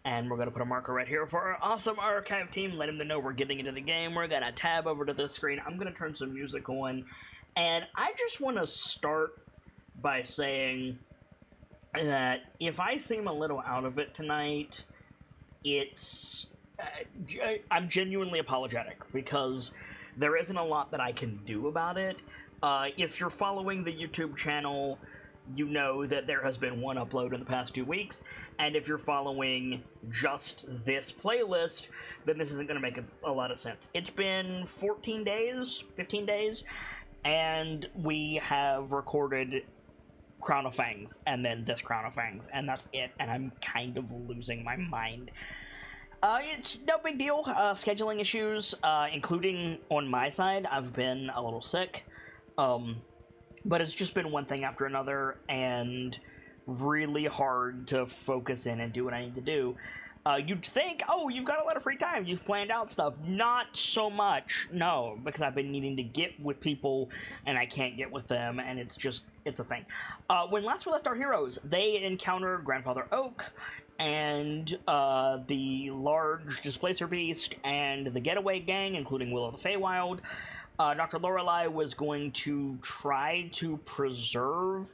And we're going to put a marker right here for our awesome archive team, let them know we're getting into the game. We're going to tab over to the screen. I'm going to turn some music on. And I just want to start by saying that if I seem a little out of it tonight, it's... I'm genuinely apologetic, because there isn't a lot that I can do about it. If you're following the YouTube channel, you know that there has been one upload in the past 2 weeks, and if you're following just this playlist, then this isn't going to make a lot of sense. It's been 14 days, 15 days, and we have recorded Crown of Fangs, and then this Crown of Fangs, and that's it, and I'm kind of losing my mind. It's no big deal. Scheduling issues, including on my side. I've been a little sick. But it's just been one thing after another, and really hard to focus in and do what I need to do. You'd think, oh, you've got a lot of free time, you've planned out stuff. Not so much, no, because I've been needing to get with people, and I can't get with them, and it's a thing. When last we left our heroes, they encountered Grandfather Oak, and the large Displacer Beast, and the Getaway Gang, including Will of the Feywild. Dr. Lorelei was going to try to preserve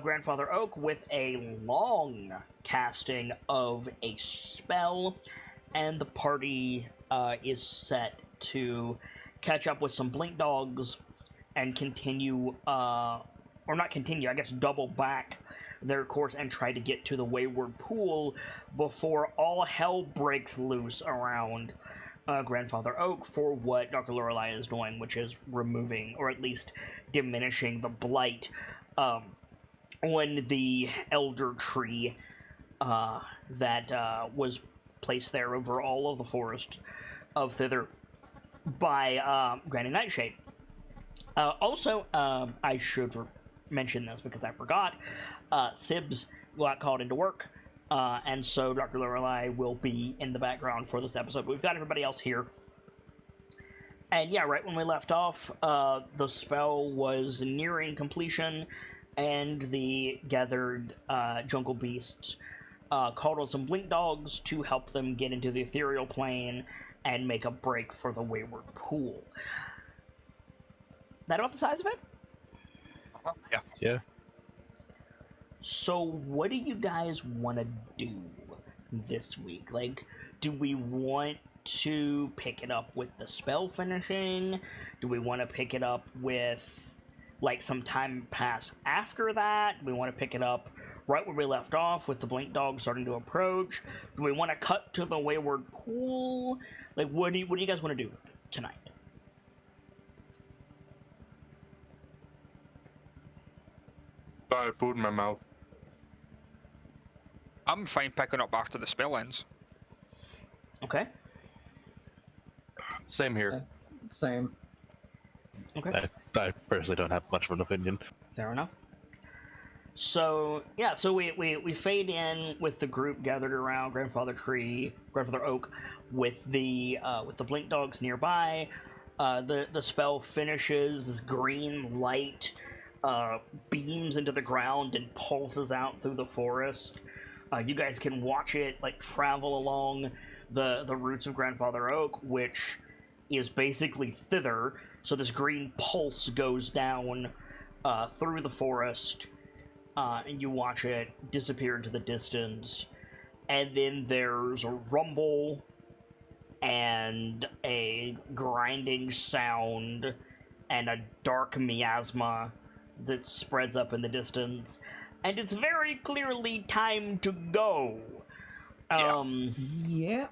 Grandfather Oak with a long casting of a spell, and the party is set to catch up with some Blink Dogs and continue, or not continue, I guess double back their course and try to get to the Wayward Pool before all hell breaks loose around Grandfather Oak for what Dr. Lorelei is doing, which is removing, or at least diminishing, the blight on the elder tree that was placed there over all of the forest of Thither by Granny Nightshade. Also, I should mention this because I forgot, Sibs got called into work. And so Dr. Lorelei will be in the background for this episode. We've got everybody else here. And yeah, right when we left off, the spell was nearing completion, and the gathered jungle beasts called on some Blink Dogs to help them get into the ethereal plane and make a break for the Wayward Pool. That about the size of it? Yeah. So, what do you guys want to do this week? Like, do we want to pick it up with the spell finishing? Do we want to pick it up with, like, some time passed after that? Do we want to pick it up right where we left off with the Blink Dog starting to approach? Do we want to cut to the Wayward Pool? Like, what do you guys want to do tonight? I have food in my mouth. I'm fine picking up after the spell ends. Okay. Same here. Same. Okay. I personally don't have much of an opinion. Fair enough. So, yeah, so we fade in with the group gathered around Grandfather Oak, with the Blink Dogs nearby. The spell finishes, green light beams into the ground and pulses out through the forest. You guys can watch it like travel along the roots of Grandfather Oak, which is basically thither. So this green pulse goes down through the forest, and you watch it disappear into the distance. And then there's a rumble and a grinding sound and a dark miasma that spreads up in the distance, and it's very clearly time to go. Yeah.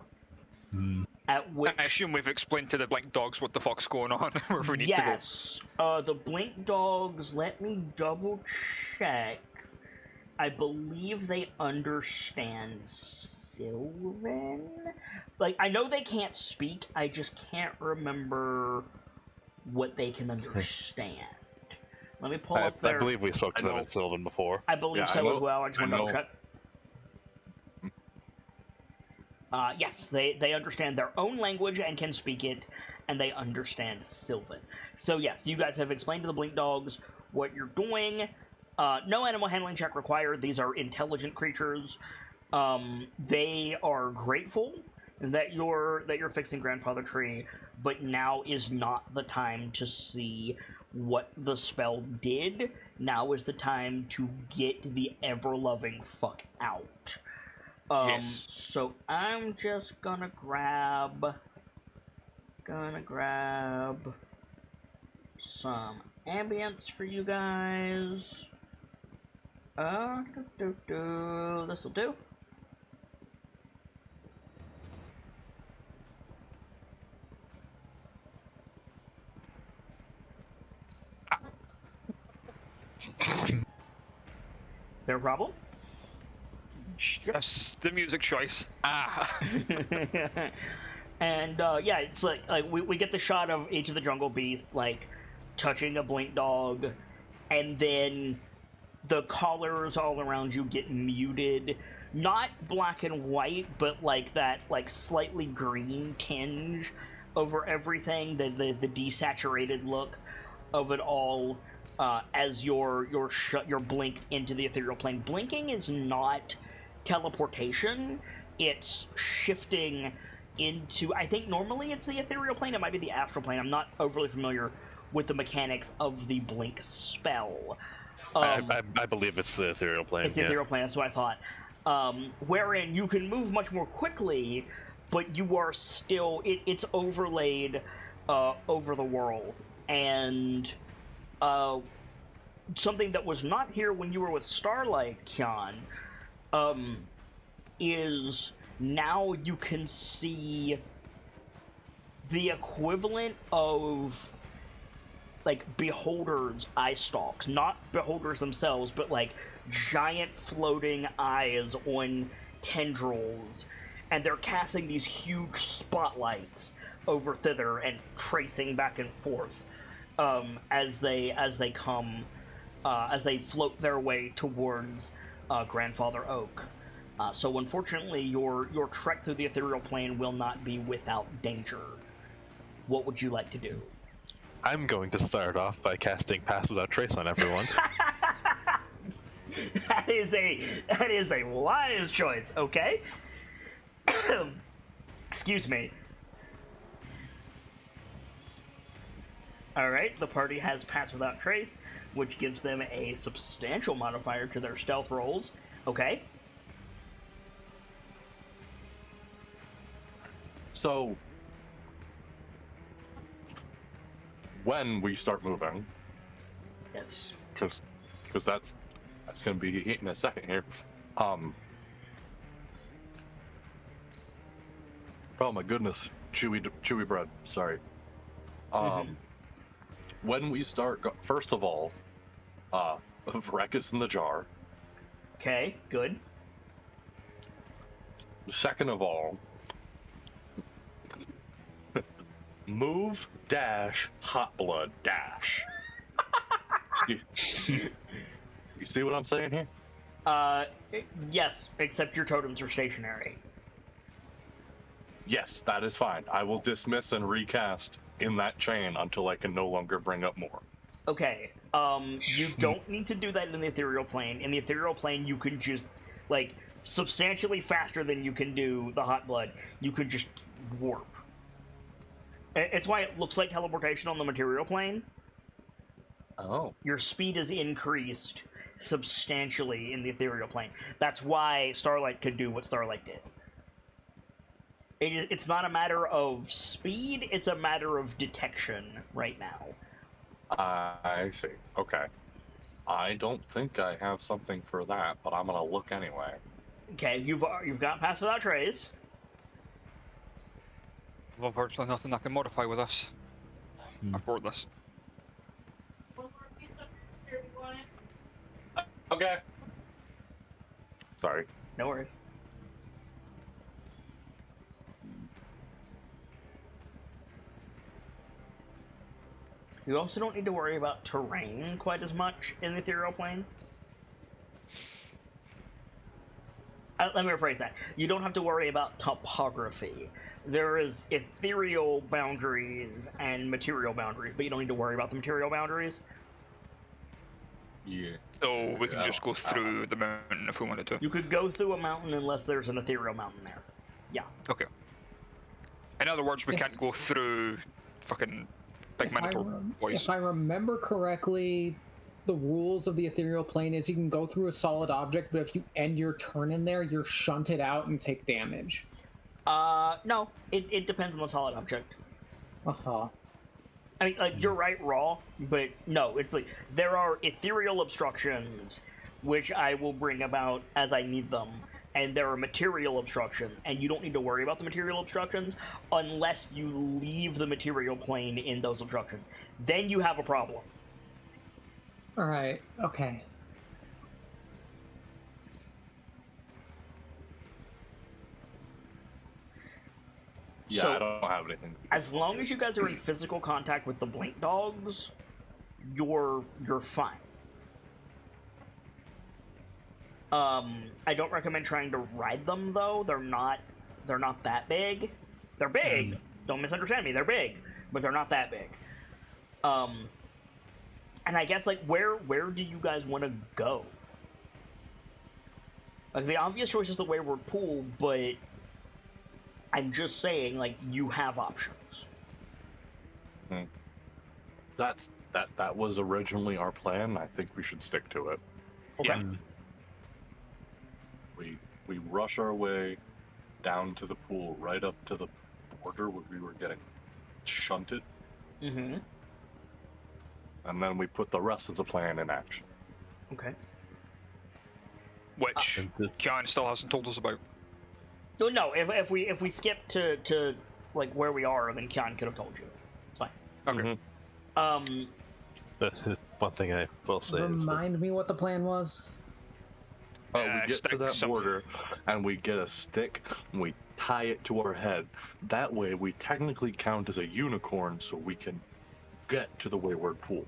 At which, I assume we've explained to the Blink Dogs what the fuck's going on, where we need to go. yes, the Blink Dogs, let me double check. I believe they understand Sylvan? Like, I know they can't speak, I just can't remember what they can understand. Let me pull up their... I believe we spoke to them at Sylvan before. I believe as well. I just want to double check. Yes, they understand their own language and can speak it, and they understand Sylvan. So yes, you guys have explained to the Blink Dogs what you're doing. No animal handling check required. These are intelligent creatures. They are grateful that you're fixing Grandfather Tree, but now is not the time to see what the spell did. Now is the time to get the ever-loving fuck out. Yes. So I'm just gonna grab some ambience for you guys. This'll do. There a problem? Just the music choice. Ah. And yeah, it's like we get the shot of each of the jungle beasts like touching a blink dog, and then the colors all around you get muted. Not black and white, but like that like slightly green tinge over everything. The desaturated look of it all. As you're blinked into the ethereal plane. Blinking is not teleportation. It's shifting into, I think normally it's the ethereal plane. It might be the astral plane. I'm not overly familiar with the mechanics of the blink spell. I believe it's the ethereal plane. It's the ethereal plane. That's what I thought. Wherein you can move much more quickly, but you are still it's overlaid over the world. And something that was not here when you were with Starlight, Kian, is now you can see the equivalent of like beholders' eye stalks, not beholders themselves, but like giant floating eyes on tendrils, and they're casting these huge spotlights over thither and tracing back and forth as they float their way towards Grandfather Oak. So unfortunately, your trek through the ethereal plane will not be without danger. What would you like to do? I'm going to start off by casting Pass Without Trace on everyone. That is a wise choice. Okay. Excuse me. Alright, the party has Pass Without Trace, which gives them a substantial modifier to their stealth rolls. Okay. So, when we start moving, Yes. because that's going to be in a second here. Oh my goodness, chewy bread. Sorry. When we start, first of all, Vrek is in the jar. Okay, good. Second of all, move dash hot blood dash. you see what I'm saying here? Yes, except your totems are stationary. Yes, that is fine. I will dismiss and recast in that chain until I can no longer bring up more. Okay, you don't need to do that in the ethereal plane. In the ethereal plane, you can just, like, substantially faster than you can do the hot blood, you could just warp. It's why it looks like teleportation on the material plane. Oh. Your speed is increased substantially in the ethereal plane. That's why Starlight could do what Starlight did. It's not a matter of speed, it's a matter of detection right now. I see. Okay. I don't think I have something for that, but I'm gonna look anyway. Okay, you've got Pass Without Trace. Well, unfortunately, nothing I can modify with us. I've brought this. Okay. Sorry. No worries. You also don't need to worry about terrain quite as much in the ethereal plane. Let me rephrase that. You don't have to worry about topography. There is ethereal boundaries and material boundaries, but you don't need to worry about the material boundaries. Yeah. So we can just go through the mountain if we wanted to. You could go through a mountain unless there's an ethereal mountain there. Yeah. Okay. In other words, we can't go through fucking big Minotaur boys. If I remember correctly, the rules of the ethereal plane is you can go through a solid object, but if you end your turn in there, you're shunted out and take damage. No. It depends on the solid object. Uh-huh. I mean, like, you're right, Raw, but no, it's like, there are ethereal obstructions, which I will bring about as I need them, and there are material obstructions, and you don't need to worry about the material obstructions unless you leave the material plane in those obstructions. Then you have a problem. Alright, okay. Yeah, So, I don't have anything. as long as you guys are in physical contact with the blink dogs, you're fine. I don't recommend trying to ride them though. They're not that big. They're big. Don't misunderstand me. They're big, but they're not that big. And I guess like where do you guys want to go? Like the obvious choice is the Wayward Pool, but I'm just saying, like, you have options. That was originally our plan. I think we should stick to it. Okay. Yeah. We rush our way down to the pool, right up to the border where we were getting shunted, Mm-hmm. and then we put the rest of the plan in action. Okay. Which Kian still hasn't told us about. No, if we skip to like where we are, then Kian could have told you. It's fine. Okay. Mhm. One thing I will say is that Remind me what the plan was? We get to stick that something. border, and we get a stick, and we tie it to our head. That way, we technically count as a unicorn, so we can get to the Wayward Pool.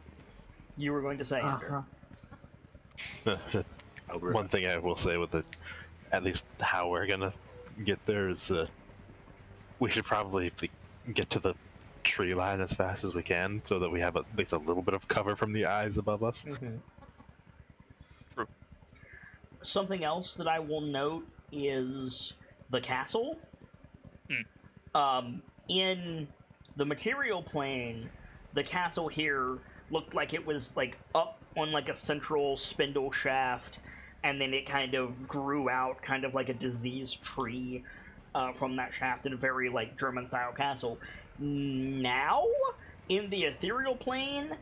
You were going to say, Andrew. one thing I will say with at least how we're gonna get there is we should probably get to the tree line as fast as we can so that we have at least a little bit of cover from the eyes above us. Mm-hmm. True. Something else that I will note is the castle. In the material plane, the castle here looked like it was like up on like a central spindle shaft, and then it kind of grew out kind of like a diseased tree from that shaft in a very like German style castle. Now in the ethereal plane,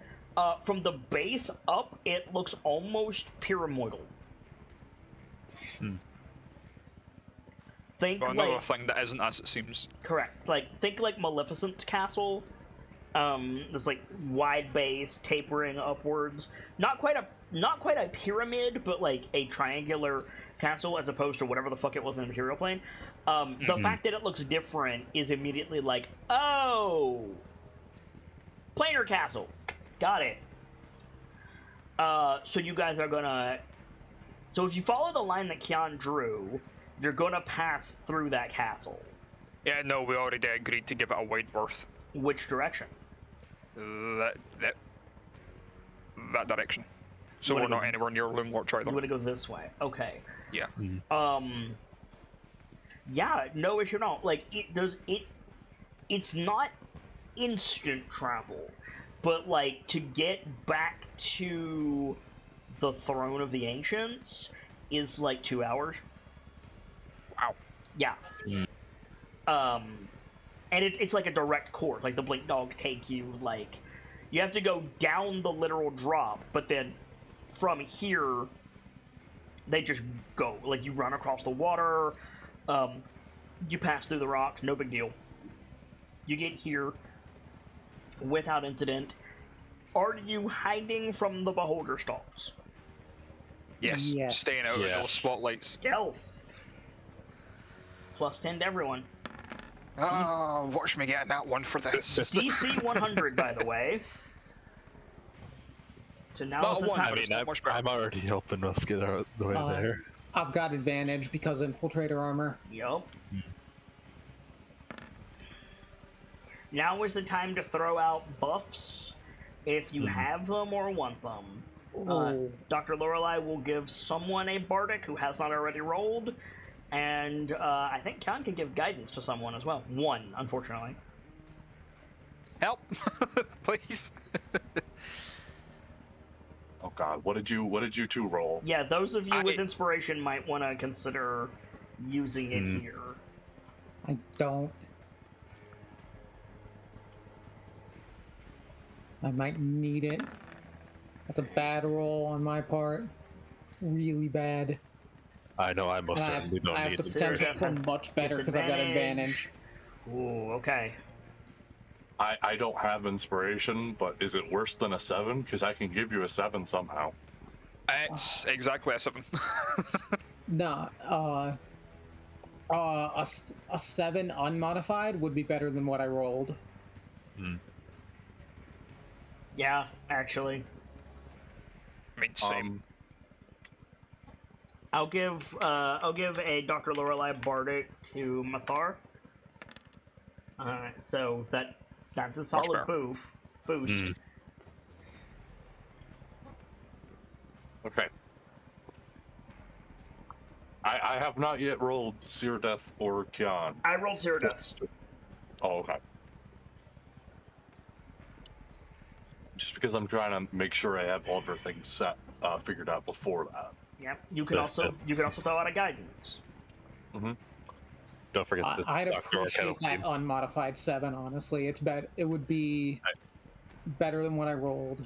from the base up, it looks almost pyramidal. Think Well, another like thing that isn't as it seems. correct. Like think like Maleficent's castle. This like wide base tapering upwards. Not quite a pyramid, but like a triangular castle as opposed to whatever the fuck it was in the material plane. The fact that it looks different is immediately like, oh, planar castle. Got it. So you guys are gonna. So if you follow the line that Kian drew, you're gonna pass through that castle. Yeah, no, we already agreed to give it a wide berth. Which direction? That direction. So What we're it not is- anywhere near Loomlorch You either. want to go this way? Okay. Yeah. Yeah, no issue at all. Like it's not instant travel, but like to get back to the Throne of the Ancients is like 2 hours. Wow. Yeah. And it's like a direct course. Like the blink dogs take you like you have to go down the literal drop, but then from here they just go. Like you run across the water, you pass through the rocks, no big deal. You get here without incident. Are you hiding from the beholder stalks? Yes. Yes. Staying out of Yeah. those spotlights. Stealth. Plus 10 to everyone. Ah, watch me get that one for this. DC 100, by the way. So now Not is the one, time. I mean, not much better. I'm already helping us get out the way there. I've got advantage because infiltrator armor. Yup. Now is the time to throw out buffs if you have them or want them. Oh. Dr. Lorelei will give someone a bardic who has not already rolled, and I think Khan can give guidance to someone as well. One, unfortunately. Help, please. Oh God, what did you two roll? Yeah, those of you with inspiration might want to consider using it here. I don't. I might need it. That's a bad roll on my part. Really bad. I know I most And certainly don't I have need the the potential inspiration. for much better because I've got advantage. Ooh, okay. I don't have inspiration, but is it worse than a 7? Because I can give you a 7 somehow. It's exactly a 7. Nah, a 7 unmodified would be better than what I rolled. Yeah, actually. I mean, same. I'll give a Dr. Lorelei bardic to Mathar. So that's a solid boost. Okay. I have not yet rolled Seer Death or Kian. I rolled Zero Deaths. Oh, okay. Just because I'm trying to make sure I have all everything set, figured out before that. Yep. You can also throw out a guidance. Don't forget this. I'd Dr. appreciate Arcano that team. unmodified 7. Honestly, it's it would be better than what I rolled.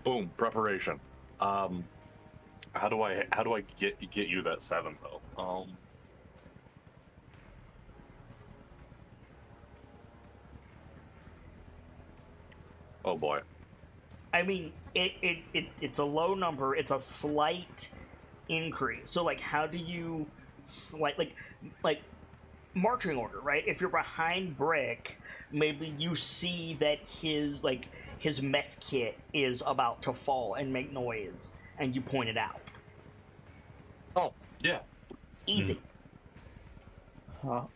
Boom, preparation. How do I get you that 7 though? Oh boy. I mean, it's a low number. It's a slight increase. So, like, how do you like marching order, right? If you're behind Brick, maybe you see that his mess kit is about to fall and make noise, and you point it out. Oh yeah. Easy.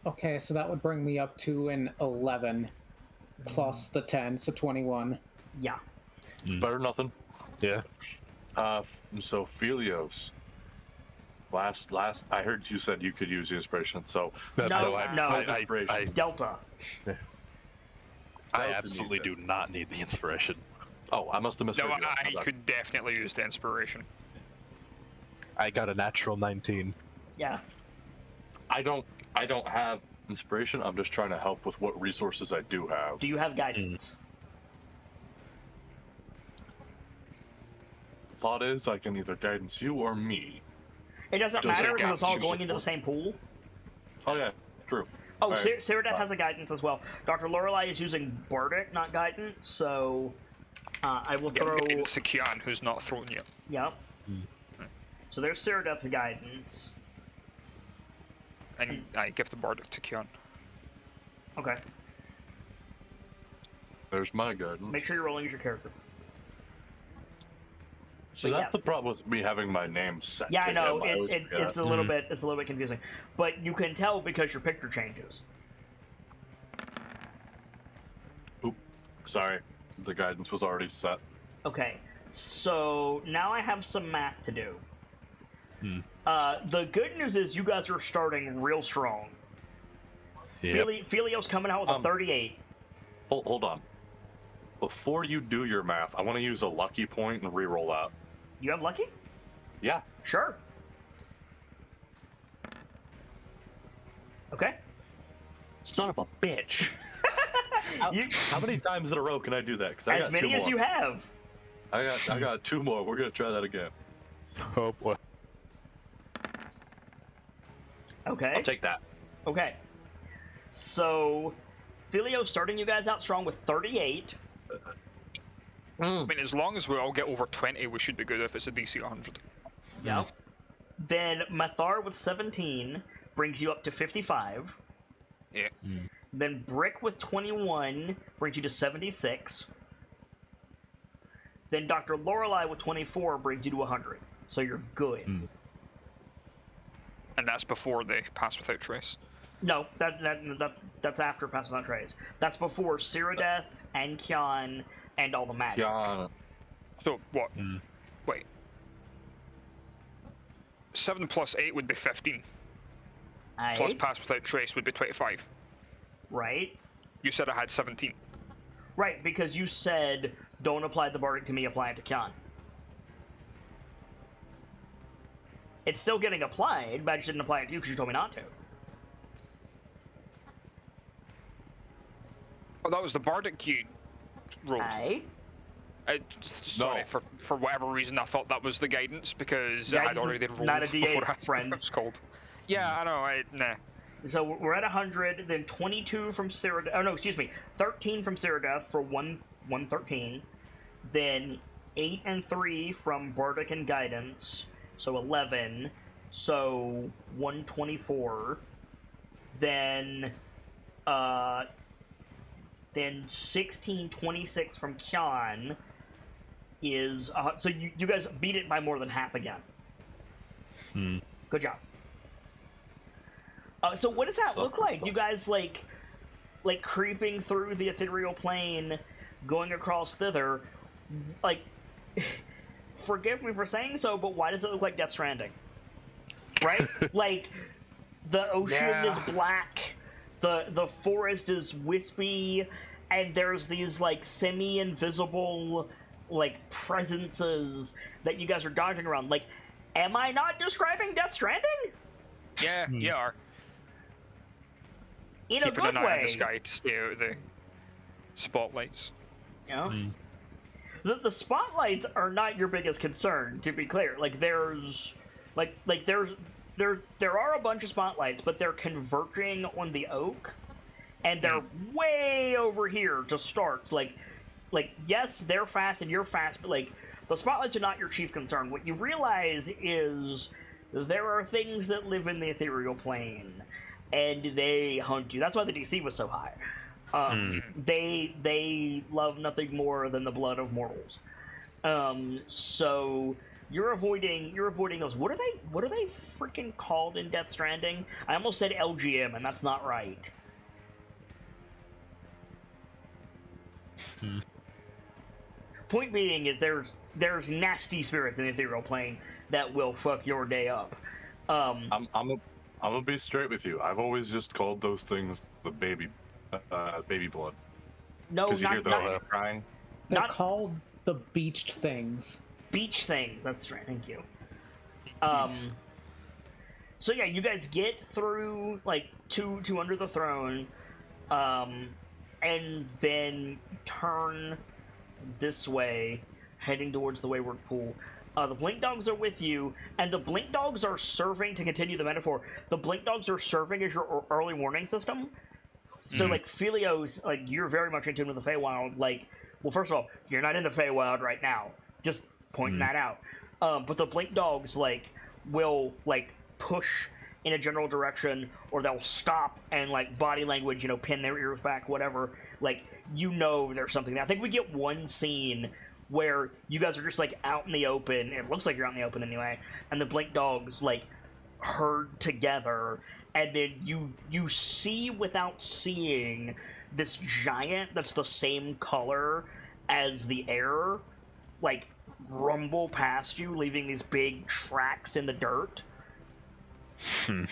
Okay, so that would bring me up to an 11 plus the 10, so 21. Yeah. It's better than nothing. Yeah. So Philios. Last I heard you said you could use the inspiration, so No, I Delta. I absolutely do not need the inspiration. Oh, I must have misheard No, you. I could definitely use the inspiration. I got a natural 19. Yeah. I don't have inspiration. I'm just trying to help with what resources I do have. Do you have guidance? Thought is I can either guidance you or me. It doesn't Does matter it because it's all guidance going you into the before? same pool. Oh yeah, true. Oh, Alright. Ceradeath has a guidance as well. Dr. Lorelei is using Bardic, not guidance, so I will throw. Guidance to Kian, who's not thrown yet. Yep. So there's Ceradeath's guidance. And I give the Bardic to Kian. Okay. There's my guidance. Make sure you're rolling as your character. So But that's yes. the problem with me having my name set. Yeah, to I know. him. always forget. It's a little bit confusing, but you can tell because your picture changes. Oop, sorry, the guidance was already set. Okay, so now I have some math to do. The good news is you guys are starting real strong. Yep. Filio's coming out with a 38. Hold on. Before you do your math, I want to use a lucky point and re-roll that. You have lucky? Yeah. Sure. Okay. Son of a bitch. How many times in a row can I do that? 'Cause I As got many two as more. you have. I got 2 more. We're gonna try that again. Oh boy. Okay. I'll take that. Okay. So, Filio's starting you guys out strong with 38. I mean, as long as we all get over 20, we should be good if it's a DC 100. Yep. Then Mathar with 17 brings you up to 55. Yeah. Then Brick with 21 brings you to 76. Then Dr. Lorelei with 24 brings you to 100. So you're good. And that's before they pass without trace. No, that's after Pass Without Trace. That's before Ceradeath and Kian and all the magic. Yeah. So what? Mm. Wait. 7 plus 8 would be 15. Plus Aye. pass without trace would be 25. Right? You said I had 17. Right, because you said, don't apply the bardic to me, apply it to Kyan. It's still getting applied, but I just didn't apply it to you because you told me not to. Oh, that was the bardic you rolled. Aye. Sorry, for whatever reason I thought that was the guidance because I had Guidance already is rolled not a D8, before I friend. it was called. Yeah, I know. Nah. So we're at 100, then 22 from Cyrodiil. Oh no, excuse me, 13 from Cyrodiil for 113. Then 8 and 3 from Bardic and Guidance, so 11. So 124. Then 16, 26 from Kyan is so you guys beat it by more than half again. Good job. So what does that look like? You guys like creeping through the ethereal plane, going across thither, like. Forgive me for saying so, but why does it look like Death Stranding? Right? Like the ocean is black, the forest is wispy, and there's these like semi-invisible like presences that you guys are dodging around. Like, am I not describing Death Stranding? Yeah, you are. In Keeping a good an eye way. on the sky to stay out of the spotlights. You know? The spotlights are not your biggest concern, to be clear. Like there are a bunch of spotlights, but they're converging on the oak, and they're way over here to start. Like yes, they're fast and you're fast, but like the spotlights are not your chief concern. What you realize is there are things that live in the ethereal plane, and they hunt you. That's why the DC was so high. They love nothing more than the blood of mortals. So you're avoiding those. What are they freaking called in Death Stranding? I almost said LGM, and that's not right. Point being is there's nasty spirits in the ethereal plane that will fuck your day up. I'm gonna be straight with you. I've always just called those things the baby blood. No, Because you hear not the crying. They're Not- called the beached things. beach things. That's right. Thank you. So yeah, you guys get through like to Under the Throne, and then turn this way, heading towards the Wayward Pool. The Blink Dogs are with you, and the Blink Dogs are serving, to continue the metaphor, the Blink Dogs are serving as your early warning system. So, like, Filio's, like, you're very much in tune with the Feywild. Like, well, first of all, you're not in the Feywild right now. Just pointing that out. But the Blink Dogs, like, will, like, push in a general direction, or they'll stop and, like, body language, you know, pin their ears back, whatever. Like, you know there's something there. I think we get one scene where you guys are just, like, out in the open. It looks like you're out in the open anyway. And the Blink Dogs, like, herd together. And then you see without seeing this giant that's the same color as the air, like, rumble past you, leaving these big tracks in the dirt. I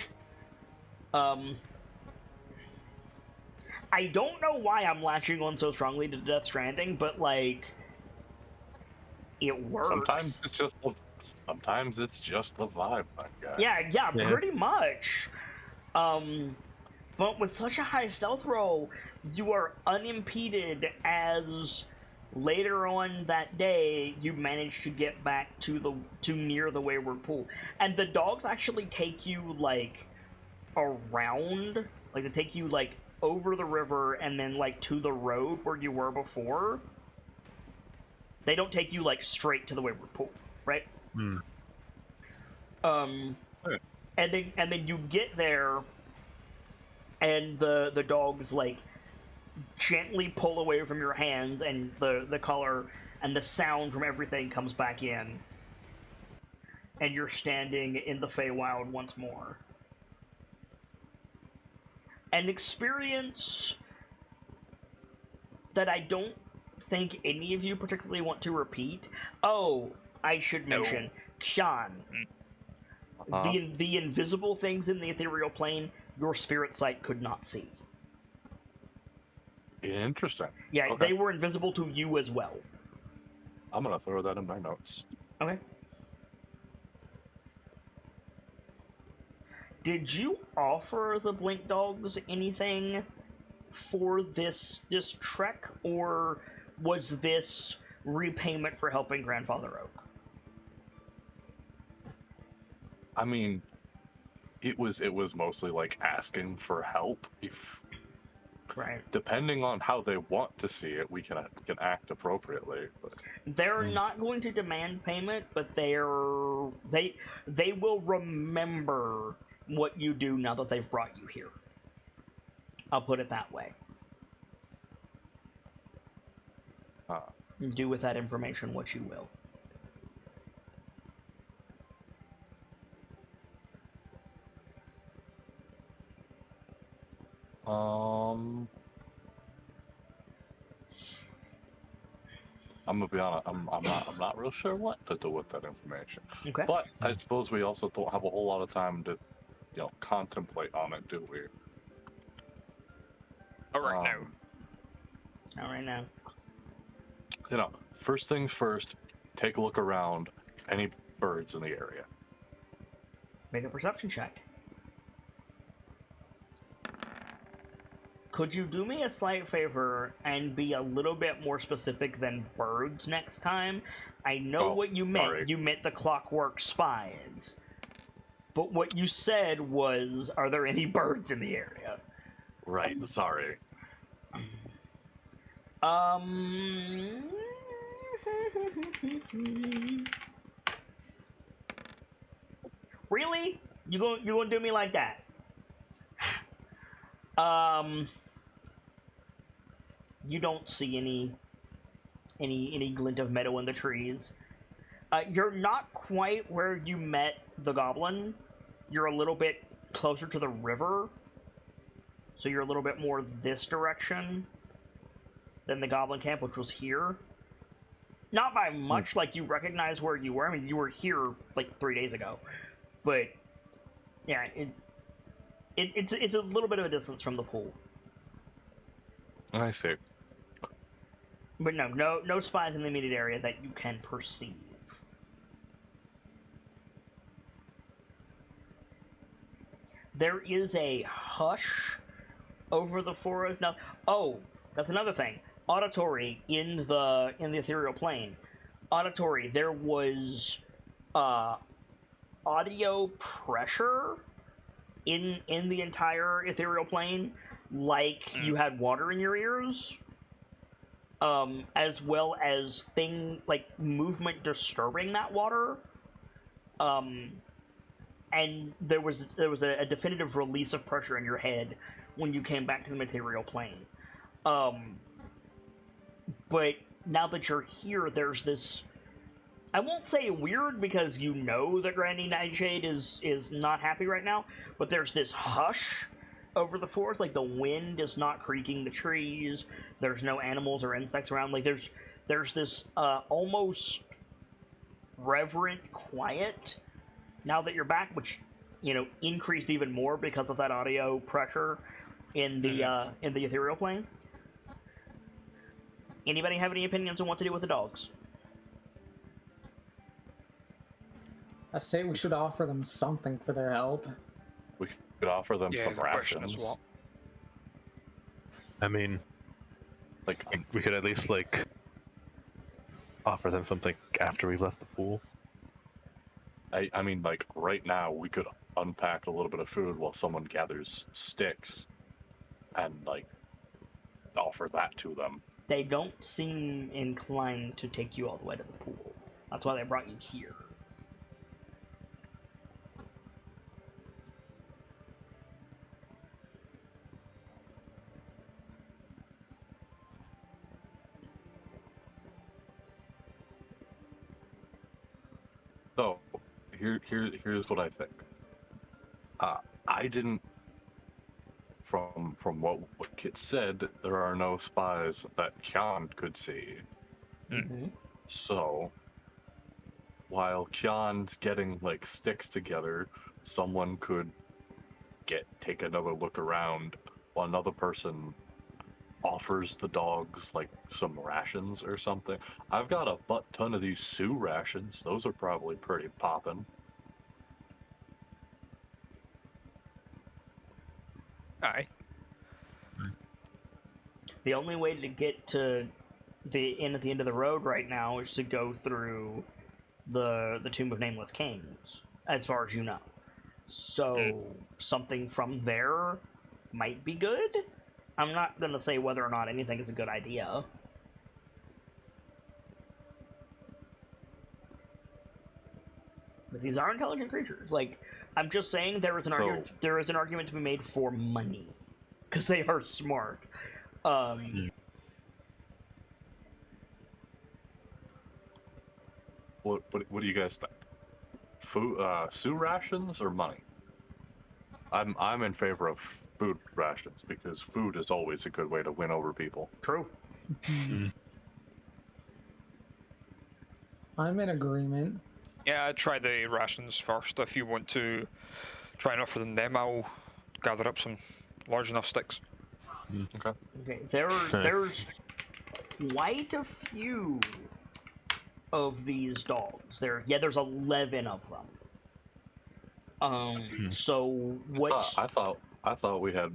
don't know why I'm latching on so strongly to Death Stranding, but, like, it works. Sometimes it's just the vibe, my guy. Yeah, pretty much. But with such a high stealth roll, you are unimpeded as later on that day you manage to get back to near the Wayward Pool. And the dogs actually take you, like, around, like, they take you, like, over the river and then, like, to the road where you were before. They don't take you, like, straight to the Wayward Pool, right? And then you get there, and the dogs, like, gently pull away from your hands, and the color and the sound from everything comes back in. And you're standing in the Feywild once more. An experience that I don't think any of you particularly want to repeat. Oh, I should No. mention, Sean, the invisible things in the ethereal plane, your spirit sight could not see. Interesting. Yeah, Okay. they were invisible to you as well. I'm gonna throw that in my notes. Okay. Did you offer the Blink Dogs anything for this trek, or was this repayment for helping Grandfather Oak? I mean, it was mostly like asking for help. If Right. depending on how they want to see it, we can act appropriately. But They're not going to demand payment, but they will remember what you do now that they've brought you here. I'll put it that way. Do with that information what you will. I'm gonna be honest. I'm not real sure what to do with that information. Okay. But I suppose we also don't have a whole lot of time to, contemplate on it, do we? All right now. All right now. First things first. Take a look around. Any birds in the area? Make a perception check. Could you do me a slight favor and be a little bit more specific than birds next time? I know what you meant. Sorry. You meant the clockwork spies. But what you said was, are there any birds in the area? Right. Sorry. Really? You gonna do me like that? You don't see any glint of meadow in the trees. You're not quite where you met the goblin. You're a little bit closer to the river, so you're a little bit more this direction than the goblin camp, which was here. Not by much, like you recognize where you were. I mean, you were here like 3 days ago, but yeah, it's a little bit of a distance from the pool. I see. But no spies in the immediate area that you can perceive. There is a hush over the forest now. Oh, that's another thing. Auditory in the ethereal plane. Auditory. There was audio pressure in the entire ethereal plane, like you had water in your ears. As well as movement disturbing that water. And there was a definitive release of pressure in your head when you came back to the material plane. But now that you're here, there's this, I won't say weird, because you know that Granny Nightshade is not happy right now, but there's this hush over the forest, like the wind is not creaking the trees, there's no animals or insects around, like there's this almost reverent quiet now that you're back, which increased even more because of that audio pressure in the ethereal plane. Anybody have any opinions on what to do with the dogs? I say we should offer them something for their help. We could offer them some the question is rations. what? I mean, we could at least offer them something after we've left the pool. I mean, right now we could unpack a little bit of food while someone gathers sticks, and offer that to them. They don't seem inclined to take you all the way to the pool. That's why they brought you here. So, here's what I think. I didn't from what Kit said, there are no spies that Kyan could see. Mhm. So, while Kyan's getting like sticks together, someone could take another look around while another person offers the dogs like some rations or something. I've got a butt ton of these Sioux rations. Those are probably pretty poppin'. Aye. The only way to get to the inn at the end of the road right now is to go through the Tomb of Nameless Kings, as far as you know. So something from there might be good. I'm not gonna say whether or not anything is a good idea. But these are intelligent creatures. Like, I'm just saying there is an argument. There is an argument to be made for money, because they are smart. What do you guys think? Food, Sioux rations or money? I'm in favor of food rations because food is always a good way to win over people. True. I'm in agreement. Yeah, I'd try the rations first. If you want to try and offer them, I'll gather up some large enough sticks. Okay. There's quite a few of these dogs. There's 11 of them. So what? I thought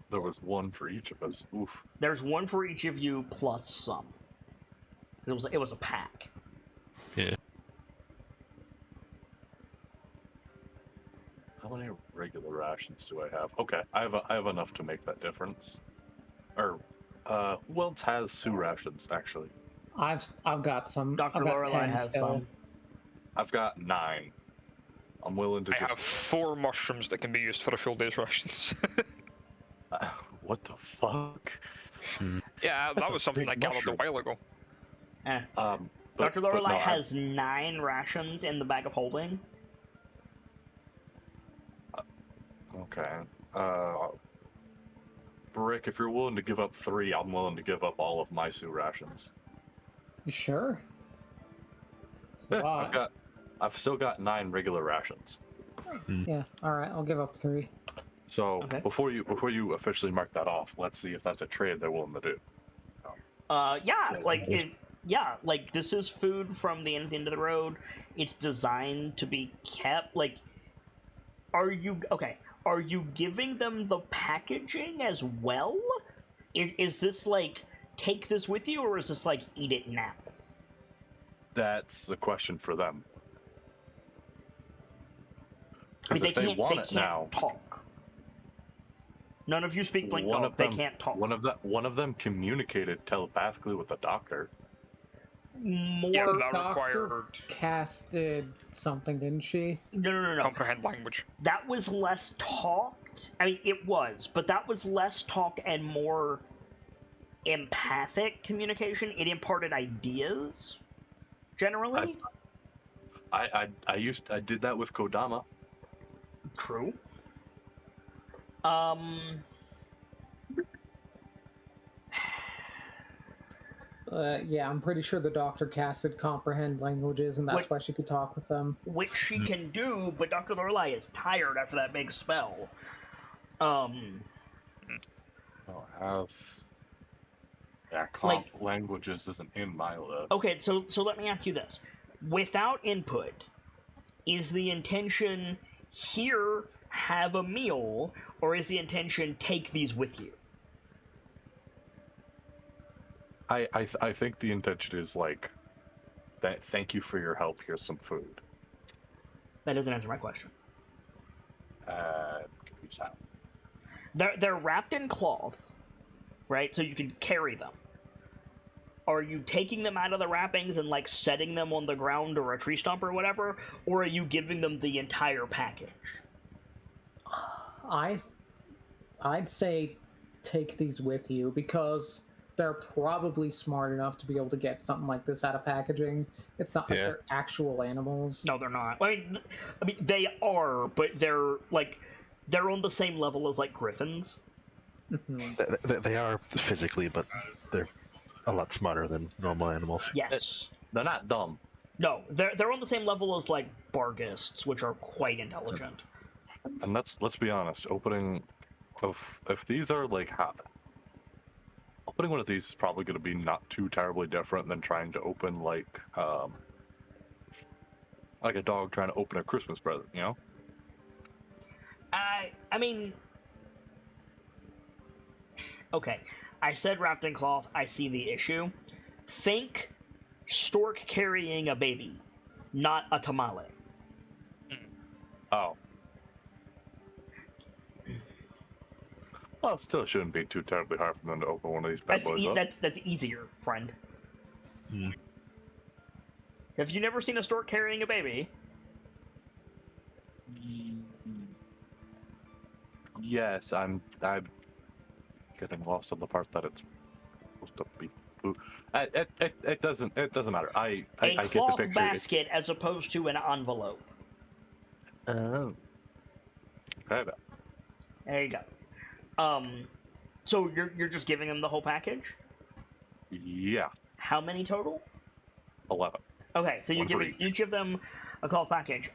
there was one for each of us. Oof. There's one for each of you plus some. It was a pack. Yeah. How many regular rations do I have? Okay, I have enough to make that difference. Or, Wilts has Sioux rations actually. I've got some. Dr. I've got Lorelei 10 has still. some. I've got 9. I'm willing to I just. have 4 mushrooms that can be used for a full day's rations. What the fuck? Yeah, That's that a was something big I gathered mushroom. a while ago. But, Dr. Lorelei no, has 9 rations in the bag of holding. Okay. Brick, if you're willing to give up 3, I'm willing to give up all of my Sioux rations. You sure? It's a Yeah, lot. I've still got 9 regular rations. Yeah. All right. I'll give up 3. So Okay. before you officially mark that off, let's see if that's a trade they're willing to do. Yeah, like this is food from the end of the road. It's designed to be kept. Like, are you giving them the packaging as well? Is this like take this with you, or is this like eat it now? That's the question for them. I mean, Because if they want they it can't now, talk. None of you speak Blink one Dog. of them, They can't talk. One of them communicated telepathically with the doctor. More. Yeah, The that doctor required casted something, didn't she? No. comprehend language. That was less talked. I mean, it was, but that was less talk and more empathic communication. It imparted ideas, generally. I did that with Kodama. True. Yeah, I'm pretty sure the doctor casted comprehend languages, and that's why she could talk with them. Which she can do, but Dr. Lorelei is tired after that big spell. Languages isn't in my list. Okay, so let me ask you this: without input, is the intention here have a meal, or is the intention take these with you? I think the intention is like that. Thank you for your help. Here's some food. That doesn't answer my question. Confused how. They're wrapped in cloth, right? So you can carry them. Are you taking them out of the wrappings and like setting them on the ground or a tree stump or whatever, or are you giving them the entire package? I'd say take these with you because they're probably smart enough to be able to get something like this out of packaging. It's not like they're actual animals. No, they're not. I mean, they are, but they're on the same level as like griffins. They are physically, but they're a lot smarter than normal animals. Yes. They're not dumb. No, they're on the same level as like Barghists, which are quite intelligent. And let's be honest. If these are like opening one of these is probably going to be not too terribly different than trying to open like a dog trying to open a Christmas present. You know. I mean, okay. I said wrapped in cloth. I see the issue. Think stork carrying a baby, not a tamale. Oh. Well, it still shouldn't be too terribly hard for them to open one of these bad boys up. That's easier, friend. Hmm. Have you never seen a stork carrying a baby? Yes, I'm getting lost on the part that it's supposed to be blue. It doesn't matter. I get the cloth picture. basket as opposed to an envelope. Oh. Okay. There you go. So you're just giving them the whole package? Yeah. How many total? 11. Okay, so you're One for giving each of them a cloth package.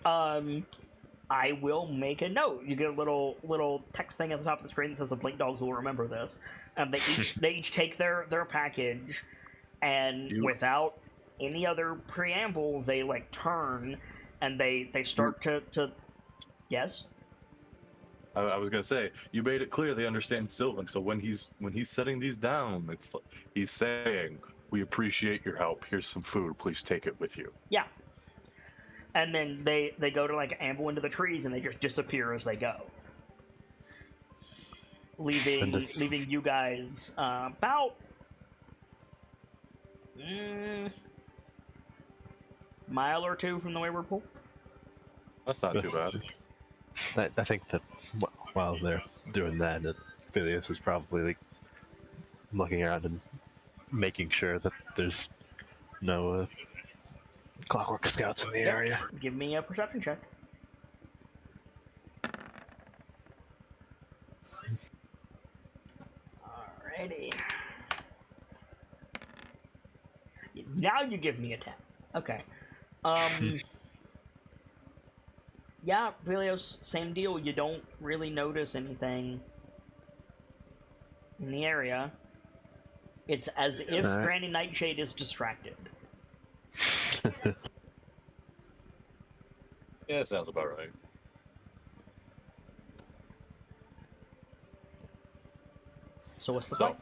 I will make a note. You get a little text thing at the top of the screen that says the Blink Dogs will remember this. And they each take their package, and without any other preamble, they like turn and they start to yes. I was gonna say, you made it clear they understand Sylvan, so when he's setting these down, he's saying, "We appreciate your help. Here's some food. Please take it with you." Yeah. And then they go to like amble into the trees and they just disappear as they go, leaving you guys about mile or two from the Wayward Pool. That's not too bad. I think that while they're doing that, Phileas is probably like looking around and making sure that there's no clockwork scouts in the area. Give me a perception check. Alrighty. Now you give me a 10. Okay. Yeah, Velios, same deal. You don't really notice anything in the area. It's as if Granny Nightshade is distracted. Yeah, sounds about right. So what's the fight?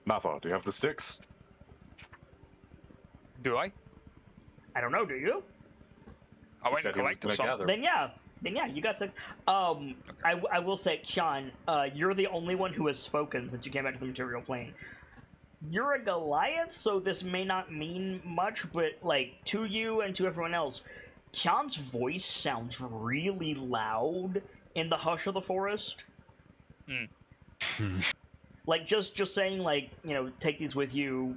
Malfoy, do you have the sticks? Do I? I don't know, do you? I went and collected some. Then yeah, you got 6. I will say, Sean, you're the only one who has spoken since you came back to the material plane. You're a Goliath, so this may not mean much, but like to you and to everyone else, Sean's voice sounds really loud in the hush of the forest. Like just saying, like, you know, take these with you,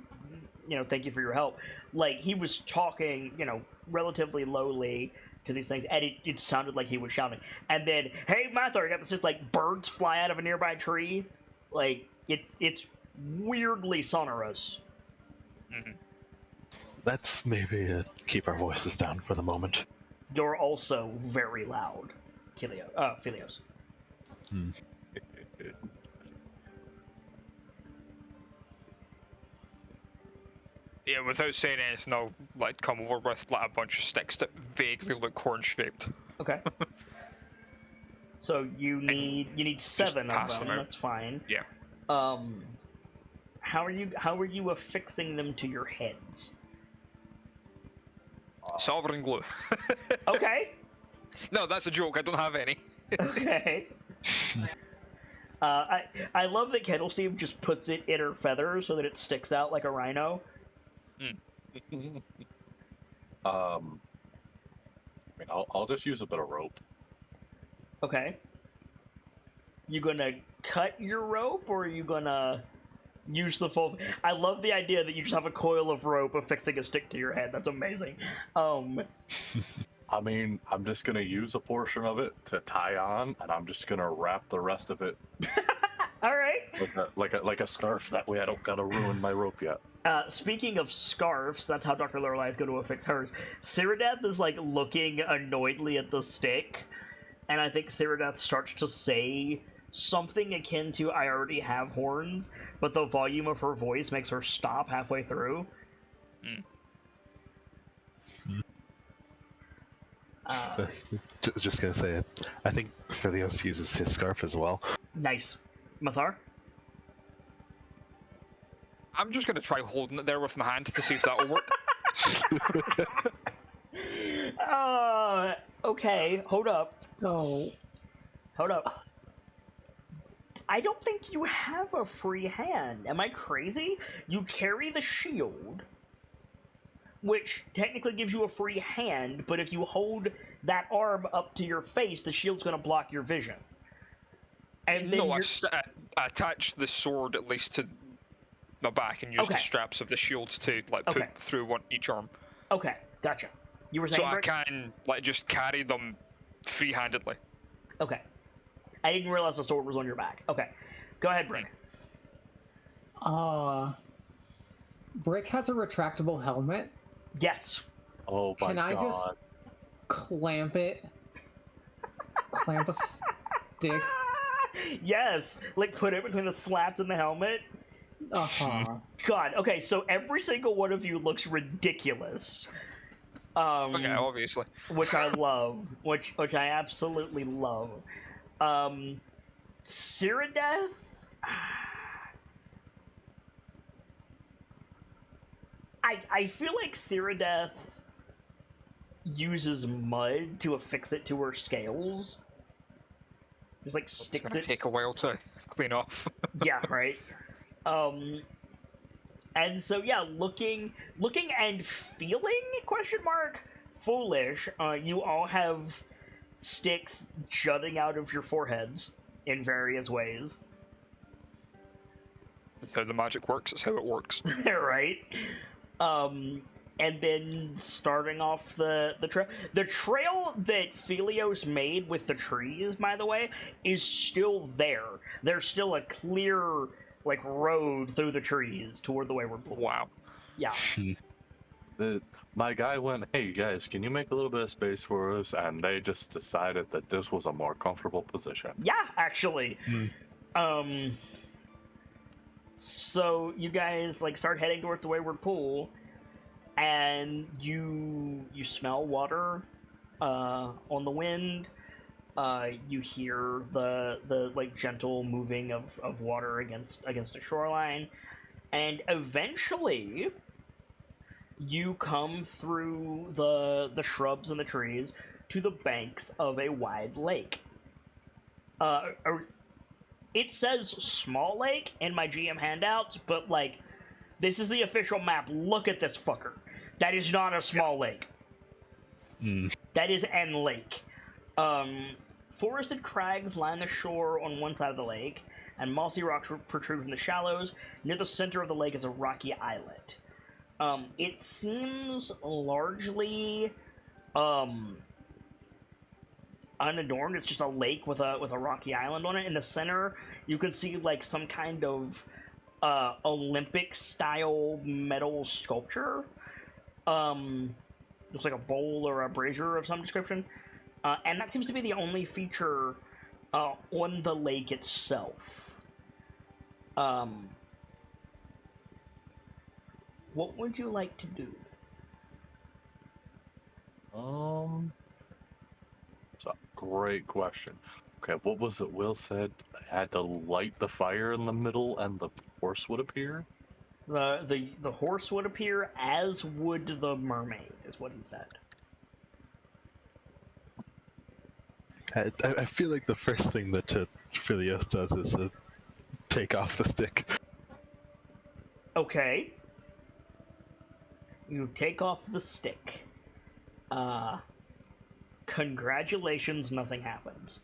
you know, thank you for your help. Like he was talking, you know, relatively lowly to these things, and it sounded like he was shouting. And then, hey, Mathar, you got this, just like birds fly out of a nearby tree. Like it's weirdly sonorous. Let's maybe keep our voices down for the moment. You're also very loud, Philios. Yeah, without saying anything, I'll like come over with like a bunch of sticks that vaguely look corn-shaped. Okay. So you need 7 of them. That's fine. Yeah. How are you affixing them to your heads? Silver and glue. Okay. No, that's a joke. I don't have any. Okay. I love that Kettle Steve just puts it in her feathers so that it sticks out like a rhino. I mean, I'll just use a bit of rope. Okay. You gonna cut your rope, or are you gonna use the full... I love the idea that you just have a coil of rope affixing a stick to your head. That's amazing. I mean, I'm just gonna use a portion of it to tie on, and I'm just gonna wrap the rest of it All right. like a scarf. That way, I don't gotta ruin my rope yet. Speaking of scarves, that's how Dr. Lorelei is going to affix hers. Cyrodiil is like looking annoyedly at the stick, and I think Cyrodiil starts to say something akin to "I already have horns," but the volume of her voice makes her stop halfway through. Just gonna say, I think Philios uses his scarf as well. Nice. Mathar? I'm just gonna try holding it there with my hand to see if that'll work. Okay, hold up. So, Hold up. I don't think you have a free hand. Am I crazy? You carry the shield, which technically gives you a free hand, but if you hold that arm up to your face, the shield's going to block your vision. And then No, I attach the sword at least to my back and use the straps of the shields to like put through each arm. Okay, gotcha. You were saying, so I Brick? can like just carry them free-handedly. Okay. I didn't realize the sword was on your back. Okay. Go ahead, Brick. Brick has a retractable helmet. Yes. Oh my god. Can I just clamp it? Clamp a stick? Yes! Like, put it between the slats and the helmet? God, okay, so every single one of you looks ridiculous. Okay, obviously. Which I love. Which I absolutely love. Cyrodiil? I feel like Cyrodiil uses mud to affix it to her scales. Just like sticks it's gonna it. Take a while to clean off. Yeah, right. And so yeah, looking and feeling ? Foolish. You all have sticks jutting out of your foreheads in various ways. That's how the magic works. It's how it works. Right. And then starting off the trail. The trail that Philios made with the trees, by the way, is still there. There's still a clear, like, road through the trees toward the Wayward Pool. Wow. Yeah. My guy went, "Hey guys, can you make a little bit of space for us?" And they just decided that this was a more comfortable position. Yeah, actually. So you guys like start heading towards the Wayward Pool, and you smell water on the wind. You hear the like gentle moving of water against the shoreline, and eventually you come through the shrubs and the trees to the banks of a wide lake. It says small lake in my GM handouts, but like, this is the official map. Look at this fucker. That is not a small lake. That is an lake. Forested crags line the shore on one side of the lake, and mossy rocks protrude from the shallows. Near the center of the lake is a rocky islet. It seems largely unadorned. It's just a lake with a rocky island on it. In the center, you can see like some kind of Olympic style metal sculpture. Looks like a bowl or a brazier of some description. And that seems to be the only feature on the lake itself. What would you like to do? It's a great question. Okay, what was it Will said? I had to light the fire in the middle and the horse would appear? The horse would appear, as would the mermaid, is what he said. I feel like the first thing that Philios does is take off the stick. Okay. You take off the stick. Congratulations, nothing happens.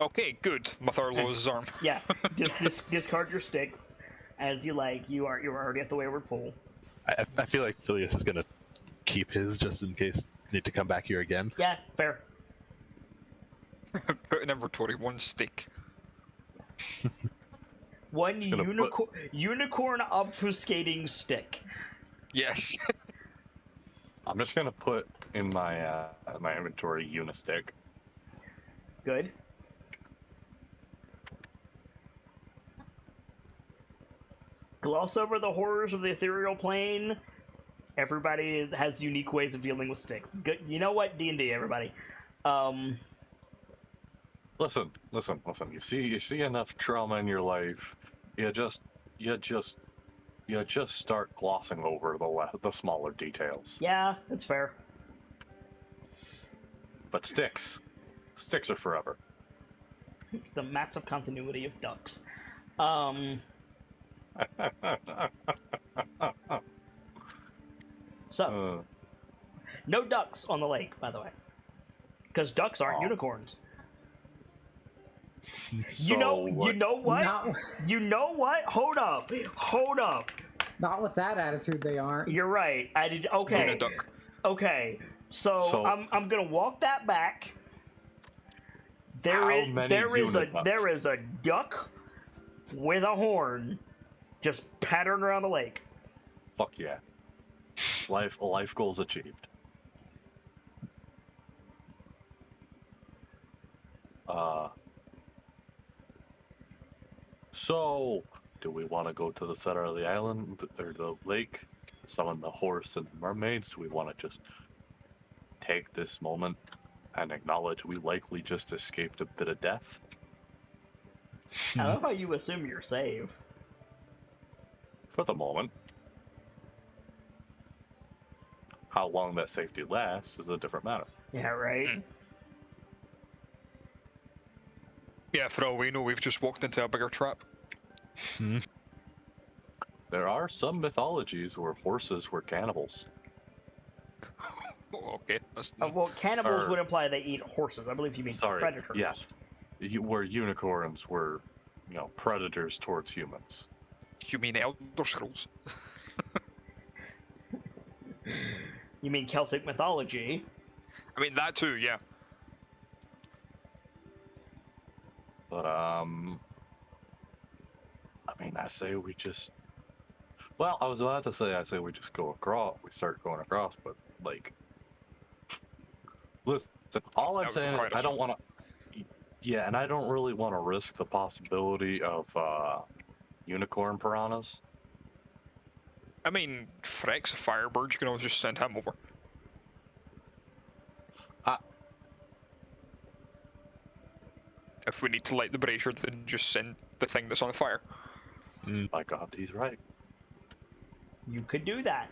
Okay, good. Mathar lowers his arm. Yeah, discard your sticks, as you like. You are already at the Wayward Pool. I feel like Phileas is gonna keep his just in case need to come back here again. Yeah, fair. Put in inventory, 1 steak. Yes. One gonna unicorn obfuscating stick. Yes. I'm just gonna put in my my inventory unistick. Good. Gloss over the horrors of the ethereal plane. Everybody has unique ways of dealing with sticks. Good. You know what? D&D, everybody. Listen. You see enough trauma in your life, you just start glossing over the smaller details. Yeah, that's fair. But sticks are forever. The massive continuity of ducks. So, no ducks on the lake, by the way. Because ducks aren't unicorns. So, you know what? Not, You know what? Hold up. not with that attitude, they aren't. You're right. I did. Not a Okay. duck. Okay. So I'm gonna walk that back. There is a duck with a horn just patterned around the lake. Fuck yeah. Life goals achieved. So, do we want to go to the center of the island or the lake, summon the horse and mermaids? Do we want to just take this moment and acknowledge we likely just escaped a bit of death? I love how you assume you're safe. For the moment. How long that safety lasts is a different matter. Yeah, right. Yeah, for all we know, we've just walked into a bigger trap. There are some mythologies where horses were cannibals. Oh, okay, that's Well, cannibals Or- would imply they eat horses. I believe you mean Sorry, predators. yes. Where unicorns were, predators towards humans. You mean Elder Scrolls? You mean Celtic mythology? I mean that too, yeah. But, I say we just... Well, I was about to say, we just go across, we start going across, but, listen, all I'm That would saying is require I don't want to... Yeah, and I don't really want to risk the possibility of, unicorn piranhas. I mean, Freck's a firebird, you can always just send him over. If we need to light the brazier, then just send the thing that's on the fire. My God, he's right. You could do that.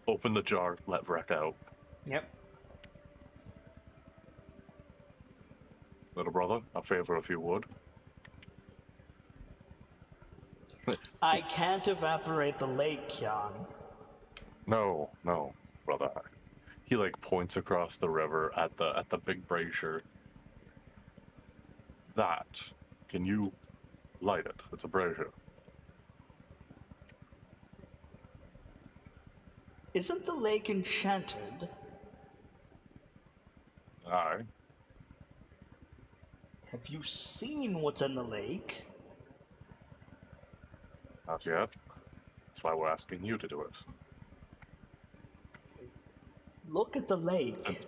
Open the jar, let Vrek out. Yep. Little brother, a favor if you would. I can't evaporate the lake, Kyan. No, brother. He points across the river at the big brazier. That. Can you light it? It's a brazier. Isn't the lake enchanted? Aye. Have you seen what's in the lake? Not yet. That's why we're asking you to do it. Look at the lake.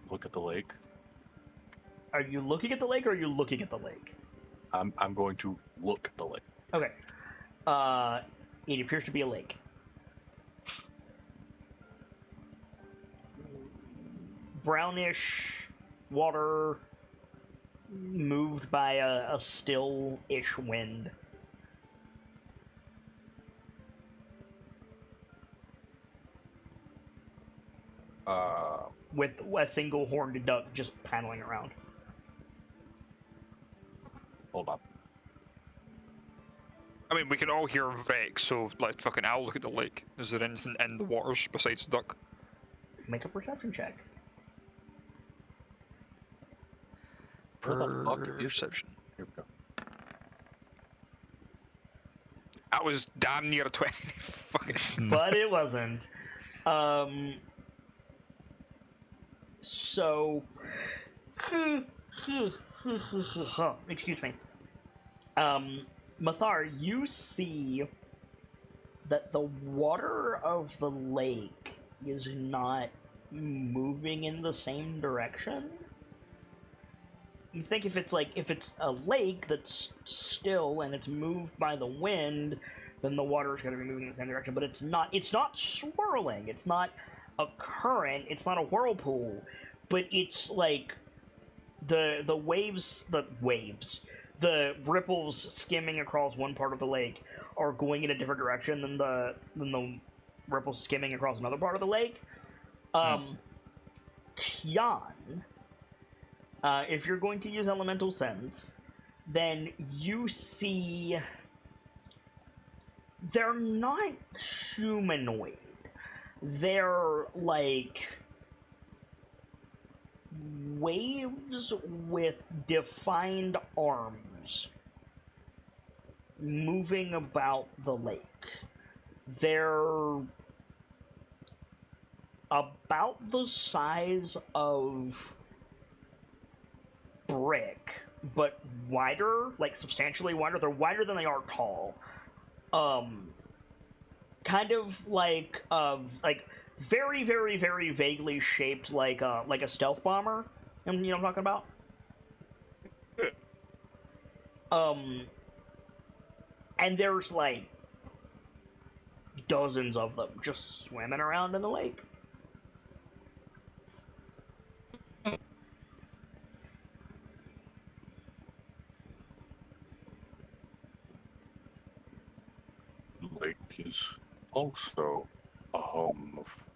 Look at the lake. Are you looking at the lake or are you looking at the lake? I'm going to look at the lake. Okay. It appears to be a lake. Brownish water moved by a still-ish wind. With a single horned duck just paddling around. Hold on. I mean, we can all hear Vex, so fucking I'll look at the lake. Is there anything in the waters besides the duck? Make a perception check. Where the fuck is it? Perception. Here we go. That was damn near a 20. Fucking. But it wasn't. So, excuse me. Mathar, you see that the water of the lake is not moving in the same direction. You think if it's a lake that's still and it's moved by the wind, then the water is going to be moving in the same direction. But it's not. It's not swirling. It's not a current. It's not a whirlpool. But it's like the ripples skimming across one part of the lake are going in a different direction than the ripples skimming across another part of the lake. Kian, if you're going to use elemental sense, then you see they're not humanoid. They're like waves with defined arms moving about the lake. They're about the size of brick, but wider, like substantially wider. They're wider than they are tall. Kind of like very, very, very vaguely shaped like a stealth bomber. You know what I'm talking about? And there's like dozens of them just swimming around in the lake. The lake is also a home of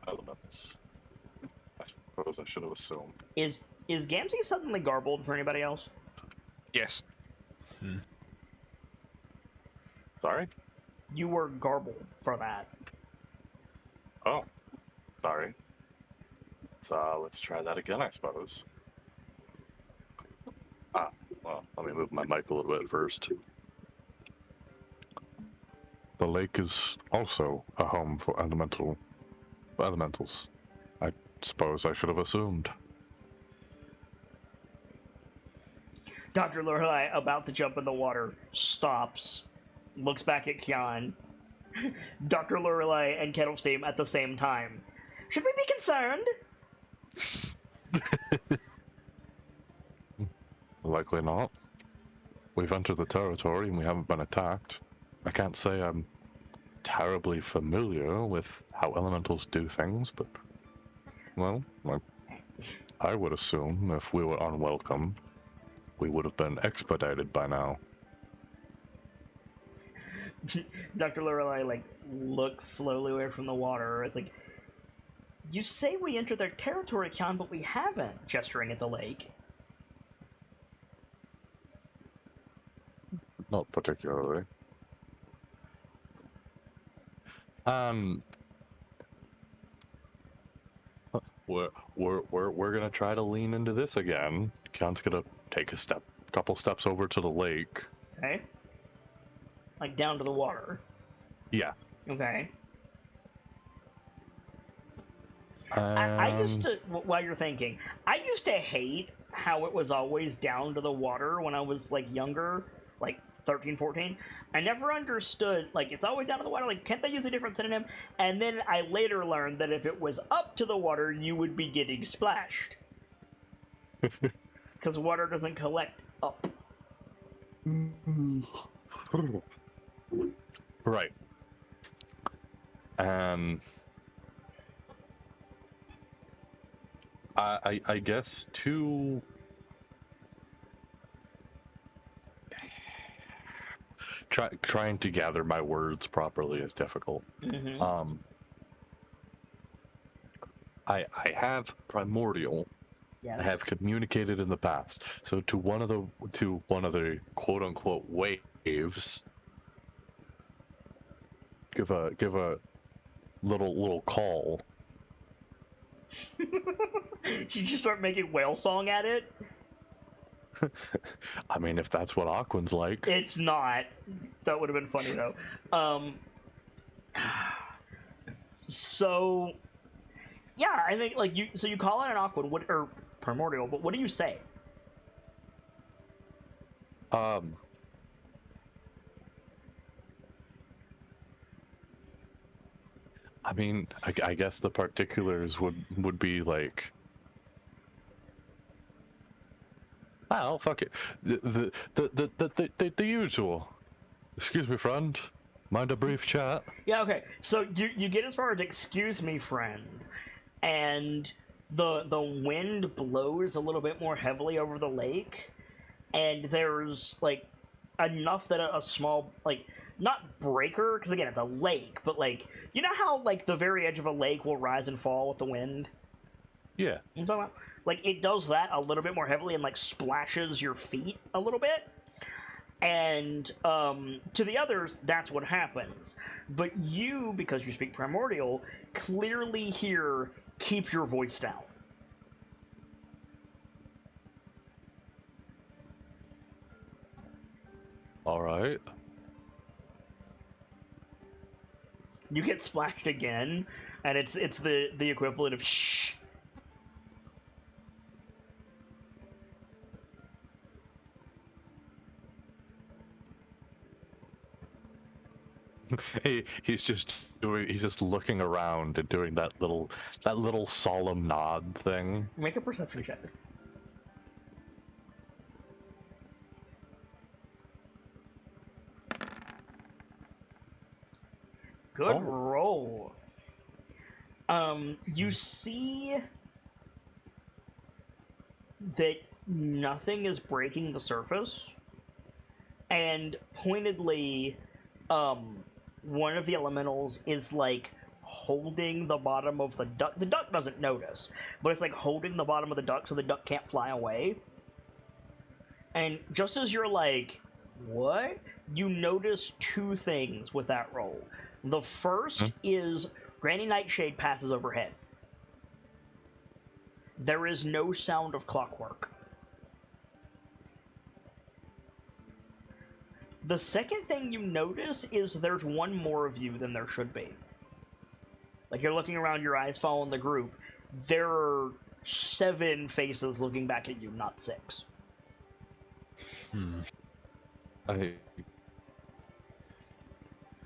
elements. I suppose I should have assumed. Is Gamzee suddenly garbled for anybody else? Yes. Sorry? You were garbled for that. Oh, sorry. So let's try that again, I suppose. Well, let me move my mic a little bit first. The lake is also a home for elementals. I suppose I should have assumed. Dr. Lorelei, about to jump in the water, stops, looks back at Kian. Dr. Lorelei and Kettlesteam at the same time. Should we be concerned? Likely not. We've entered the territory and we haven't been attacked. I can't say I'm terribly familiar with how elementals do things, but, well, I would assume if we were unwelcome, we would have been expedited by now. Dr. Lorelei, looks slowly away from the water. It's like, you say we entered their territory, Kian, but we haven't, gesturing at the lake. Not particularly. We're gonna try to lean into this again. Kian's gonna take a couple steps over to the lake. Okay. Like down to the water. Yeah. Okay. I used to, while you're thinking, I used to hate how it was always down to the water when I was, younger, 13, 14. I never understood, it's always down to the water, can't they use a different synonym? And then I later learned that if it was up to the water, you would be getting splashed. Because water doesn't collect up. Right. I guess trying to gather my words properly is difficult. Mm-hmm. I have primordial. Yes. I have communicated in the past. So to one of the quote unquote waves, give a little call. Did you just start making whale song at it? I mean, if that's what Aquan's like. It's not. That would have been funny though. So yeah, I think like you. So you call it an Aquan, what or primordial? But what do you say? I mean, I guess the particulars would be like, oh fuck it, the usual. Excuse me, friend. Mind a brief chat? Yeah, okay. So you get as far as "excuse me, friend," and the wind blows a little bit more heavily over the lake, and there's like enough that a small like not breaker because again it's a lake, but like you know how like the very edge of a lake will rise and fall with the wind. Yeah. You know what I'm talking about? Like it does that a little bit more heavily and like splashes your feet a little bit. And to the others, that's what happens. But you, because you speak primordial, clearly hear "keep your voice down." All right. You get splashed again, and it's the equivalent of "shh." He's just looking around and doing that little solemn nod thing. Make a perception check. Good roll. You see that nothing is breaking the surface, and pointedly, one of the elementals is like holding the bottom of the duck. The duck doesn't notice, but it's like holding the bottom of the duck so the duck can't fly away. And just as you're like, what? You notice two things with that roll. The first is Granny Nightshade passes overhead. There is no sound of clockwork. The second thing you notice is there's one more of you than there should be. Like you're looking around, your eyes following the group. There are 7 faces looking back at you, not 6.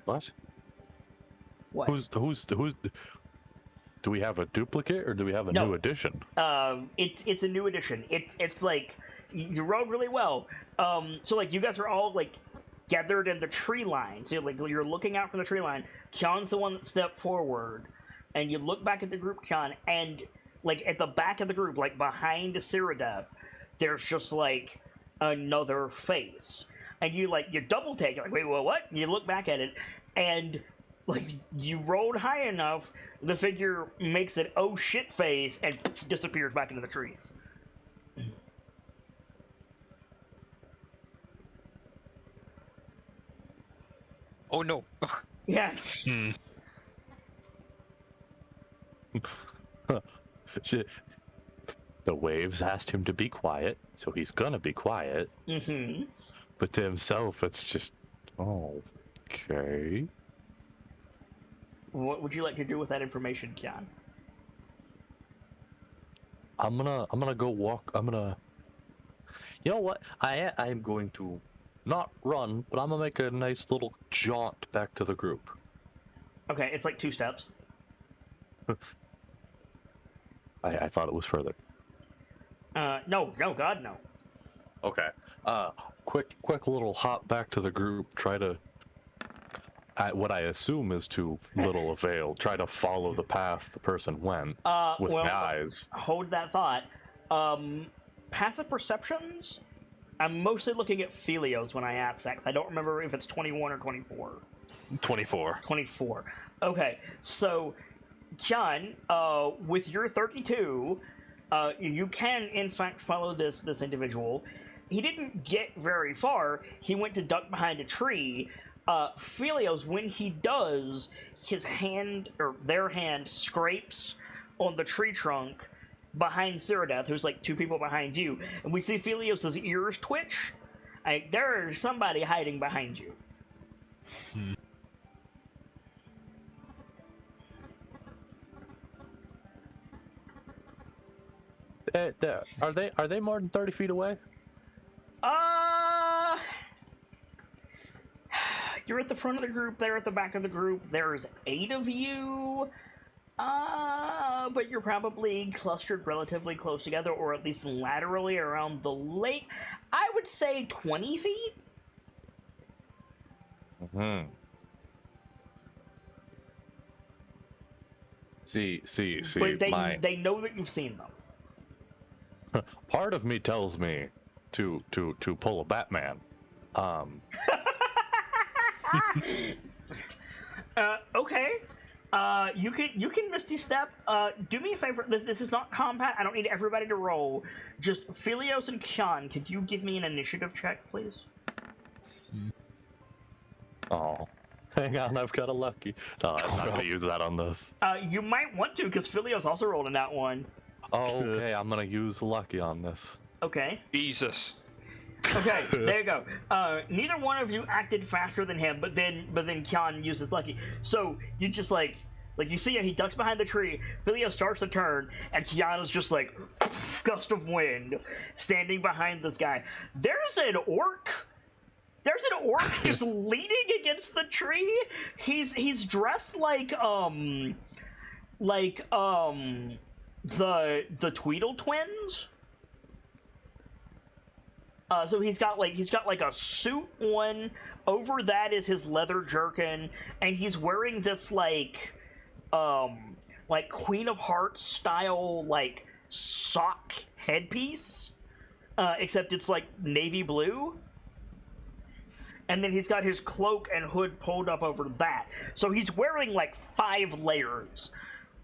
What? What? Who's do we have a duplicate or do we have a new edition? It's a new edition. It's like you rolled really well. So like you guys are all like gathered in the tree line. So like you're looking out from the tree line. Kion's the one that stepped forward, and you look back at the group, Kion, and like at the back of the group, like behind Cyrodiil, there's just like another face, and you double take. You're like, wait, what? And you look back at it, and like you rolled high enough, the figure makes an oh shit face and disappears back into the trees. Oh no. Yeah. Shit. The waves asked him to be quiet, so he's gonna be quiet. Mm-hmm. But to himself, it's just, oh, okay. What would you like to do with that information, Kion? I'm gonna go walk. You know what? I'm going to not run, but I'm gonna make a nice little jaunt back to the group. Okay, it's like 2 steps. I thought it was further. No, God, no. Okay. Quick little hop back to the group. Try to. What I assume is to little avail. Try to follow the path the person went with my eyes. Hold that thought. Passive perceptions. I'm mostly looking at Philios when I ask that. I don't remember if it's 21 or 24. 24. 24. Okay, so John, with your 32, you can in fact follow this individual. He didn't get very far. He went to duck behind a tree. Philios, when he does, his hand or their hand scrapes on the tree trunk, behind Ceradeath, who's like 2 people behind you, and we see Philios's ears twitch. There's somebody hiding behind you. Are they more than 30 feet away? You're at the front of the group, they're at the back of the group. There's 8 of you. But you're probably clustered relatively close together, or at least laterally around the lake. I would say 20 feet. See. But they know that you've seen them. Part of me tells me to pull a Batman. Okay. You can Misty Step. Do me a favor. This is not combat. I don't need everybody to roll. Just Philios and Kyan, could you give me an initiative check, please? Oh, hang on, I've got a lucky. No, I'm not gonna use that on this. You might want to, because Philios also rolled in that one. Oh, okay, I'm gonna use lucky on this. Okay. Jesus. Okay, there you go. Neither one of you acted faster than him, but then Kyan uses lucky. So you just like you see him, he ducks behind the tree. Philio starts to turn, and Kyan is just like gust of wind, standing behind this guy. There's an orc just leaning against the tree. He's dressed like the Tweedle twins. So he's got like a suit on. Over that is his leather jerkin, and he's wearing this like Queen of Hearts style like sock headpiece, except it's like navy blue. And then he's got his cloak and hood pulled up over that. So he's wearing like 5 layers.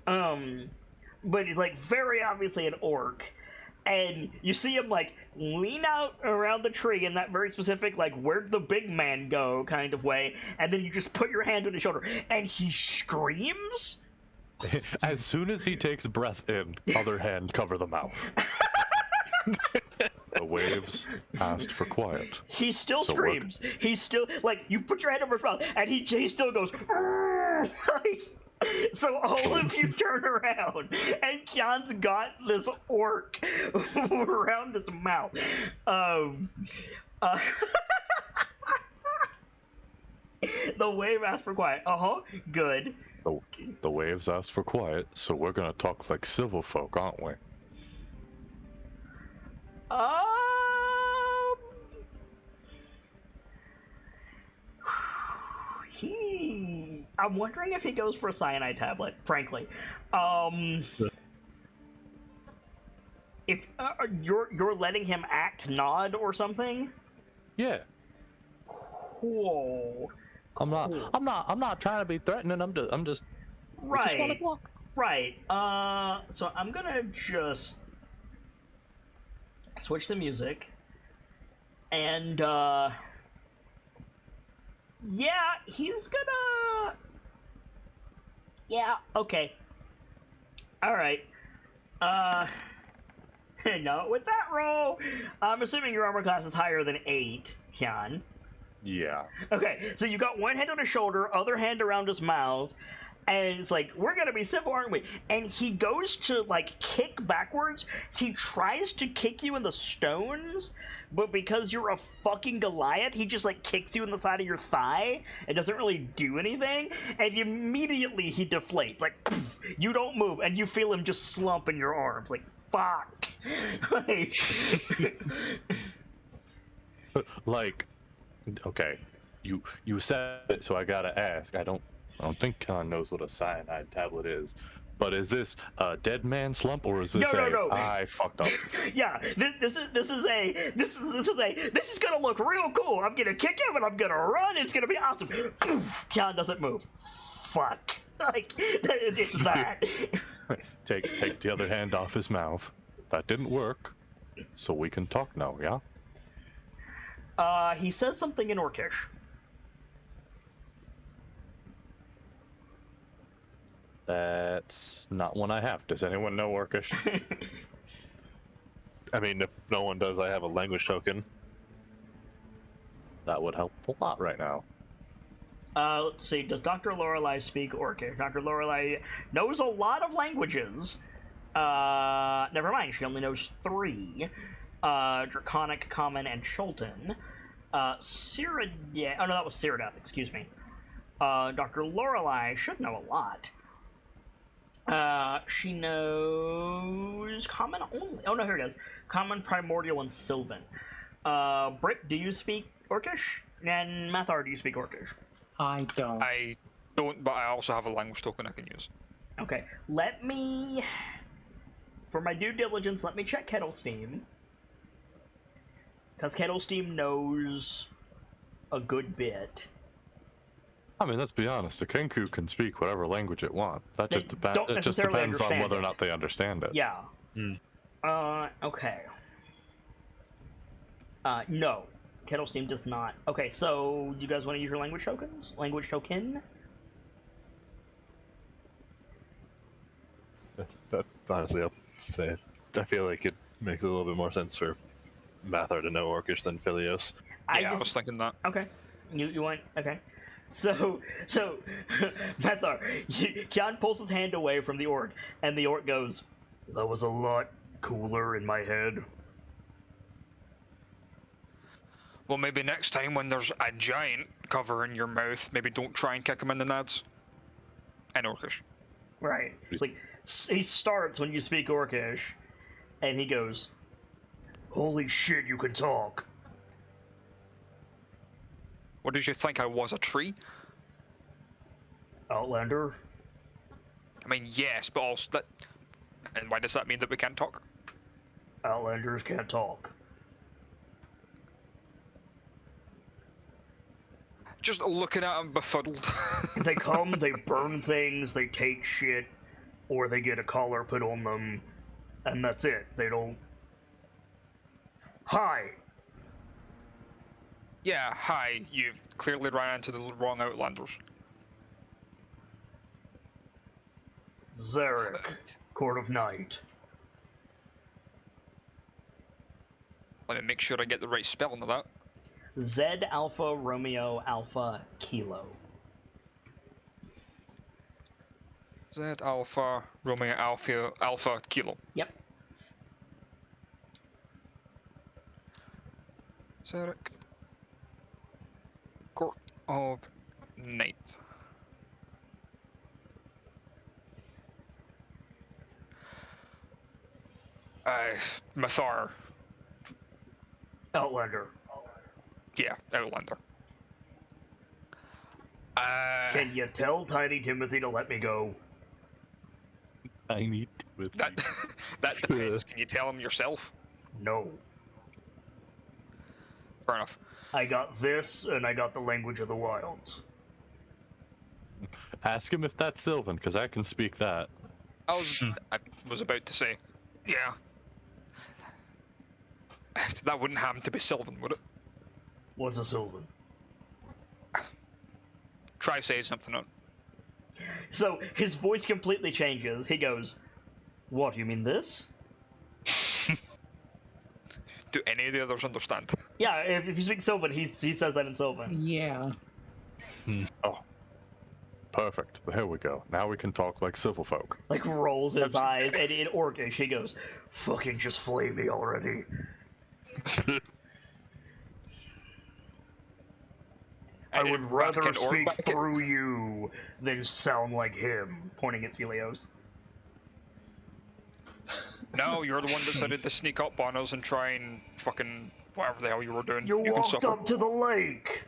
But he's like very obviously an orc. And you see him like lean out around the tree in that very specific like where'd the big man go kind of way, and then you just put your hand on his shoulder and he screams. As soon as he takes breath in, other hand cover the mouth. The waves asked for quiet. He still screams. He's still like you put your hand over his mouth and he still goes. So all of you turn around, and Kyan's got this orc around his mouth. The wave asked for quiet. Good. The waves asked for quiet, so we're gonna talk like civil folk, aren't we? I'm wondering if he goes for a cyanide tablet, frankly. If you're letting him act nod or something? Yeah. Cool. I'm not trying to be threatening. I'm just right. Just want to walk. Right. So I'm gonna just switch the music, and yeah, he's gonna. Yeah. Okay. All right. No, with that roll, I'm assuming your armor class is higher than 8, Kyan. Yeah. Okay, so you got one hand on his shoulder, other hand around his mouth, and it's like, we're gonna be civil, aren't we? And he goes to, like, kick backwards. He tries to kick you in the stones, but because you're a fucking Goliath, he just, like, kicks you in the side of your thigh. It doesn't really do anything, and immediately he deflates. Like, poof, you don't move, and you feel him just slump in your arms. Like, fuck. Like, okay, you said it, so I gotta ask. I don't think Khan knows what a cyanide tablet is, but is this a dead man slump, or is this no. I fucked up? Yeah, this is gonna look real cool. I'm gonna kick him and I'm gonna run. It's gonna be awesome. Khan doesn't move. Fuck. Like it's that. Take the other hand off his mouth. That didn't work, so we can talk now. Yeah. He says something in Orcish. That's not one I have. Does anyone know Orcish? I mean, if no one does, I have a language token. That would help a lot right now. Let's see. Does Dr. Lorelei speak Orcish? Dr. Lorelei knows a lot of languages. Never mind. She only knows 3. Draconic, Common, and Chultan. Cyrodiil... Oh, no, that was Cyrodiil. Excuse me. Dr. Lorelei should know a lot. She knows Common only. Oh, no, here it is. Common, Primordial, and Sylvan. Britt, do you speak Orcish? And Mathar, do you speak Orcish? I don't. I don't, but I also have a language token I can use. Okay, let me... For my due diligence, let me check Kettlesteam. Because Kettlesteam knows a good bit. I mean, let's be honest. The Kenku can speak whatever language it wants. That They just depends. don't It just necessarily depends on understand whether or it. not they understand it. Yeah. Hmm. Okay. No. Kettlesteam does not. Okay, so you guys want to use your language tokens? Language token? But honestly, I'll say I feel like it makes a little bit more sense for Mathar to know Orcish than Philios. I was thinking that. Okay. You want... Okay. So, Mathar, Kian pulls his hand away from the orc, and the orc goes, "That was a lot cooler in my head." Well, maybe next time when there's a giant covering your mouth, maybe don't try and kick him in the nads. In Orcish. Right. It's like, he starts when you speak Orcish, and he goes, "Holy shit, you can talk." What did you think I was, a tree? Outlander? I mean, yes, but also that... And why does that mean that we can't talk? Outlanders can't talk. Just looking at him befuddled. They come, they burn things, they take shit, or they get a collar put on them, and that's it. They don't... Hi! Yeah, hi, you've clearly ran into the wrong Outlanders. Zarek, Court of Night. Let me make sure I get the right spelling of that. Z Alpha Romeo Alpha Kilo. Z Alpha Romeo Alpha Kilo. Yep. Zarek. Court of Night. Mathar. Outlander. Yeah, Outlander. Can you tell Tiny Timothy to let me go? I need to. That depends. Can you tell him yourself? No. Fair enough. I got this, and I got the language of the wilds. Ask him if that's Sylvan, because I can speak that. I was about to say, yeah. That wouldn't happen to be Sylvan, would it? What's a Sylvan? Try saying something out. So, his voice completely changes. He goes, "What, you mean this?" Do any of the others understand? Yeah, if you speak Sylvan, he says that in Sylvan. Yeah. Oh, perfect. Here we go. Now we can talk like civil folk. Like, rolls his eyes, and in Orcish, he goes, "Fucking just flay me already." I would rather speak through you than sound like him, pointing at Philios. No, you're the one that decided to sneak up on us and try and fucking whatever the hell you were doing. You can walked suffer. up to the lake!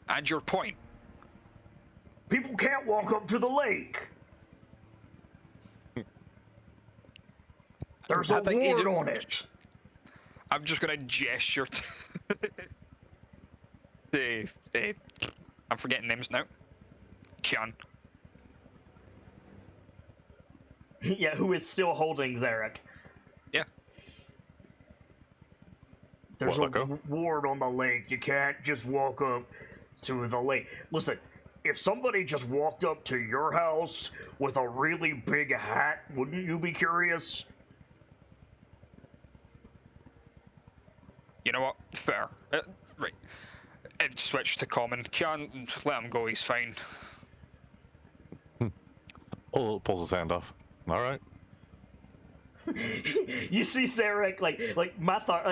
And your point. People can't walk up to the lake! There's a ward on it! I'm just gonna gesture I'm forgetting names now. Kian. Yeah, who is still holding Zarek. Yeah. There's a ward on the lake. You can't just walk up to the lake. Listen, if somebody just walked up to your house with a really big hat, wouldn't you be curious? You know what? Fair. Right. It switched to common. Can't let him go, he's fine. Oh, pulls his hand off. All right. You see Zarek, like my thought,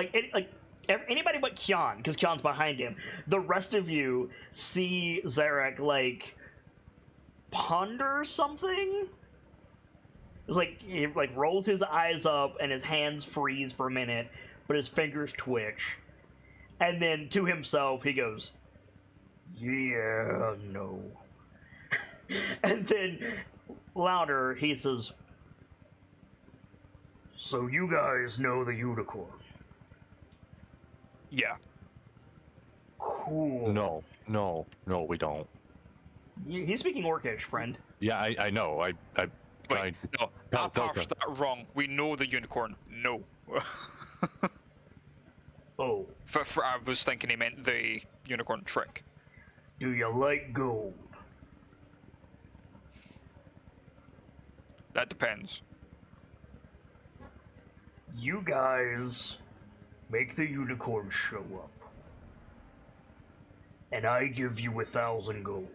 anybody but Kyan, because Kyan's behind him. The rest of you see Zarek, like, ponder something. It's like, he, like, rolls his eyes up and his hands freeze for a minute, but his fingers twitch. And then, to himself, he goes, yeah, no. And then, louder, he says, so you guys know the unicorn? Yeah. Cool. No, we don't. He's speaking Orcish, friend. Yeah, I know. Wait, no, I parsed that wrong. We know the unicorn. No. Oh. I was thinking he meant the unicorn trick. Do you like gold? That depends. You guys make the unicorn show up. And I give you 1,000 gold.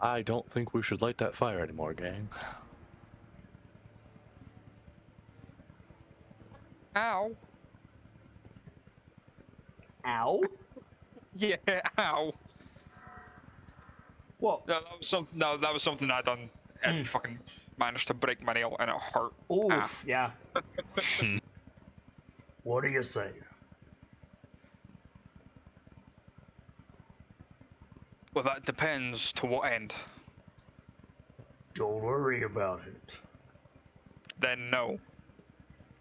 I don't think we should light that fire anymore, gang. Ow. Ow? Yeah, ow. What? No, that was something I done and fucking managed to break my nail and it hurt. Oof, yeah. What do you say? Well, that depends to what end. Don't worry about it. Then no.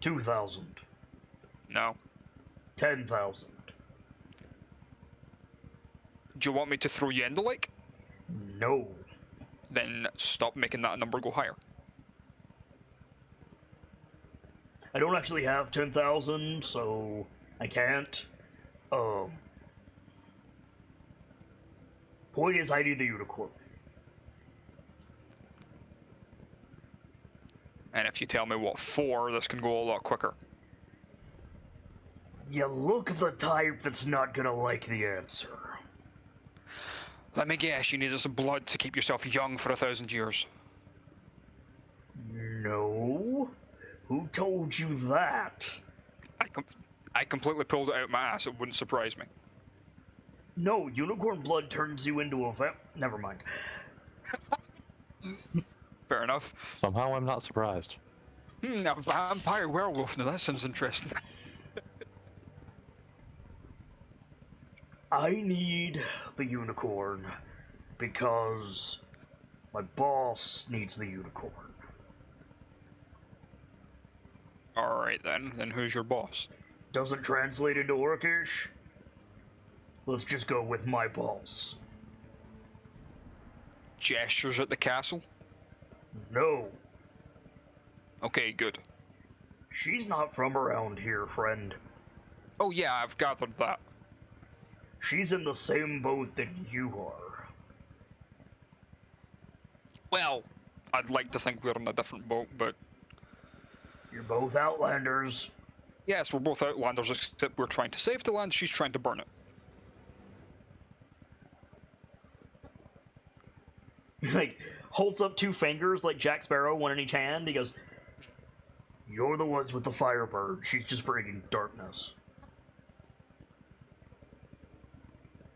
2,000. No. 10,000. Do you want me to throw you in the lake? No. Then stop making that number go higher. I don't actually have 10,000, so I can't. Point is, I need the unicorn. And if you tell me what for, this can go a lot quicker. You look the type that's not gonna like the answer. Let me guess, you need some blood to keep yourself young for 1,000 years. No? Who told you that? I completely pulled it out my ass, it wouldn't surprise me. No, unicorn blood turns you into a never mind. Fair enough. Somehow I'm not surprised. A vampire werewolf, now that sounds interesting. I need the unicorn because my boss needs the unicorn. Alright then who's your boss? Doesn't translate into Orcish? Let's just go with my boss. Gestures at the castle? No. Okay, good. She's not from around here, friend. Oh yeah, I've gathered that. She's in the same boat that you are. Well, I'd like to think we're on a different boat, but... You're both Outlanders. Yes, we're both Outlanders, except we're trying to save the land, she's trying to burn it. Like, holds up two fingers like Jack Sparrow, one in each hand. He goes, you're the ones with the firebird. She's just bringing darkness.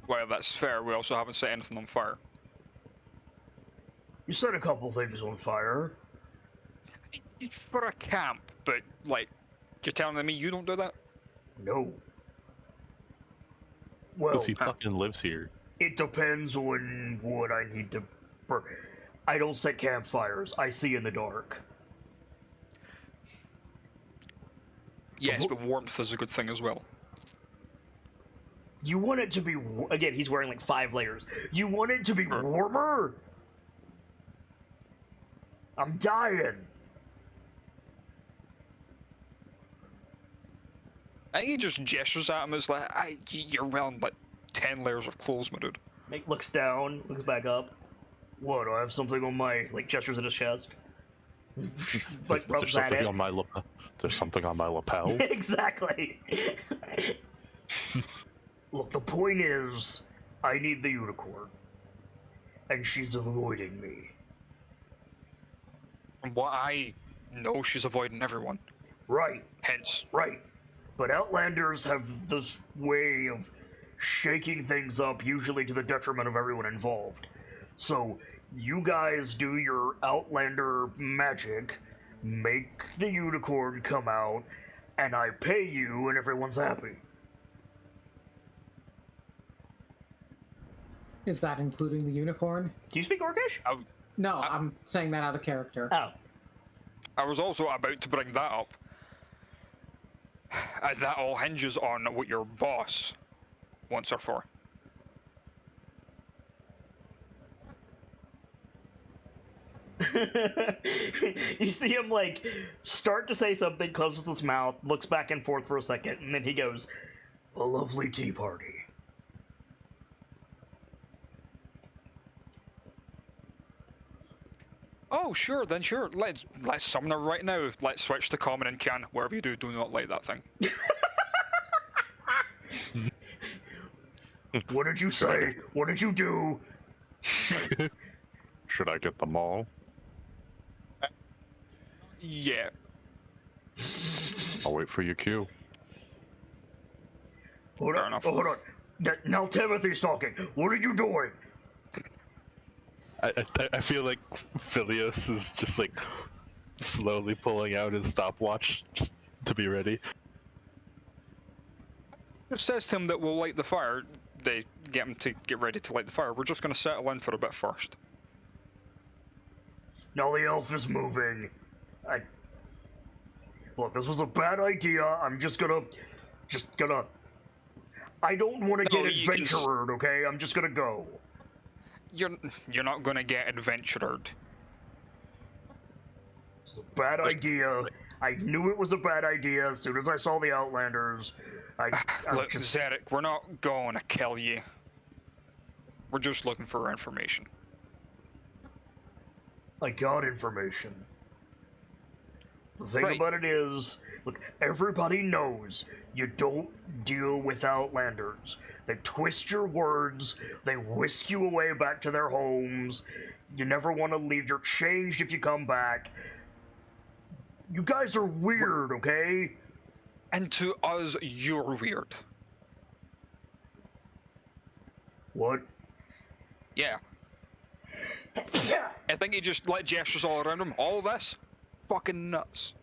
Well, that's fair, we also haven't set anything on fire. You set a couple things on fire. For a camp, but, like, you're telling me you don't do that? No. Well, Because he fucking lives here. it depends on what I need to burn. I don't set campfires. I see in the dark. Yes, but warmth is a good thing as well. You want it to be... Again, he's wearing like 5 layers. You want it to be warmer? I'm dying. I think he just gestures at him as like, you're wearing like 10 layers of clothes, my dude. Nick looks down, looks back up. What? I have something on my gestures at his chest. Like There's rubs at something it. on my There's something on my lapel. Exactly. Look, the point is, I need the unicorn, and she's avoiding me. From what I know, she's avoiding everyone. Right. Hence, Right. But Outlanders have this way of shaking things up, usually to the detriment of everyone involved. So, you guys do your Outlander magic, make the unicorn come out, and I pay you, and everyone's happy. Is that including the unicorn? Do you speak Orcish? No, I'm saying that out of character. Oh. I was also about to bring that up. That all hinges on what your boss wants her for. You see him start to say something, closes his mouth, looks back and forth for a second, and then he goes, "A lovely tea party." Oh, sure, then sure. Let's summon her right now. Let's switch to common and can. Wherever you do not light that thing. What did you say? What did you do? Should I get them all? Yeah. I'll wait for your cue. Hold Fair on. enough. Oh, hold on. Now Timothy's talking. What are you doing? I feel like Philios is just slowly pulling out his stopwatch just to be ready. It says to him that we'll light the fire. They get him to get ready to light the fire. We're just going to settle in for a bit first. Now the elf is moving. Look, this was a bad idea. I'm just gonna. I don't want to No, get you can adventured, okay? I'm just gonna go. You're not going to get adventured. It's a bad idea. I knew it was a bad idea as soon as I saw the Outlanders. Look, Zedek, we're not going to kill you. We're just looking for information. I got information. The thing Right. about it is, look, everybody knows you don't deal with Outlanders. They twist your words, they whisk you away back to their homes. You never want to leave. You're changed if you come back. You guys are weird, okay? And to us, you're weird. What? Yeah. I think he just gestures all around him. All this? Fucking nuts.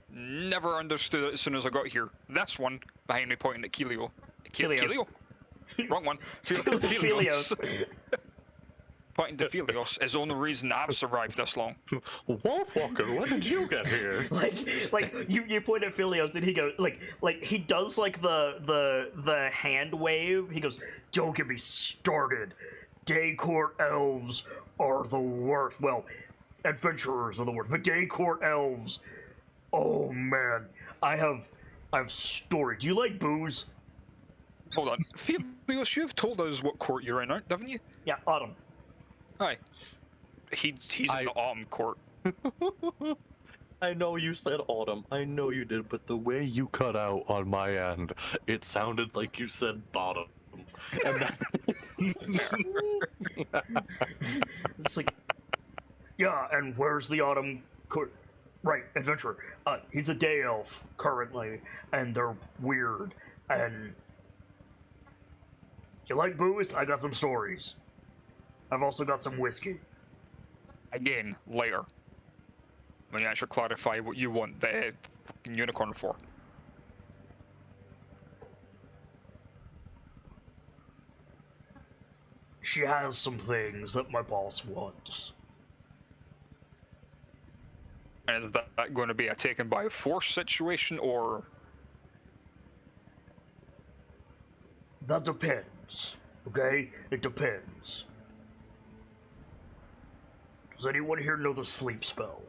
Never understood it as soon as I got here. This one, behind me pointing at Kelio. Helios. Kelio? Wrong one. Helios. Pointing to Philios is the only reason I've survived this long. Wolfwalker, when did you get here? you point at Philios and he goes he does the hand wave. He goes, "Don't get me started. Day court elves are the worst. Well, adventurers are the worst, but day court elves. Oh man, I have story. Do you like booze?" Hold on. Philios, you've told us what court you're in, haven't you? Yeah, Autumn. Hi. He's in the autumn court. I know you said autumn. I know you did, but the way you cut out on my end, it sounded like you said bottom. And It's yeah, and where's the autumn court? Right, adventurer. He's a day elf currently, and they're weird. And you like booze? I got some stories. I've also got some whiskey. Again, later. When you actually clarify what you want the fucking unicorn for. She has some things that my boss wants. And is that going to be a taken by force situation, or... That depends, okay? It depends. Does anyone here know the sleep spell?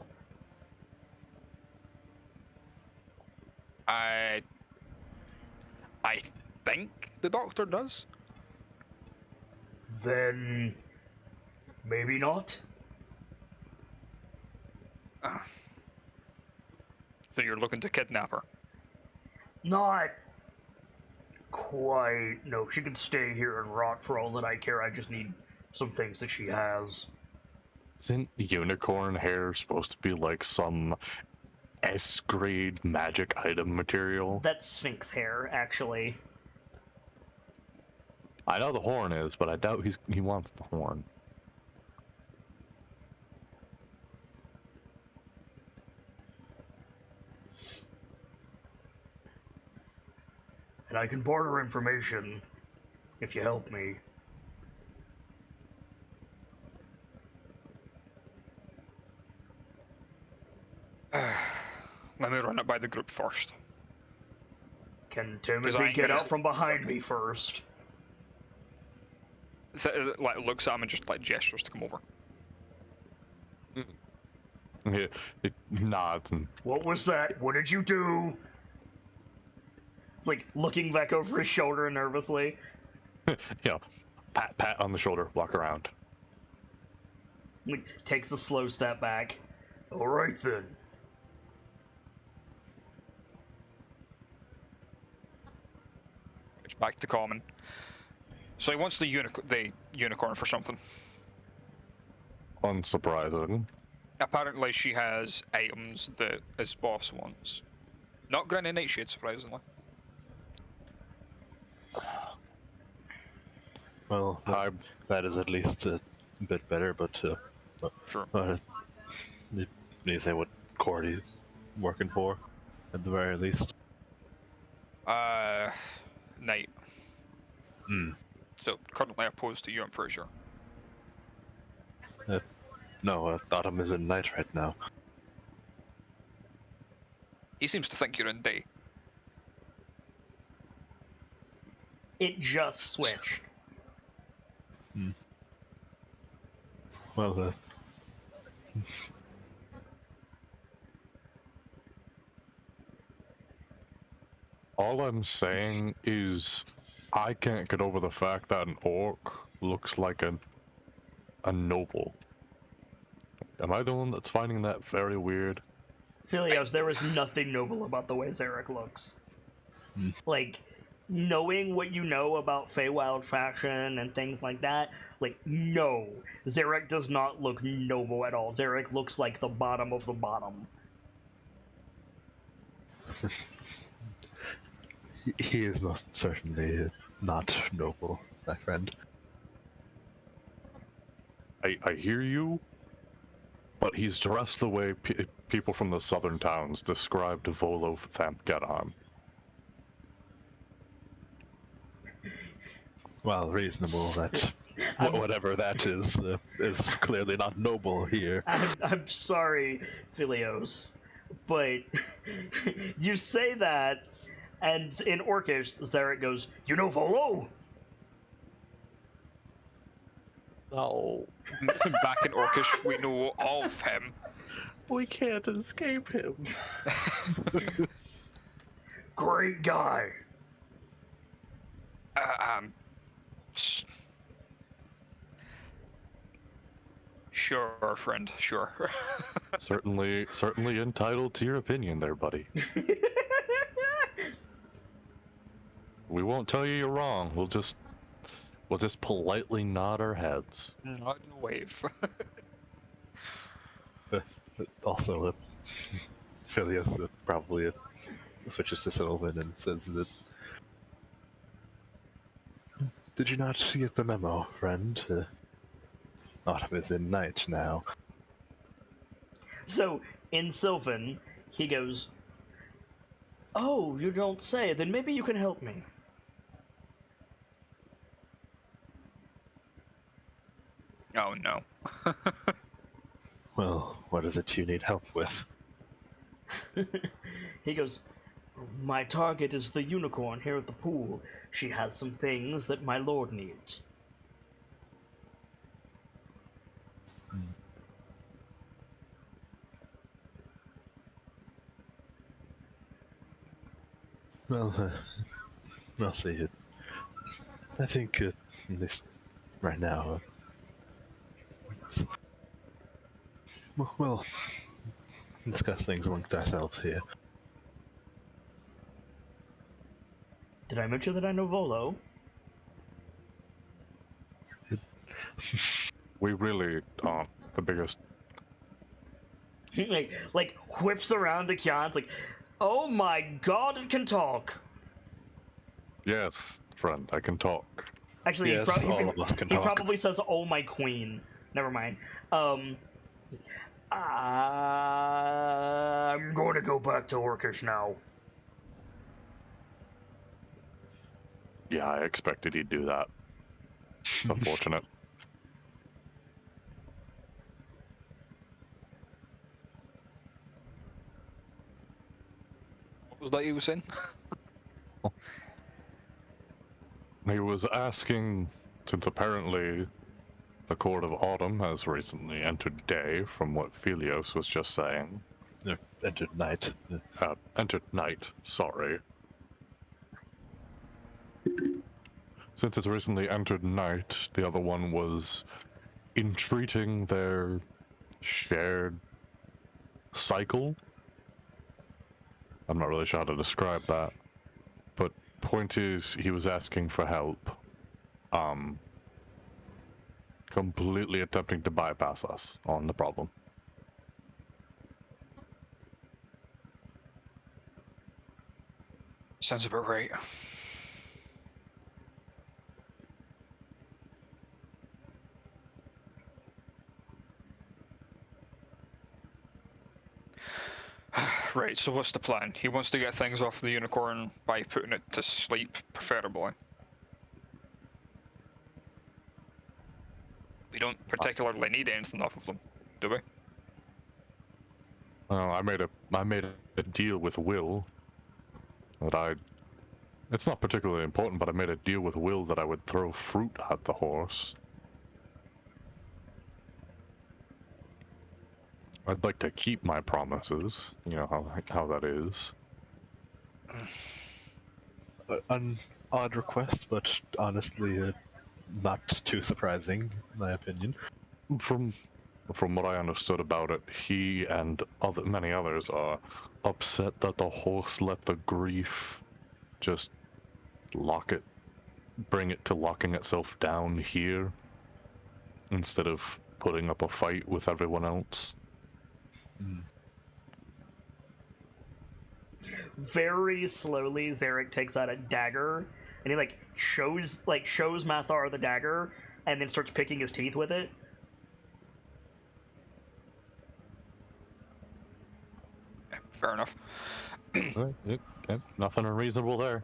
I think the doctor does. Then maybe not. So you're looking to kidnap her? Not quite. No, she can stay here and rot for all that I care. I just need some things that she has. Isn't unicorn hair supposed to be like some S-grade magic item material? That's Sphinx hair, actually. I know the horn is, but I doubt he wants the horn. And I can barter information if you help me. Let me run it by the group first. Can I Timothy ain't get gonna out from behind me first? Like looks at him and just like gestures to come over. It nods and What was that? What did you do? It's like looking back over his shoulder nervously. pat on the shoulder, walk around. Like, takes a slow step back. Alright then. It's back to common. So he wants the unicorn for something. Unsurprising. Apparently she has items that his boss wants. Not Granny Nightshade, surprisingly. Well, that is at least a bit better, but Sure. you need to say what court he's working for, at the very least. Knight. Hmm. So currently opposed to you, I'm pretty sure. No, Autumn is in night right now. He seems to think you're in day. It just switched. Well, All I'm saying is I can't get over the fact that an orc looks like a noble. Am I the one that's finding that very weird? Philios, there is nothing noble about the way Zarek looks. Like, knowing what you know about Feywild fashion and things like that, like, no. Zarek does not look noble at all. Zarek looks like the bottom of the bottom. he is most certainly not noble, my friend. I hear you, but he's dressed the way people from the southern towns described Volo Thampgadon. Well, reasonable that whatever that is clearly not noble here. I'm sorry, Philios, but you say that, and in Orcish, Zarek goes, "You know Volo?" No, Back in Orcish, we know of him. we can't escape him. Great guy. Sure, friend, sure. Certainly entitled to your opinion there, buddy. We won't tell you you're wrong. We'll just politely nod our heads. Not in a wave. Also, Phileas probably switches to Sylvan and says that. Did you not get the memo, friend? Autumn is in night now. So, in Sylvan, he goes, "Oh, you don't say. Then maybe you can help me." Oh no. Well, what is it you need help with? He goes, "My target is the unicorn here at the pool. She has some things that my lord needs." Well, I'll see it. I think at least right now. We'll discuss things amongst ourselves here. Did I mention that I know Volo? We really aren't the biggest. like whips around to Kyan's like, oh my god, it can talk. Yes, friend, I can talk. Actually, Yes, all of us can he talk. probably says, oh my queen. Never mind. I'm going to go back to Orcish now. Yeah, I expected he'd do that. It's unfortunate. What was that you were saying? He was asking, since apparently the Court of Autumn has recently entered day, from what Philios was just saying. Entered night. Entered night, sorry. Since it's recently entered night, the other one was entreating their shared cycle. I'm not really sure how to describe that. But point is, he was asking for help. Completely attempting to bypass us on the problem. Sounds about right. Right, so what's the plan? He wants to get things off the unicorn by putting it to sleep, preferably. We don't particularly need anything off of them, do we? I made a deal with Will that it's not particularly important, but I made a deal with Will that I would throw fruit at the horse. I'd like to keep my promises. You know how that is. An odd request, but honestly, not too surprising, in my opinion. From what I understood about it, he and many others are upset that the horse let the grief just bring it to locking itself down here instead of putting up a fight with everyone else. Very slowly, Zarek takes out a dagger, and he shows Mathar the dagger, and then starts picking his teeth with it. Fair enough. Nothing unreasonable there.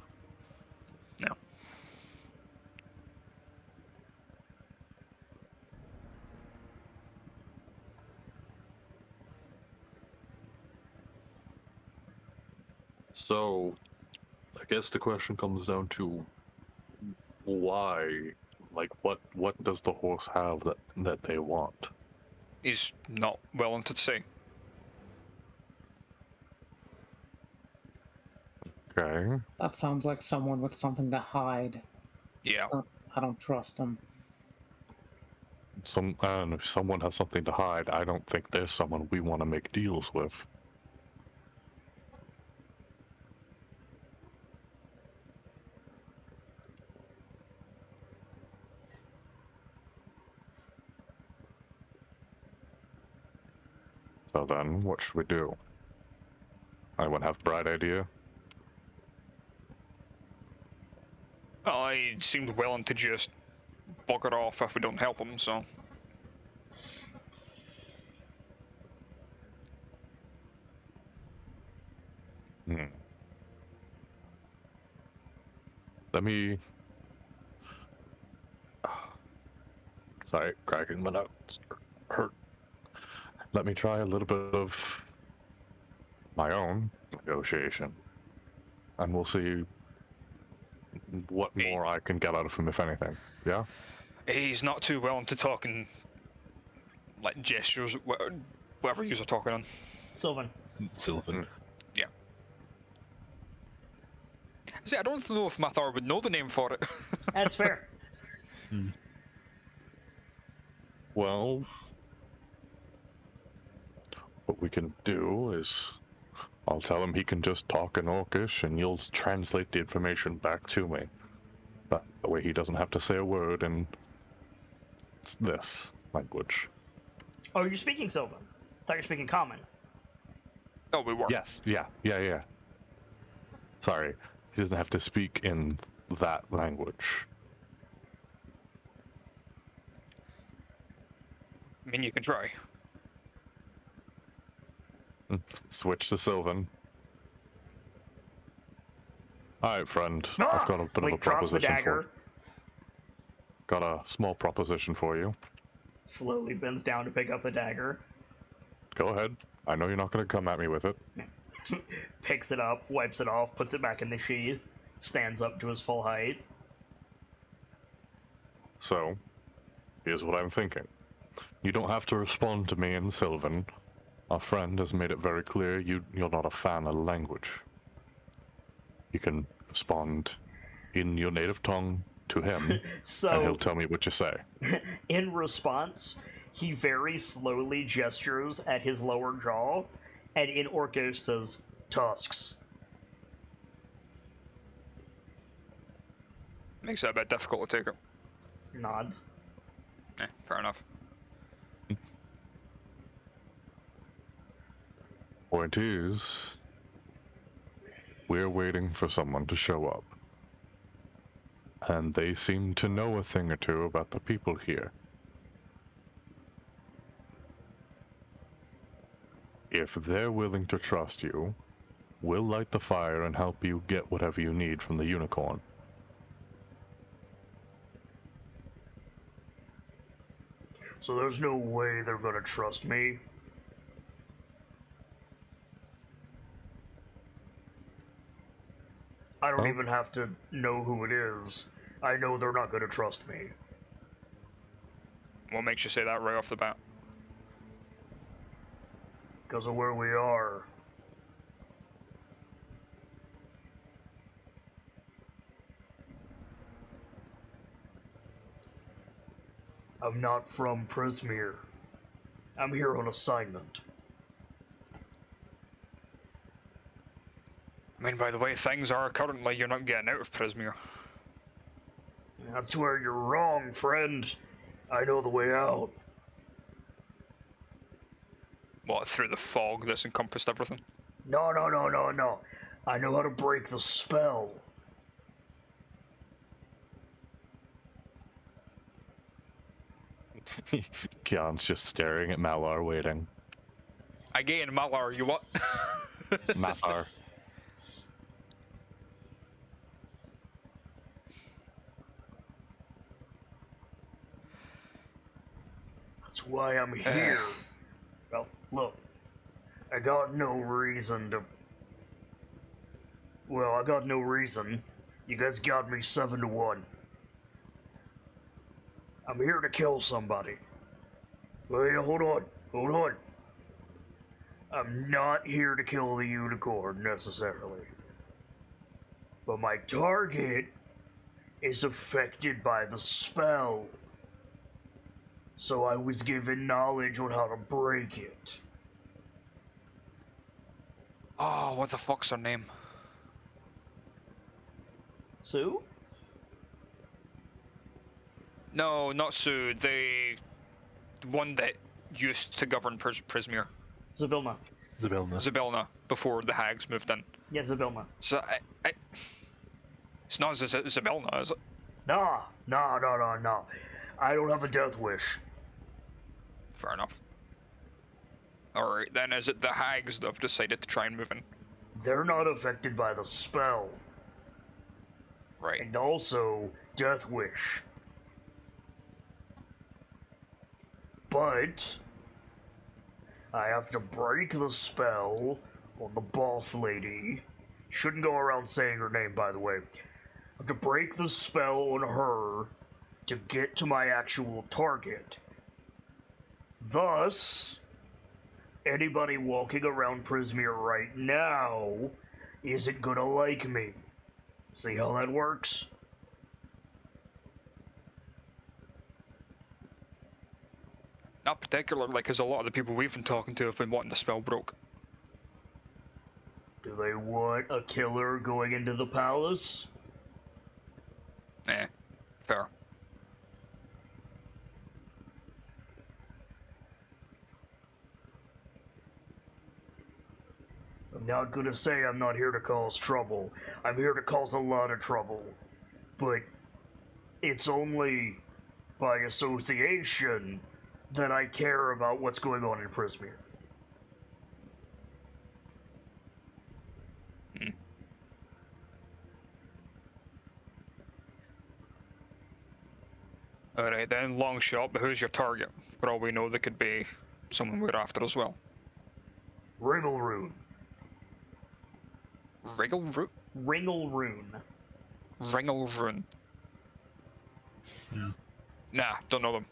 No. So, I guess the question comes down to why? Like, what does the horse have that they want? He's not willing to say. Okay. That sounds like someone with something to hide. Yeah. I don't trust him. And if someone has something to hide, I don't think there's someone we want to make deals with. So then, what should we do? Anyone have a bright idea? I seemed willing to just bugger off if we don't help him, so... Let me... Sorry, cracking my notes. Hurt. Let me try a little bit of my own negotiation. And we'll see what more I can get out of him, if anything. Yeah? He's not too willing to talk in, like, gestures, whatever you're talking on. Sylvan. Sylvan. Yeah. See, I don't know if Mathar would know the name for it. That's fair. Well, what we can do is I'll tell him he can just talk in Orcish and you'll translate the information back to me. That way he doesn't have to say a word in this language. Oh, you're speaking Sylvan. I thought you were speaking Common. Oh, we were. Yes, yeah. Sorry, he doesn't have to speak in that language. I mean, you can try. Switch to Sylvan. Alright, friend. Ah! I've got a bit of a Link drops the proposition for dagger. you. Got a small proposition for you. Slowly bends down to pick up the dagger. Go ahead. I know you're not going to come at me with it. Picks it up, wipes it off, puts it back in the sheath, stands up to his full height. So, here's what I'm thinking. You don't have to respond to me in Sylvan. Our friend has made it very clear you're not a fan of the language. You can respond in your native tongue to him, and he'll So, tell me what you say. in response, he very slowly gestures at his lower jaw, and in Orcish says, "Tusks." Makes it a bit difficult to take it. Nods. Fair enough. Point is, we're waiting for someone to show up. And they seem to know a thing or two about the people here. If they're willing to trust you, we'll light the fire and help you get whatever you need from the unicorn. So there's no way they're gonna trust me? I don't Oh. even have to know who it is. I know they're not gonna trust me. What makes you say that right off the bat? Because of where we are. I'm not from Prismere. I'm here on assignment. I mean, by the way things are currently, you're not getting out of Prismere. That's where you're wrong, friend. I know the way out. What, through the fog that's encompassed everything? No. I know how to break the spell. Kion's just staring at Malar, waiting. Again, Malar, you what? Mathar. That's why I'm here. Well, look. I got no reason to... Well, I got no reason. You guys got me 7-1. I'm here to kill somebody. Wait, hold on. I'm not here to kill the unicorn, necessarily. But my target is affected by the spell. So I was given knowledge on how to break it. Oh, what the fuck's her name? Sue? No, not Sue. The one that used to govern Prismere. Zabilna. Zabilna, before the hags moved in. Yeah, Zabilna. So, it's not Zabilna, is it? No. I don't have a death wish. Fair enough. Alright, then is it the hags that have decided to try and move in? They're not affected by the spell. Right. And also, death wish. But I have to break the spell on the boss lady. Shouldn't go around saying her name, by the way. I have to break the spell on her to get to my actual target. Thus, anybody walking around Prismere right now isn't gonna like me. See how that works? particularly because a lot of the people we've been talking to have been wanting the spell broke. Do they want a killer going into the palace? Fair. I'm not gonna say I'm not here to cause trouble. I'm here to cause a lot of trouble. But it's only by association that I care about what's going on in Prismere. Alright then, long shot, but who's your target? For all we know, there could be someone we're after as well. Ringleroon. Ringleroon? Ringleroon. Hmm. Nah, don't know them.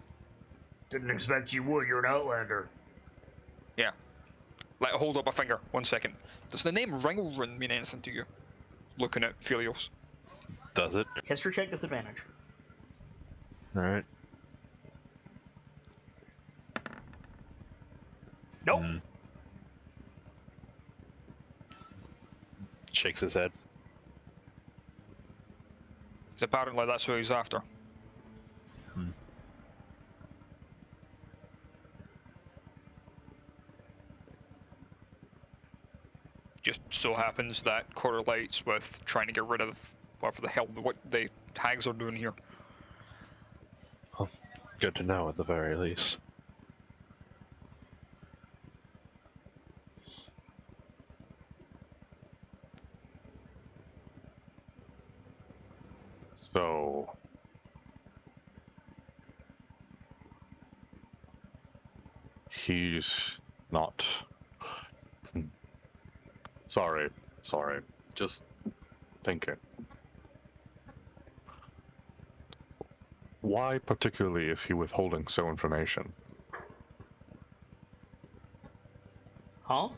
Didn't expect you would, you're an outlander. Yeah. Like, hold up a finger, 1 second. Does the name Ringleroon mean anything to you? Looking at Philios. Does it? History check disadvantage. Alright. Nope. Hmm. Shakes his head. Apparently that's who he's after. Hmm. Just so happens that correlates with trying to get rid of whatever the hell what the hags are doing here. Well, good to know at the very least. So, he's not. Sorry, just thinking. Why particularly is he withholding so information? Huh?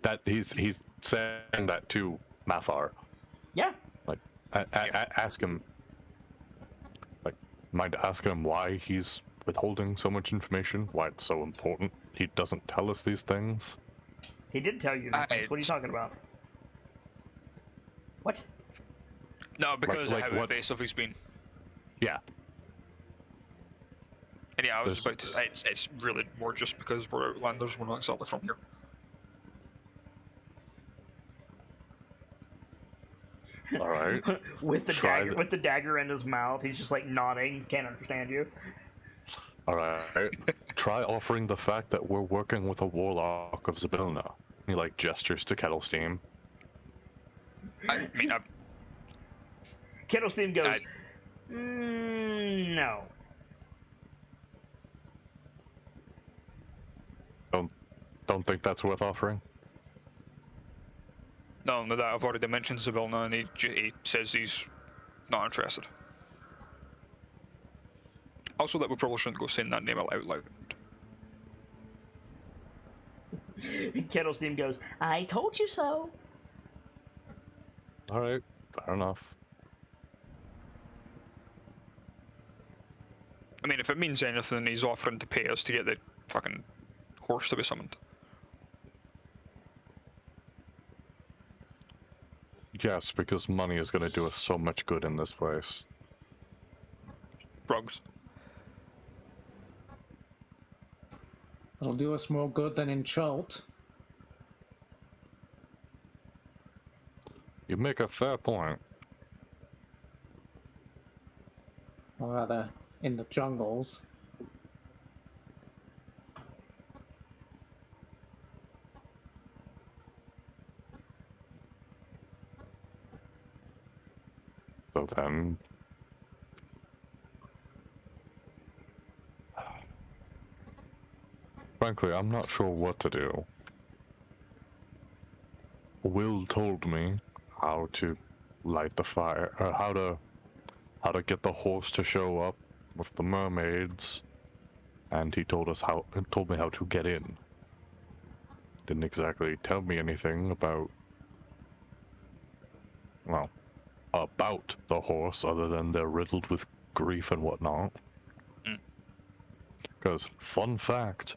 That he's saying that to Mathar. Yeah. Ask him. Like, mind asking him why he's withholding so much information? Why it's so important? He doesn't tell us these things. He did tell you these things. What are you talking about? What? No, because like of how what? invasive he's been. Yeah. And yeah, I was There's- about to say, it's really more just because we're outlanders, we're not exactly from here. All right. with the Try dagger, with the dagger in his mouth, he's just like nodding. Can't understand you. All right. Try offering the fact that we're working with a warlock of Zabilna. He like gestures to Kettle Steam. I mean, Kettlesteam goes, no. Don't think that's worth offering. not only that, I've already mentioned Zabilna, and he says he's not interested. Also, that we probably shouldn't go saying that name out loud. Kettlesteam goes, I told you so. All right. Fair enough. I mean, if it means anything, he's offering to pay us to get the fucking horse to be summoned. Yes, because money is going to do us so much good in this place. Rugs. It'll do us more good than in Chult. You make a fair point. Or rather, in the jungles. So then... Frankly, I'm not sure what to do. Will told me how to light the fire, or how to get the horse to show up with the mermaids, and he told me how to get in. Didn't exactly tell me anything about, well, about the horse other than they're riddled with grief and whatnot. Because, fun fact,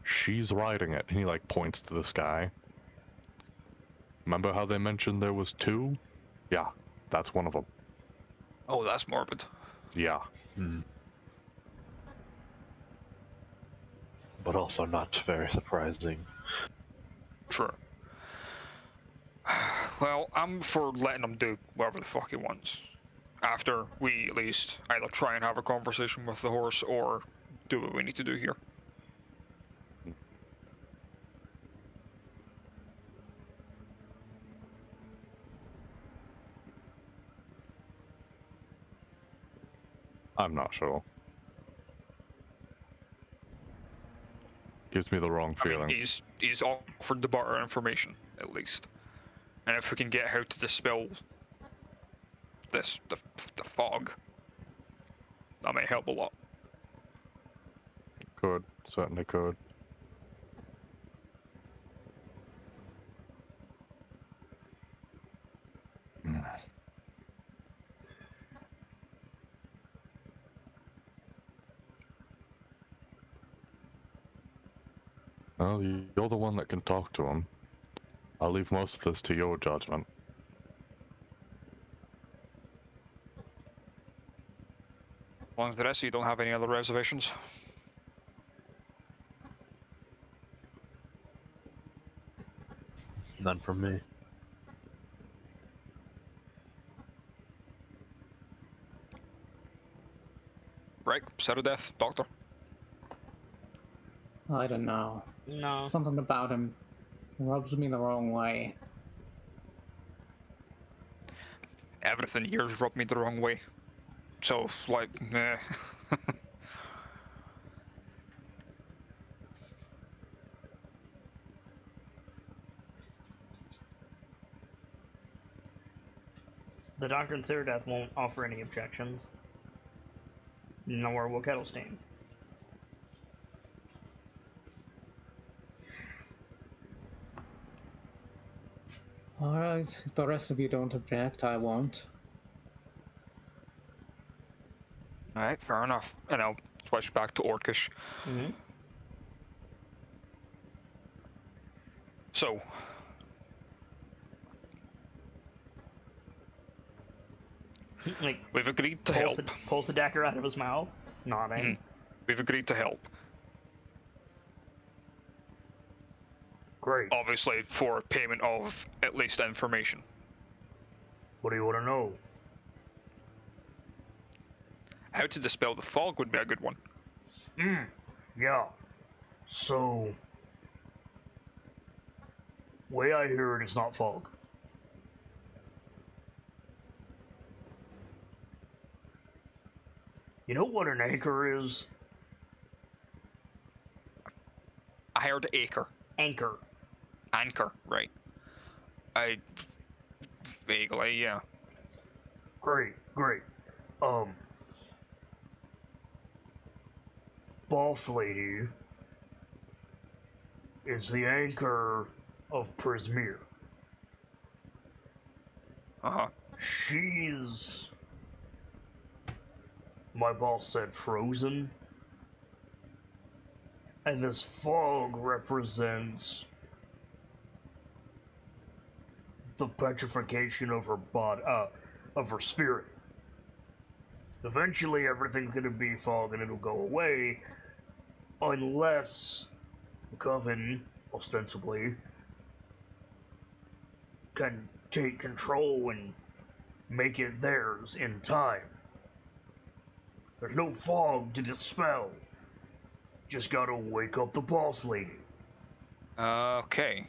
she's riding it. And he, like, points to the sky. Remember how they mentioned there was 2? Yeah, that's one of them. Oh, that's morbid. Yeah. But also not very surprising. Sure. Well, I'm for letting him do whatever the fuck he wants. After we at least either try and have a conversation with the horse or do what we need to do here. I'm not sure. Gives me the wrong I feeling. mean, he's offered the better information, at least. And if we can get how to dispel the fog, that might help a lot. Could. Certainly could. Well, you're the one that can talk to him. I'll leave most of this to your judgment. As long as the rest of you don't have any other reservations. None from me. Right, set of death, doctor. I don't know. No. Something about him rubs me the wrong way. Everything here's rubbed me the wrong way. So, like, nah. The Doctor and Ceradeath won't offer any objections. Nor will Kettlestein. Alright, if the rest of you don't object, I won't. Alright, fair enough. And I'll switch back to Orcish. Mm-hmm. So, Like, we've agreed to help. Pulls the dagger out of his mouth, nodding. We've agreed to help. Great. Obviously, for payment of at least information. What do you want to know? How to dispel the fog would be a good one. Yeah. So, way I hear it is not fog. You know what an anchor is? I heard acre. Anchor. Anchor, right. I... vaguely, yeah. Great. Boss Lady is the anchor of Prismere. Uh-huh. She's... My boss said frozen. And this fog represents the petrification of her body, of her spirit. Eventually everything's gonna be fog and it'll go away, unless the Coven, ostensibly, can take control and make it theirs in time. There's no fog to dispel. Just gotta wake up the boss lady. Okay.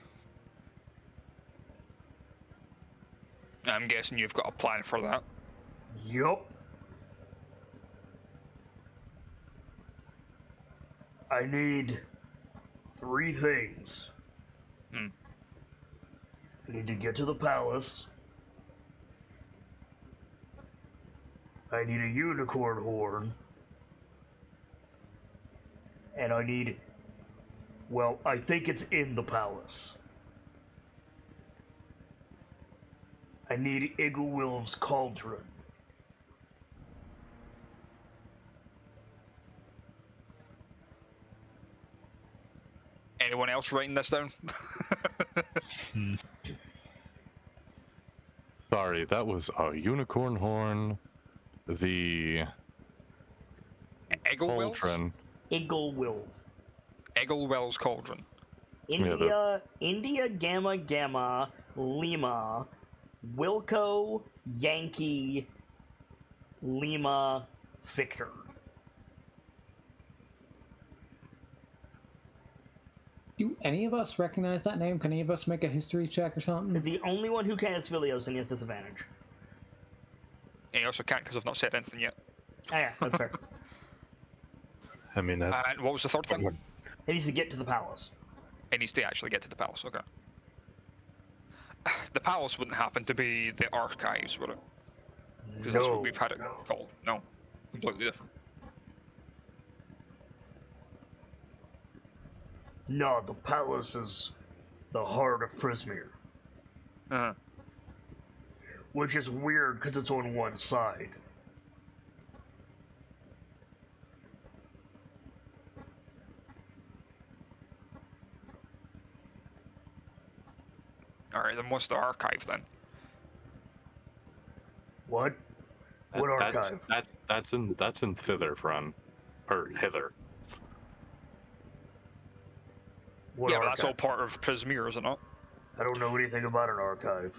I'm guessing you've got a plan for that. Yup. I need 3 things. I need to get to the palace. I need a unicorn horn. And I need... Well, I think it's in the palace. I need Igglewilf's cauldron. Anyone else writing this down? Sorry, that was a unicorn horn, the Egglewells? cauldron. Igglewilf. Egglewell's Cauldron. India Gamma Gamma Lima Wilco Yankee Lima Victor. Do any of us recognize that name? Can any of us make a history check or something? The only one who can is Vilios, and he has disadvantage. And I also can't because I've not said anything yet. Oh, yeah, that's fair. I mean, that's And what was the third thing? He needs to get to the palace. It needs to actually get to the palace, okay. The palace wouldn't happen to be the archives, would it? Because that's what we've had it called. No, completely different. No, the palace is the heart of Prismere. Uh-huh. Which is weird because it's on one side. Alright, then what's the archive then? What? What archive? That's in thither, friend. Or hither. What yeah, archive? but that's all part of Prismere, is it not? I don't know anything about an archive.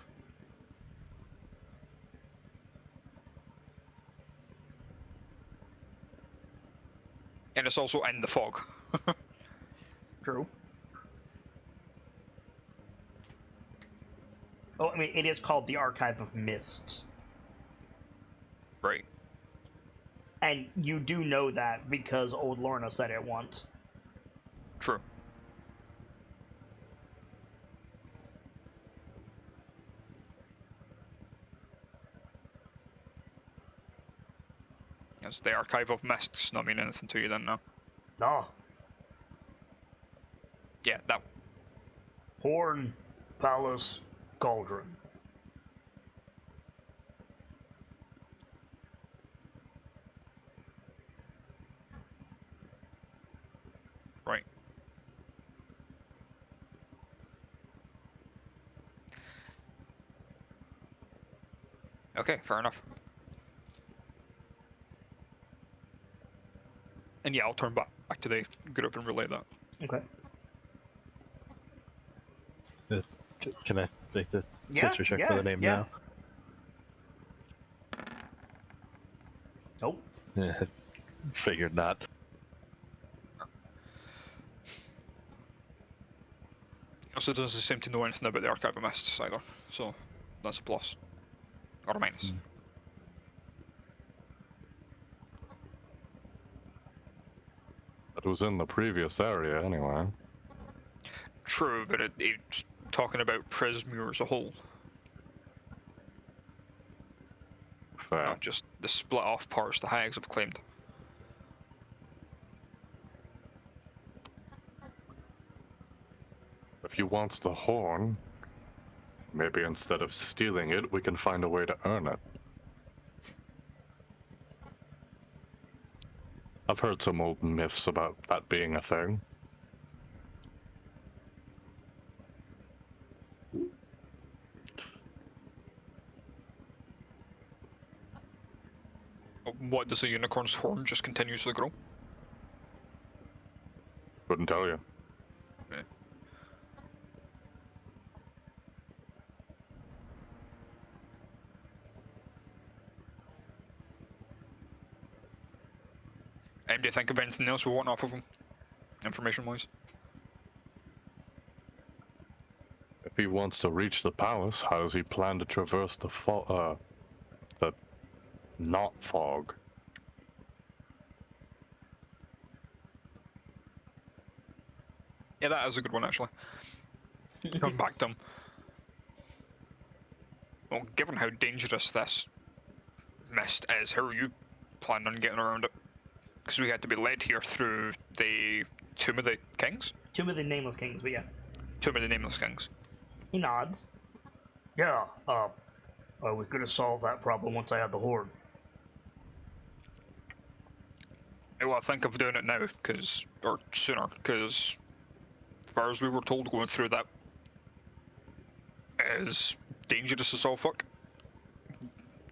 And it's also in the fog. True. Oh, I mean, it is called the Archive of Mists. Right. And you do know that because old Lorna said it once. True. Yes, the Archive of Mists not mean anything to you then, no? No. Yeah, that. Horn, Palace, Cauldron. Right. Okay, fair enough. And yeah, I'll turn back to the group and relay that. Okay. Can I make the Yeah, history check yeah, for the name yeah. now? Nope. Yeah, figured not. Also, it doesn't seem to know anything about the Archive of Mists either, so that's a plus. Or a minus. It was in the previous area anyway. True, but it's talking about Prismere as a whole, Fair. not just the split off parts the hags have claimed. If you want the horn, maybe instead of stealing it, we can find a way to earn it. I've heard some old myths about that being a thing. What, does a unicorn's horn just continuously grow? Couldn't tell you. Yeah. Do you think of anything else we want off of him, information-wise? If he wants to reach the palace, how does he plan to traverse the not fog? Yeah, that is a good one, actually. Come back to him. Well, given how dangerous this mist is, how are you planning on getting around it? Because we had to be led here through the Tomb of the Kings? Tomb of the Nameless Kings, but yeah. Tomb of the Nameless Kings. He nods. Yeah, I was gonna solve that problem once I had the Horde. Well, I think of doing it now, or sooner, because far as we were told, going through that is dangerous as all fuck.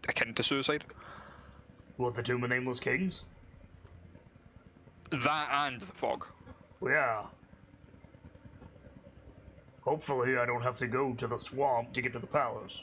Akin to suicide. What, the Tomb of Nameless Kings? That and the fog. Well, yeah. Hopefully I don't have to go to the swamp to get to the palace.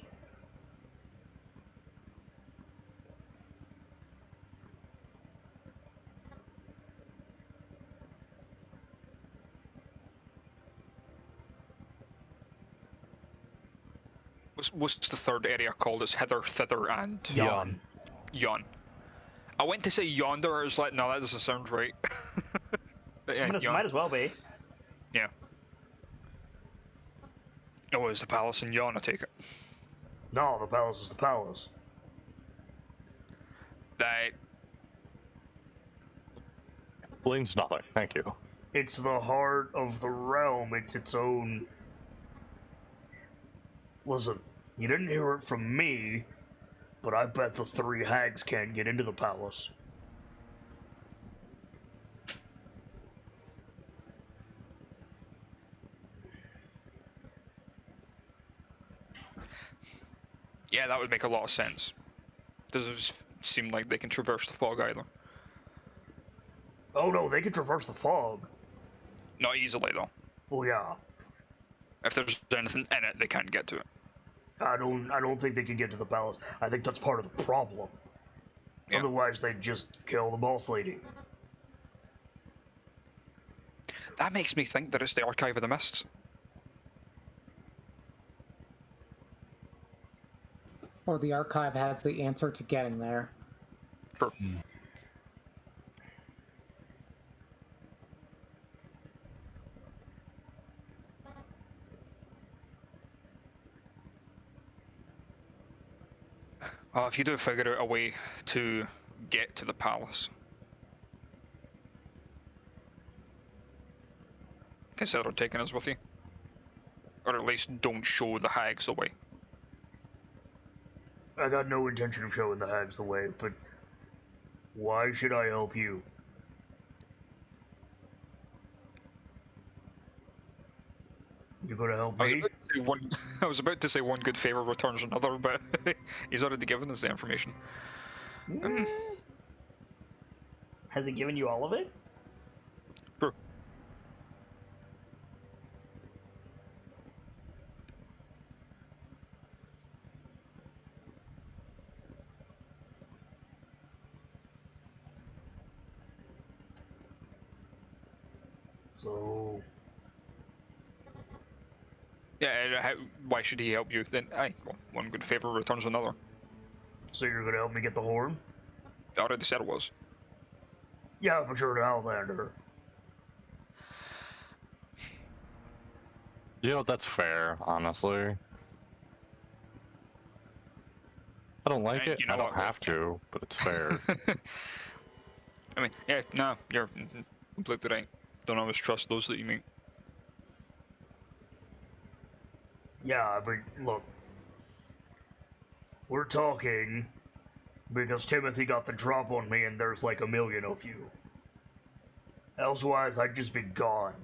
What's the third area called? It's hither, thither, and Yawn. yon. I went to say yonder, I was like, no, that doesn't sound right. But yeah, yon. Might as well be. Yeah. Oh, is the palace in yon, I take it? No, the palace is the palace. That... Explains nothing. Thank you. It's the heart of the realm. It's its own... Listen, you didn't hear it from me, but I bet the three hags can't get into the palace. Yeah, that would make a lot of sense. Doesn't seem like they can traverse the fog either. Oh no, they can traverse the fog. Not easily, though. Well, yeah. If there's anything in it, they can't get to it. I don't think they can get to the palace. I think that's part of the problem. Yeah. Otherwise, they'd just kill the boss lady. That makes me think that it's the Archive of the Mists. Or the archive has the answer to getting there. Sure. If you do figure out a way to get to the palace, consider taking us with you. Or at least don't show the hags the way. I got no intention of showing the hags the way, but why should I help you? You gonna help me? I was about to say one good favor returns another, but he's already given us the information. Has he given you all of it? True. So... Yeah, why should he help you then? Aye, well, one good favor returns another. So you're gonna help me get the horn? I already said it was. Yeah, but you're an Outlander. You know, that's fair, honestly. I don't like And it, you know I don't what? have to, but it's fair. I mean, yeah, no, you're completely right. Don't always trust those that you meet. Yeah, but look. We're talking because Timothy got the drop on me and there's like a million of you. Elsewise, I'd just be gone.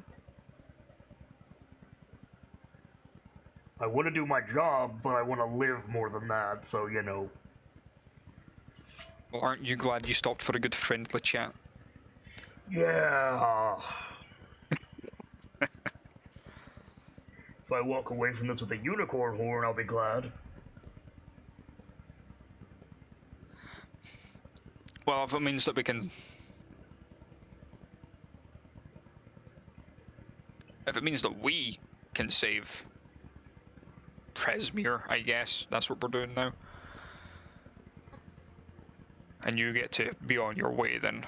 I want to do my job, but I want to live more than that, so, you know. Well, aren't you glad you stopped for a good friendly chat? Yeah. If I walk away from this with a unicorn horn, I'll be glad. Well, if it means that we can... If it means that we can save Presmere, I guess, that's what we're doing now. And you get to be on your way, then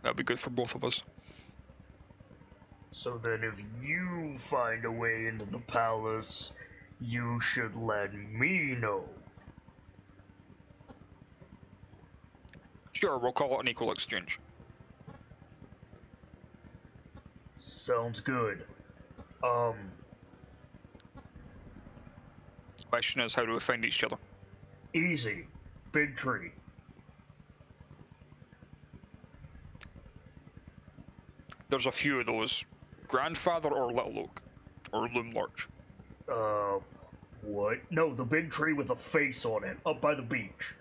that'll be good for both of us. So then if you find a way into the palace, you should let me know. Sure, we'll call it an equal exchange. Sounds good. Question is, how do we find each other? Easy. Big tree. There's a few of those grandfather or Little Oak? Or Loom Larch? What? No, the big tree with a face on it, up by the beach.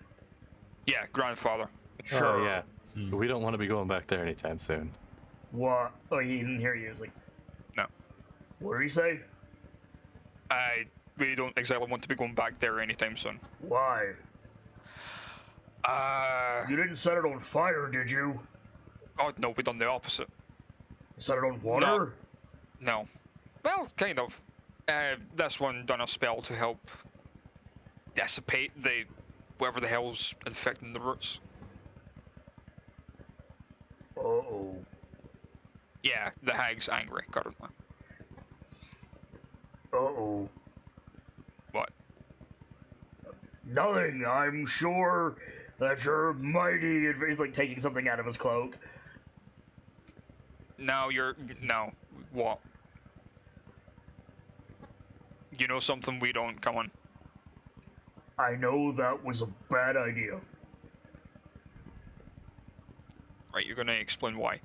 Yeah, grandfather. Sure. Oh, yeah. We don't want to be going back there anytime soon. What? Oh, he didn't hear you. He was like, No. what did he say? We don't exactly want to be going back there anytime soon. Why? You didn't set it on fire, did you? God, no, we done the opposite. You set it on water? No. Well, kind of. This one done a spell to help dissipate whatever the hell's infecting the roots. Uh-oh. Yeah, the hag's angry currently. Uh-oh. What? Nothing. I'm sure that you're mighty. And he's like taking something out of his cloak. No, no. What? You know something we don't? Come on. I know that was a bad idea. Right, you're gonna explain why.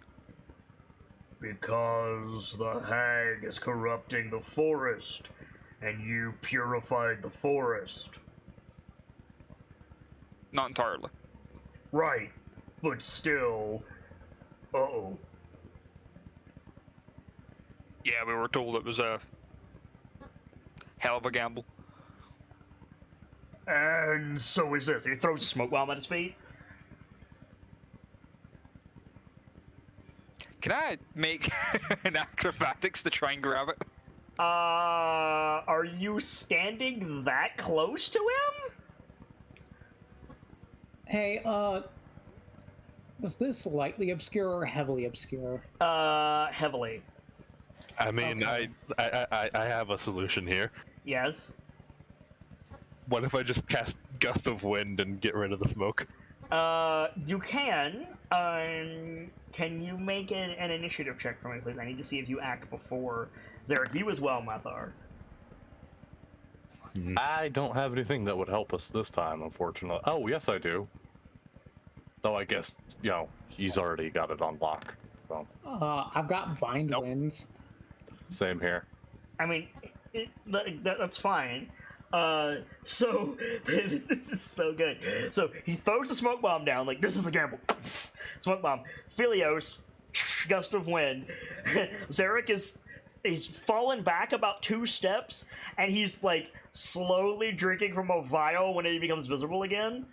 Because the hag is corrupting the forest, and you purified the forest. Not entirely. Right, but still... Uh-oh. Yeah, we were told it was a hell of a gamble. And so is this. He throws a smoke bomb at his feet. Can I make an acrobatics to try and grab it? Are you standing that close to him? Hey, is this lightly obscure or heavily obscure? Heavily. I mean, Okay. I have a solution here. Yes. What if I just cast Gust of Wind and get rid of the smoke? You can. Can you make an initiative check for me, please? I need to see if you act before Zarek. You as well, Mathar. I don't have anything that would help us this time, unfortunately. Oh, yes, I do. Though I guess, he's already got it on lock. So, I've got Bind Nope. Winds. same here. I mean, that's fine. So this is so good. So he throws the smoke bomb down, like, this is a gamble. Smoke bomb. Philios, gust of wind. Zarek he's fallen back about 2 steps, and he's like slowly drinking from a vial when it becomes visible again.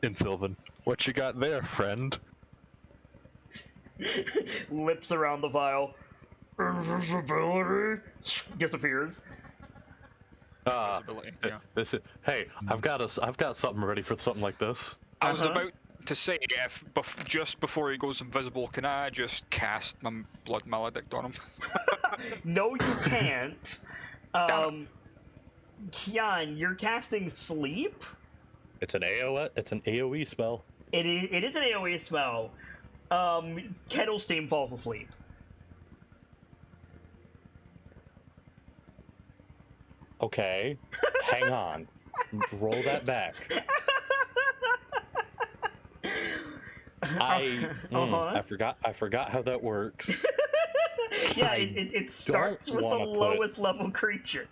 In Sylvan, what you got there, friend? Lips around the vial. Invisibility disappears. Visibility, yeah. Hey, I've got something ready for something like this. I was Uh-huh. about to say, if just before he goes invisible, can I just cast my Blood Maledict on him? No, you can't. Kian, you're casting sleep? It's an AoE spell. It is an AoE spell. Kettle Steam falls asleep. Okay, hang on. Roll that back. I forgot how that works. Yeah, I it starts with the wanna put- lowest level creature.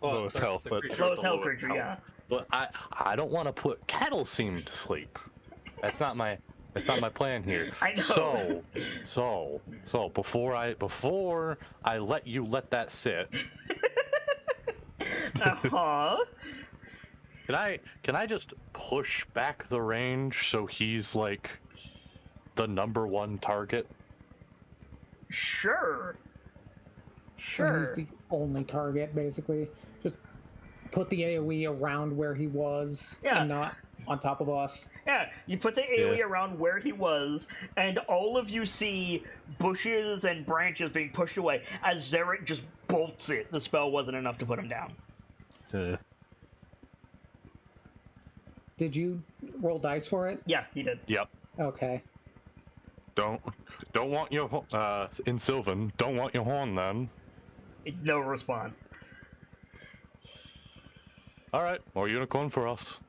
Lowest health, but Lowest health creature, yeah. But I don't want to put cattle seam to sleep. That's not my plan here. I know. So before I let that sit, Uh-huh. can I just push back the range so he's like the #1 target? Sure. So he's the only target, basically. Just put the AoE around where he was, Yeah. and not on top of us. Yeah, you put the AoE around where he was, and all of you see bushes and branches being pushed away as Zarek just bolts it. The spell wasn't enough to put him down. Did you roll dice for it? Yeah, he did. Yep. Okay. Don't want your in Sylvan. Don't want your horn then. No response. All right, more unicorn for us.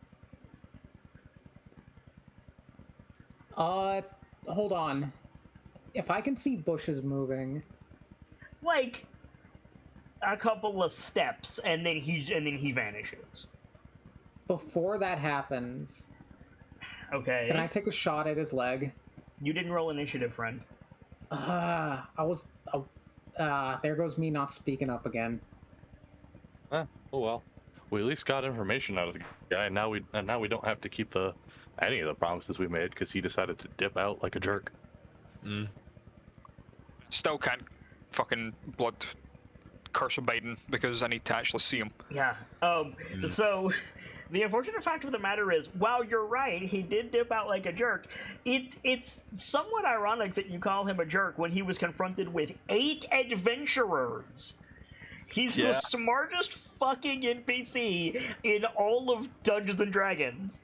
hold on. If I can see bushes moving, Like a couple of steps, and then he vanishes. before that happens, Okay. can I take a shot at his leg? You didn't roll initiative, friend. There goes me not speaking up again. Oh well. We at least got information out of the guy, and now we don't have to keep any of the promises we made because he decided to dip out like a jerk. Still can't fucking blood curse Biden because I need to actually see him. Yeah. So the unfortunate fact of the matter is, while you're right, he did dip out like a jerk. It's somewhat ironic that you call him a jerk when he was confronted with 8 adventurers. He's the smartest fucking NPC in all of Dungeons and Dragons.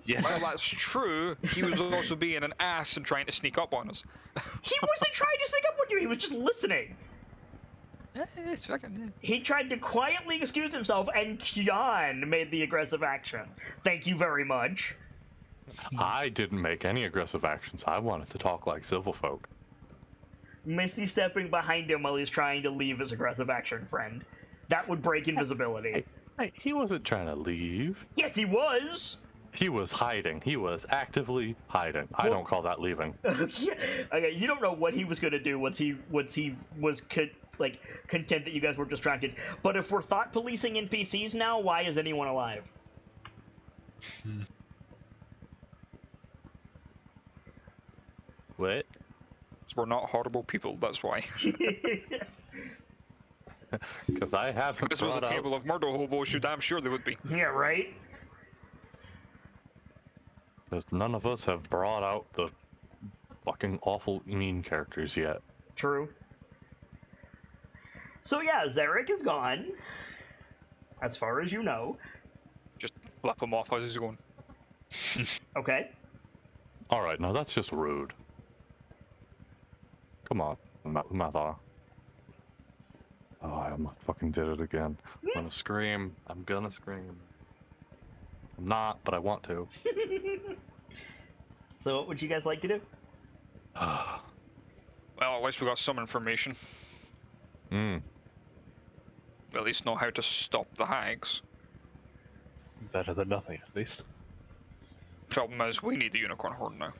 Yeah. Well, that's true. He was also being an ass and trying to sneak up on us. He wasn't trying to sneak up on you, he was just listening. It's fucking... He tried to quietly excuse himself, and Kian made the aggressive action. Thank you very much. I didn't make any aggressive actions. I wanted to talk like civil folk. Misty stepping behind him while he's trying to leave his aggressive action, friend. That would break invisibility. Hey, he wasn't trying to leave. Yes, he was! He was hiding. He was actively hiding. I don't call that leaving. Yeah. Okay, you don't know what he was gonna do once he was content that you guys were distracted. But if we're thought policing NPCs now, why is anyone alive? What? We're not horrible people, that's why. Because I haven't If this was a brought table of murder hobos, you're damn sure they would be. Yeah, right? Because none of us have brought out the fucking awful mean characters yet. True. So yeah, Zarek is gone. As far as you know. Just flip him off as he's going. Okay. Alright, now that's just rude. Come on, Mathar. Oh, I almost fucking did it again. I'm gonna scream. I'm gonna scream. I'm not, but I want to. So what would you guys like to do? Well, at least we got some information. Hmm. We at least know how to stop the hags. Better than nothing, at least. Problem is, we need the unicorn horn now.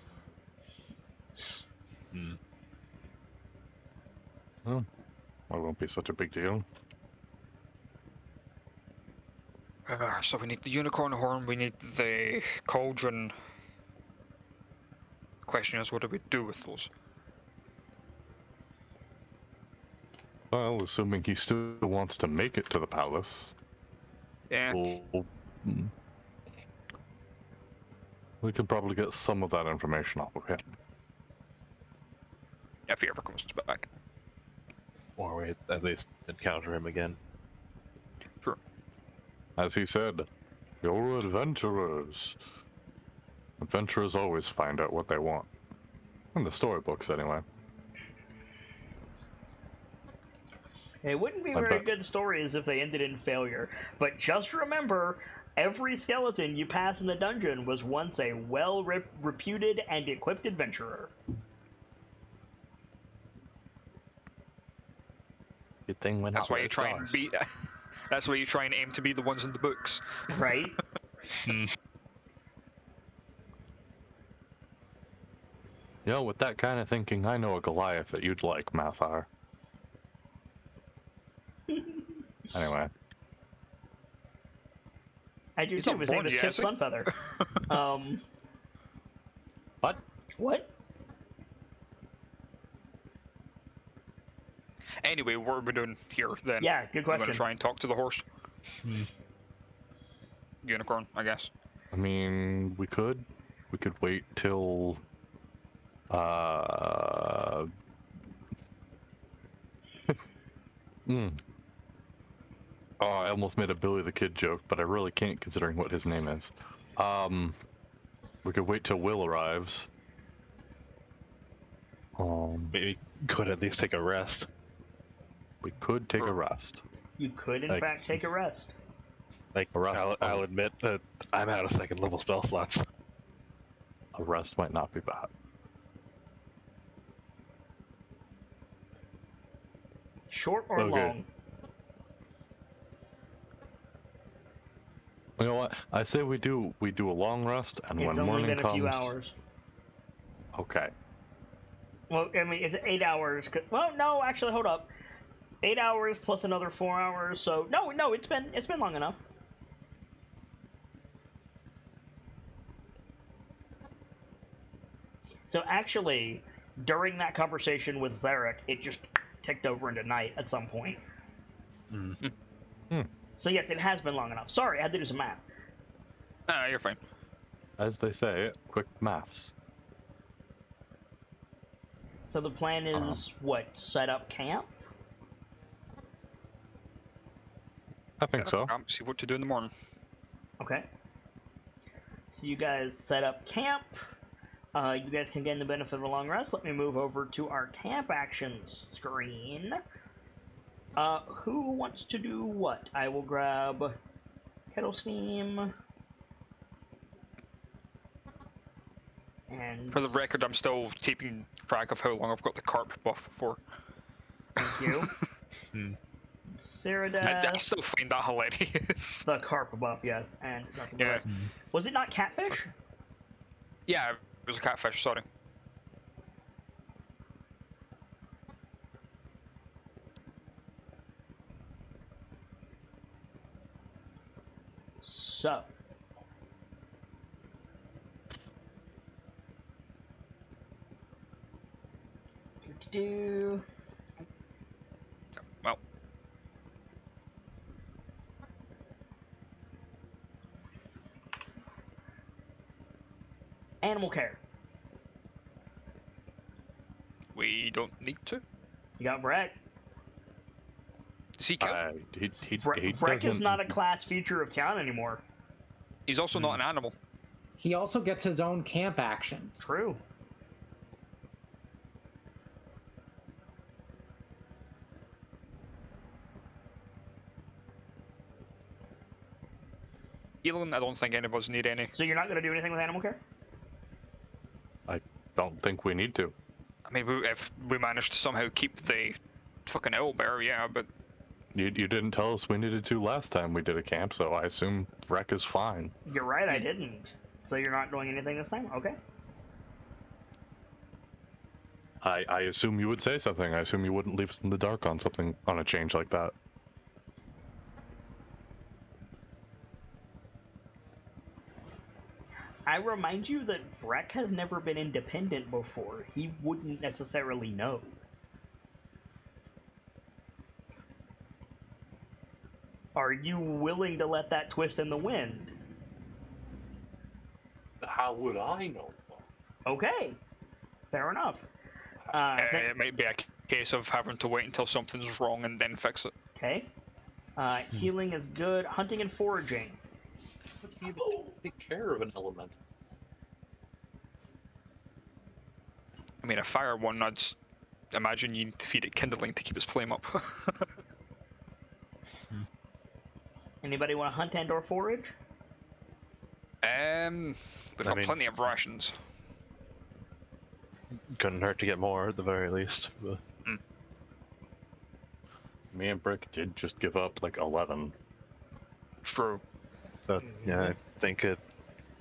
Well, it won't be such a big deal. So we need the unicorn horn, we need the cauldron. Question is, what do we do with those? Well, assuming he still wants to make it to the palace. Yeah. We could probably get some of that information off of him. If he ever comes back. Or we at least encounter him again. Sure. As he said, you're adventurers. Adventurers always find out what they want. In the storybooks, anyway. It wouldn't be I very bet. good stories if they ended in failure. But just remember, every skeleton you pass in the dungeon was once a well-reputed and equipped adventurer. Good thing when That's why you try and beat. That's why you try and aim to be the ones in the books. Right? You know, with that kind of thinking, I know a Goliath that you'd like, Mathar. Anyway. I do He's too. not His name born is yet, Kip is he? Sunfeather. What? What? Anyway, what are we doing here then? Yeah, good We're gonna question. try and talk to the horse. Unicorn, I guess. I mean, we could wait till, Oh, I almost made a Billy the Kid joke, but I really can't considering what his name is. We could wait till Will arrives. Maybe could at least take a rest. We could take a rest. You could, in Like- fact, take a rest. Like, A rest. I'll admit that I'm out of second level spell slots. A rest might not be bad. Short or Okay. long? You know what? I say we do a long rest, and It's when only morning been a comes. few hours. Okay. Well, I mean, it's 8 hours. Well, no, actually, hold up. 8 hours plus another 4 hours. So no, it's been long enough. So actually, during that conversation with Zarek, it just ticked over into night at some point. So yes, it has been long enough. Sorry, I had to do some math. Ah, you're fine. As they say, quick maths. So the plan is what? Set up camp? I think so. See what to do in the morning. Okay. So you guys set up camp. You guys can gain the benefit of a long rest. Let me move over to our camp actions screen. Who wants to do what? I will grab kettle steam. And For the record, I'm still keeping track of how long I've got the carp buff for. thank you. Hmm. Ceradeath. I still find that hilarious. The carp buff, yes. And Yeah. was it not catfish? Yeah, it was a catfish, sorry. So. Do. Well, Animal care. we don't need to. You got Vrek. Does he kill? He Vrek is doesn't- not a class feature of Count anymore. He's also not an animal. He also gets his own camp actions. True. Healing, I don't think any of us need any. So you're not going to do anything with animal care? Don't think we need to. I mean, if we manage to somehow keep the fucking owlbear, yeah, but You didn't tell us we needed to last time we did a camp, so I assume Wreck is fine. You're right, I didn't. So you're not doing anything this time? Okay. I assume you would say something. I assume you wouldn't leave us in the dark on something, on a change like that. I remind you that Vrek has never been independent before. He wouldn't necessarily know. Are you willing to let that twist in the wind? How would I know? Okay. Fair enough. I think- it might be a case of having to wait until something's wrong and then fix it. Okay. Healing is good. Hunting and foraging. How do you even take care of an element? I mean, a fire one, I'd imagine you need to feed it kindling to keep its flame up. Anybody want to hunt and or forage? We've I got mean- plenty of rations. Couldn't hurt to get more at the very least. But Me and Brick did just give up like 11. True. so, yeah, I think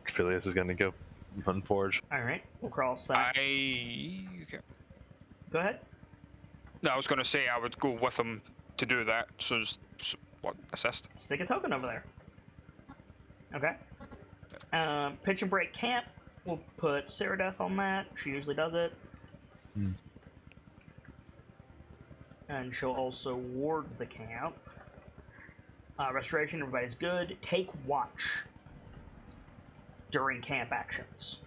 Phileas is going to go hunt forge. Alright, we'll cross that. Okay. Go ahead. No, I was going to say I would go with him to do that, so just, what, assist? Stick a token over there. Okay. Pitch and break camp. We'll put Ceradeath on that. She usually does it. Hmm. And she'll also ward the camp. Restoration, everybody's good. Take watch during camp actions.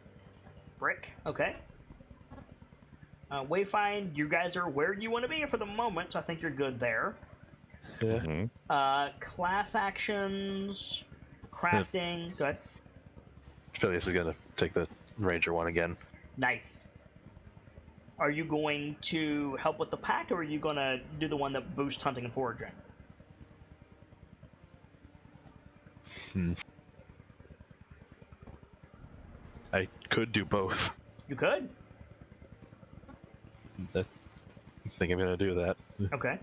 Brick, okay. Wayfind, you guys are where you want to be for the moment, so I think you're good there. Yeah. Mm-hmm. Class actions, crafting, go ahead. Phileas is going to take the ranger one again. Nice. Are you going to help with the pack, or are you going to do the one that boosts hunting and foraging? I could do both. You could. I think I'm going to do that. Okay.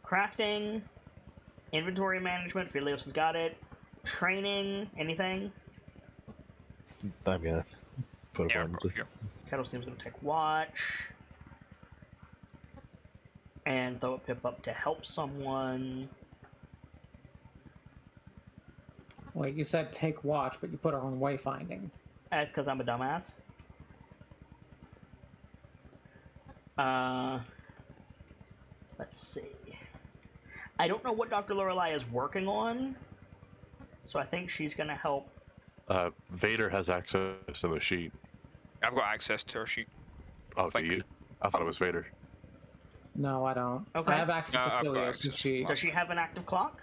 Crafting, inventory management, Philios has got it. Training, anything? I'm gonna put Yeah, a button. here. Kettlesteam's gonna take watch. And throw a pip up to help someone. Wait, you said take watch, but you put her on wayfinding. That's because I'm a dumbass. Let's see. I don't know what Dr. Lorelei is working on, so I think she's gonna help. Vader has access to the sheet. I've got access to her sheet. Oh, do Thank you? I thought it was Vader. No, I don't. Okay. I have access No, to I've got Philios' access. sheet. Does she have an active clock?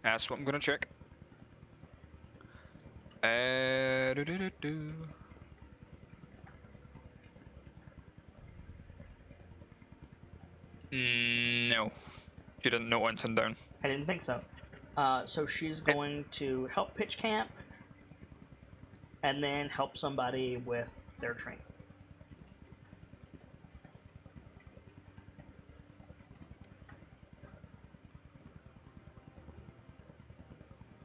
That's what I'm gonna check. Do-do-do-do. No. She didn't note anything down. I didn't think so. So she's going to help pitch camp, and then help somebody with their training.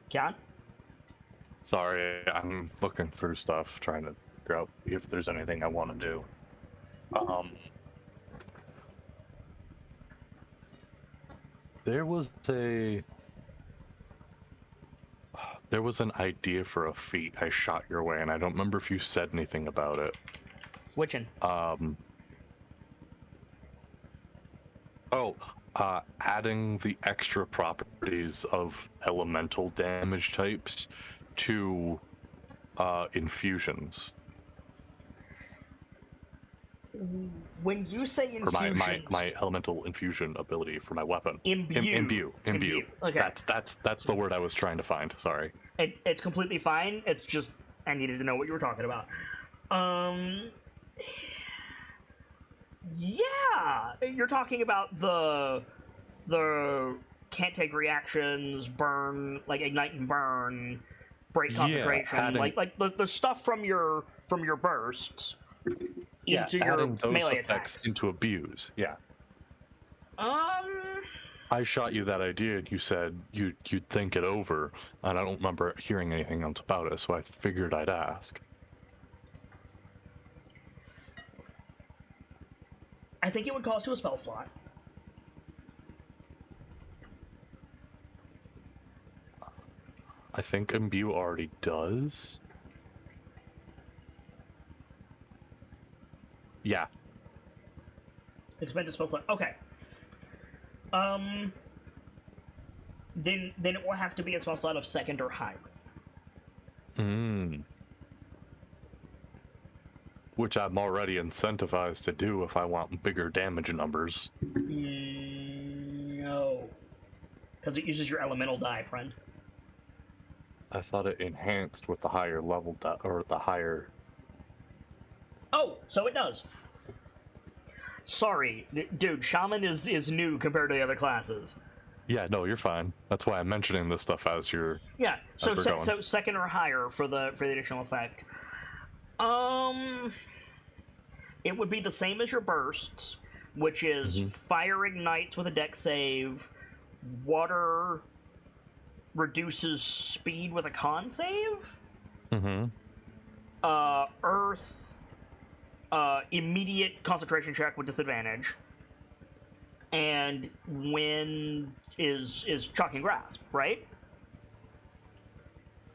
John? Sorry, I'm looking through stuff, trying to figure out if there's anything I want to do. There was an idea for a feat I shot your way, and I don't remember if you said anything about it. Switching. Adding the extra properties of elemental damage types to infusions. When you say Or infusions, my elemental infusion ability for my weapon. imbue. Imbue. Okay. That's the word I was trying to find. Sorry. It's completely fine. It's just I needed to know what you were talking about. Yeah, you're talking about the can't take reactions, burn, like ignite and burn, break concentration, adding- like the stuff from your bursts into your adding those melee effects attacks. into abuse. Yeah. Um, I shot you that idea, and you said you'd think it over, and I don't remember hearing anything else about it, so I figured I'd ask. I think it would cost you a spell slot. I think imbue already does. Yeah. Expend a spell slot. Okay. Then it will have to be a spell slot of second or higher. Which I'm already incentivized to do if I want bigger damage numbers. No. Because it uses your elemental die, friend. I thought it enhanced with the higher level or the higher. Oh, so it does. Sorry, dude, Shaman is new compared to the other classes. Yeah, no, you're fine. That's why I'm mentioning this stuff as you're. Yeah, so As we're going. so second or higher for the additional effect. It would be the same as your bursts, which is fire ignites with a dex save, water reduces speed with a con save, earth immediate concentration check with disadvantage, and wind is shocking grasp, right?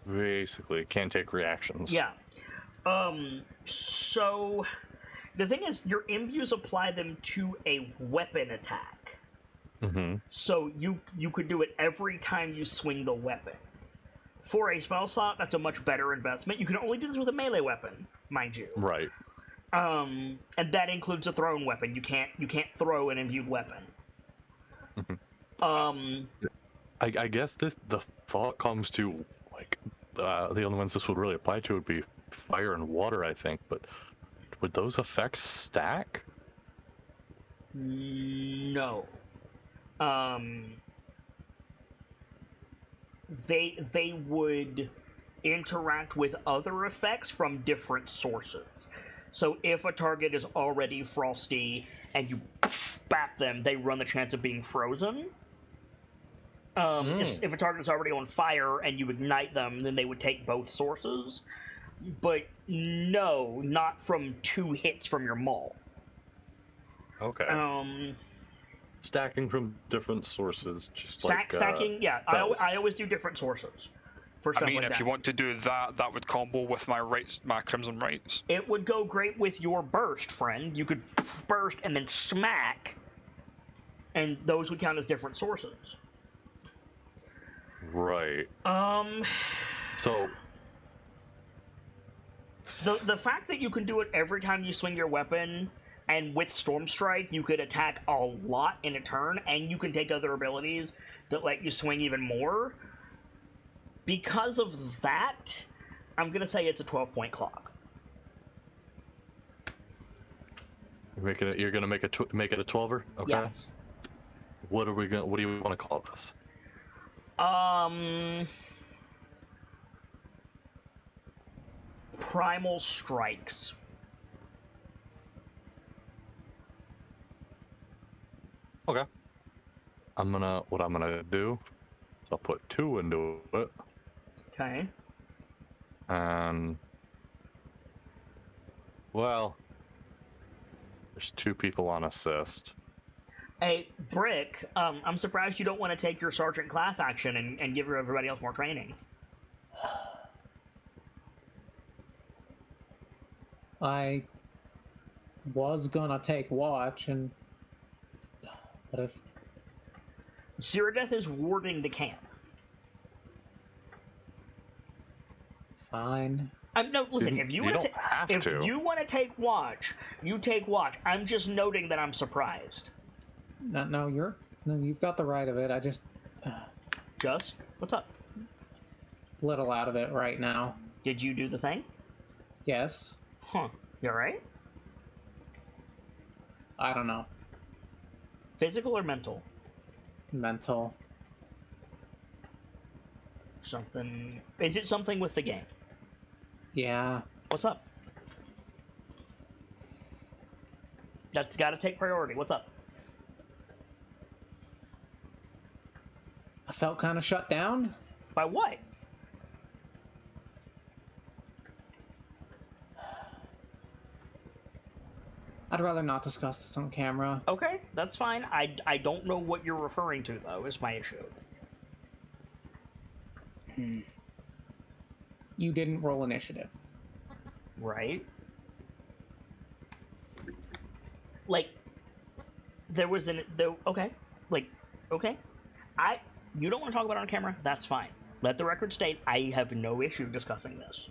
Basically, can't take reactions. Yeah. So the thing is, your imbues apply them to a weapon attack. So you could do it every time you swing the weapon. For a spell slot, that's a much better investment. You can only do this with a melee weapon, mind you. Right. And that includes a thrown weapon. You can't throw an imbued weapon. I guess the thought comes to like the only ones this would really apply to would be fire and water, I think. But would those effects stack? No. They would interact with other effects from different sources. So if a target is already frosty and you bat them, they run the chance of being frozen. If a target is already on fire and you ignite them, then they would take both sources. But no, not from 2 hits from your maul. Okay. Stacking from different sources, just stacking. Yeah, I always do different sources. For stuff I mean, like if that. you want to do that, that would combo with my Crimson Rights. It would go great with your burst, friend. You could burst and then smack, and those would count as different sources. Right. So the fact that you can do it every time you swing your weapon, and with Storm Strike you could attack a lot in a turn, and you can take other abilities that let you swing even more. Because of that, I'm gonna say it's a 12-point clock. you're gonna make it a 12er? Okay. Yes. What do you want to call this? Primal Strikes. Okay. What I'm gonna do is I'll put 2 into it. Okay. And well, there's 2 people on assist. Hey, Brick, I'm surprised you don't want to take your Sergeant class action and give everybody else more training. I was gonna take watch, but if Cyrodiil is warding the camp. fine. No, listen. If you want to, you want to take watch, you take watch. I'm just noting that I'm surprised. No, you've got the right of it. I just Just what's up? little out of it right now. Did you do the thing? Yes. Huh. You alright? I don't know. Physical or mental? Mental. Something. Is it something with the game? Yeah. What's up? That's got to take priority. What's up? I felt kind of shut down. By what? I'd rather not discuss this on camera. Okay, that's fine. I don't know what you're referring to, though, is my issue. You didn't roll initiative. Right? Like, there was an... okay. Like, okay. You don't want to talk about it on camera? That's fine. Let the record state, I have no issue discussing this.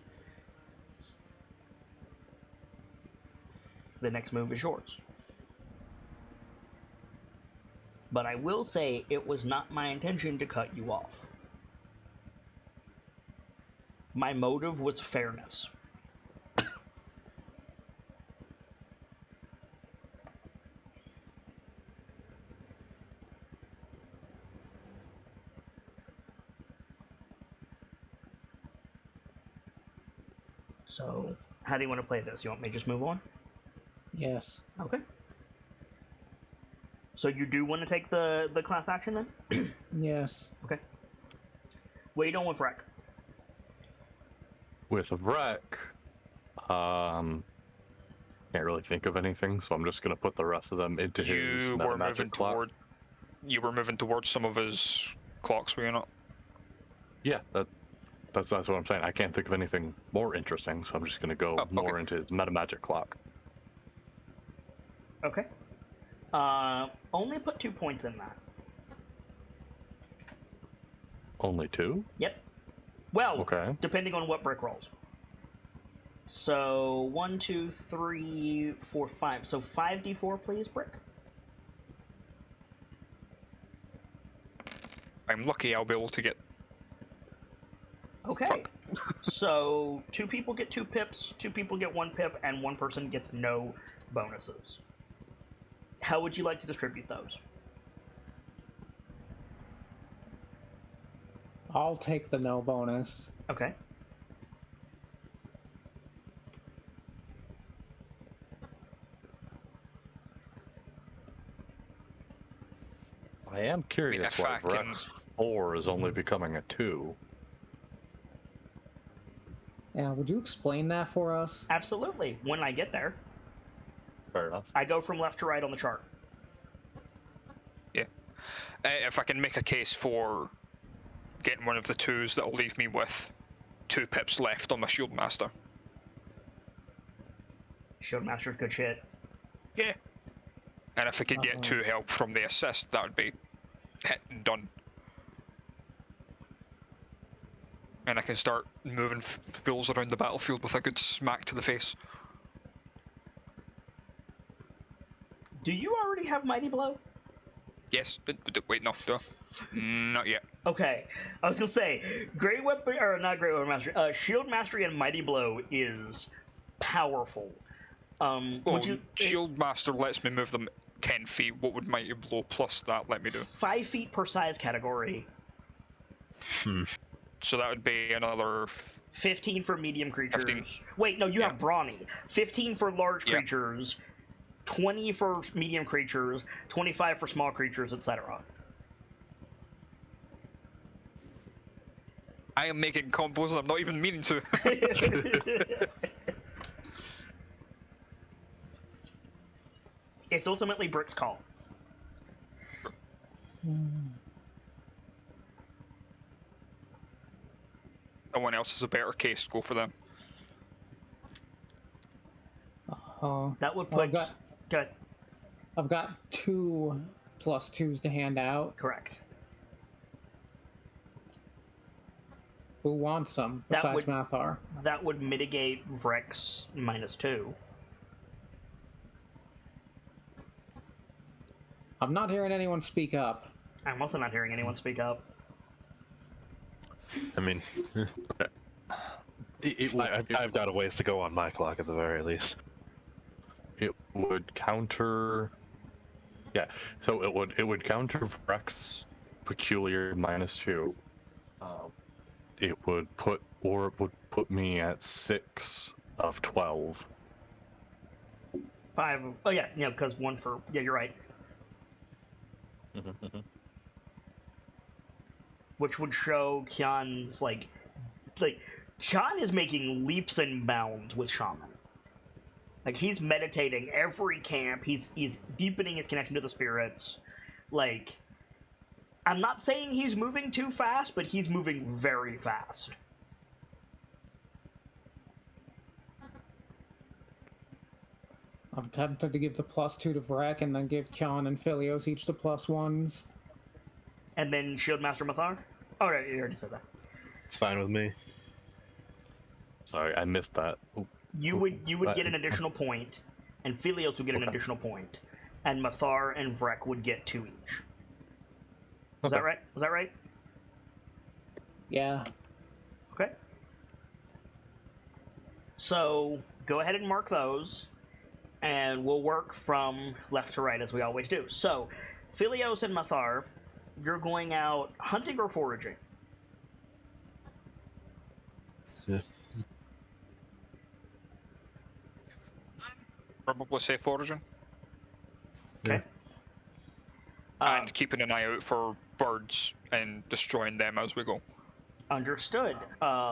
The next move is yours. But I will say, it was not my intention to cut you off. My motive was fairness. So, how do you want to play this? You want me to just move on? Yes. Okay. So you do want to take the class action then? Yes. Okay. What are you doing with Wreck? With Wreck, can't really think of anything, so I'm just gonna put the rest of them into his magic clock. You were moving towards some of his clocks, were you not? Yeah, that's what I'm saying. I can't think of anything more interesting, so I'm just gonna go more into his magic clock. Okay. Only put 2 points in that. Only 2? Yep. Well, okay. Depending on what Brick rolls. So 1, 2, 3, 4, 5. So 5d4, please, Brick. I'm lucky I'll be able to get... Okay. Fuck. So 2 people get 2 pips, 2 people get 1 pip, and 1 person gets no bonuses. How would you like to distribute those? I'll take the no bonus. Okay. I am curious if why I can- Vrex 4 is only becoming a 2. Yeah, would you explain that for us? Absolutely. When I get there, Fair enough. I go from left to right on the chart. Yeah. If I can make a case for getting one of the 2s, that'll leave me with 2 pips left on my Shield Master. Shield Master's good shit. Yeah. And if I could get 2 help from the assist, that would be hit and done. And I can start moving fools around the battlefield with a good smack to the face. Do you already have Mighty Blow? Yes. Wait, no. Not yet. Okay, I was gonna say, Great Weapon, or not Great Weapon Mastery, Shield Mastery and Mighty Blow is powerful. Would you, Shield Master lets me move them 10 feet. What would Mighty Blow plus that let me do? 5 feet per size category. So that would be another 15 for medium creatures. 15. Wait, no, you have Brawny. 15 for large Yeah. creatures, 20 for medium creatures, 25 for small creatures, etc. I am making combos and I'm not even meaning to. It's ultimately Brick's call. Someone else has a better case, go for them. That would Well, put... Good. I've got 2 +2s to hand out. Correct. Who wants them That besides would- Mathar? That would mitigate Vrex -2. I'm not hearing anyone speak up. I'm also not hearing anyone speak up. I mean, I've got a ways to go on my clock at the very least. It would counter. Yeah, so it would counter Vrex peculiar -2. It would put me at 6 of 12. 5... Oh, yeah, because 1 for... Yeah, you're right. Which would show Kian's, like... Kian is making leaps and bounds with Shaman. Like, he's meditating every camp. He's deepening his connection to the spirits. Like, I'm not saying he's moving too fast, but he's moving very fast. I'm tempted to give the +2 to Vrek and then give Kian and Philios each the +1s. And then Shield Master Mathar? Oh, right, you already said that. It's fine with me. Sorry, I missed that. You would get an additional point, and Philios would get an additional point, and Mathar and Vrek would get 2 each. Was that right? Was that right? Yeah. Okay. So, go ahead and mark those, and we'll work from left to right as we always do. So, Philios and Mathar, you're going out hunting or foraging? Yeah. Probably say foraging. Okay. And keeping an eye out for birds and destroying them as we go. Understood.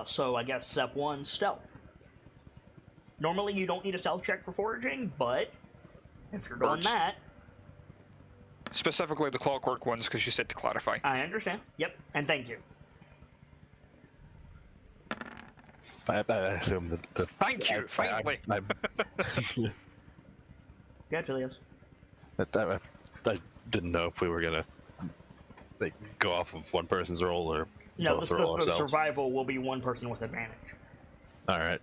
So I guess step 1, stealth. Normally you don't need a stealth check for foraging, but if you're doing Birds. that... Specifically the clockwork ones, because you said to clarify. I understand. Yep, and thank you. I assume that Thank you, finally. Go ahead, Philios. I didn't know if we were gonna go off of one person's roll or No, both the roll ourselves. survival will be one person with advantage. All right.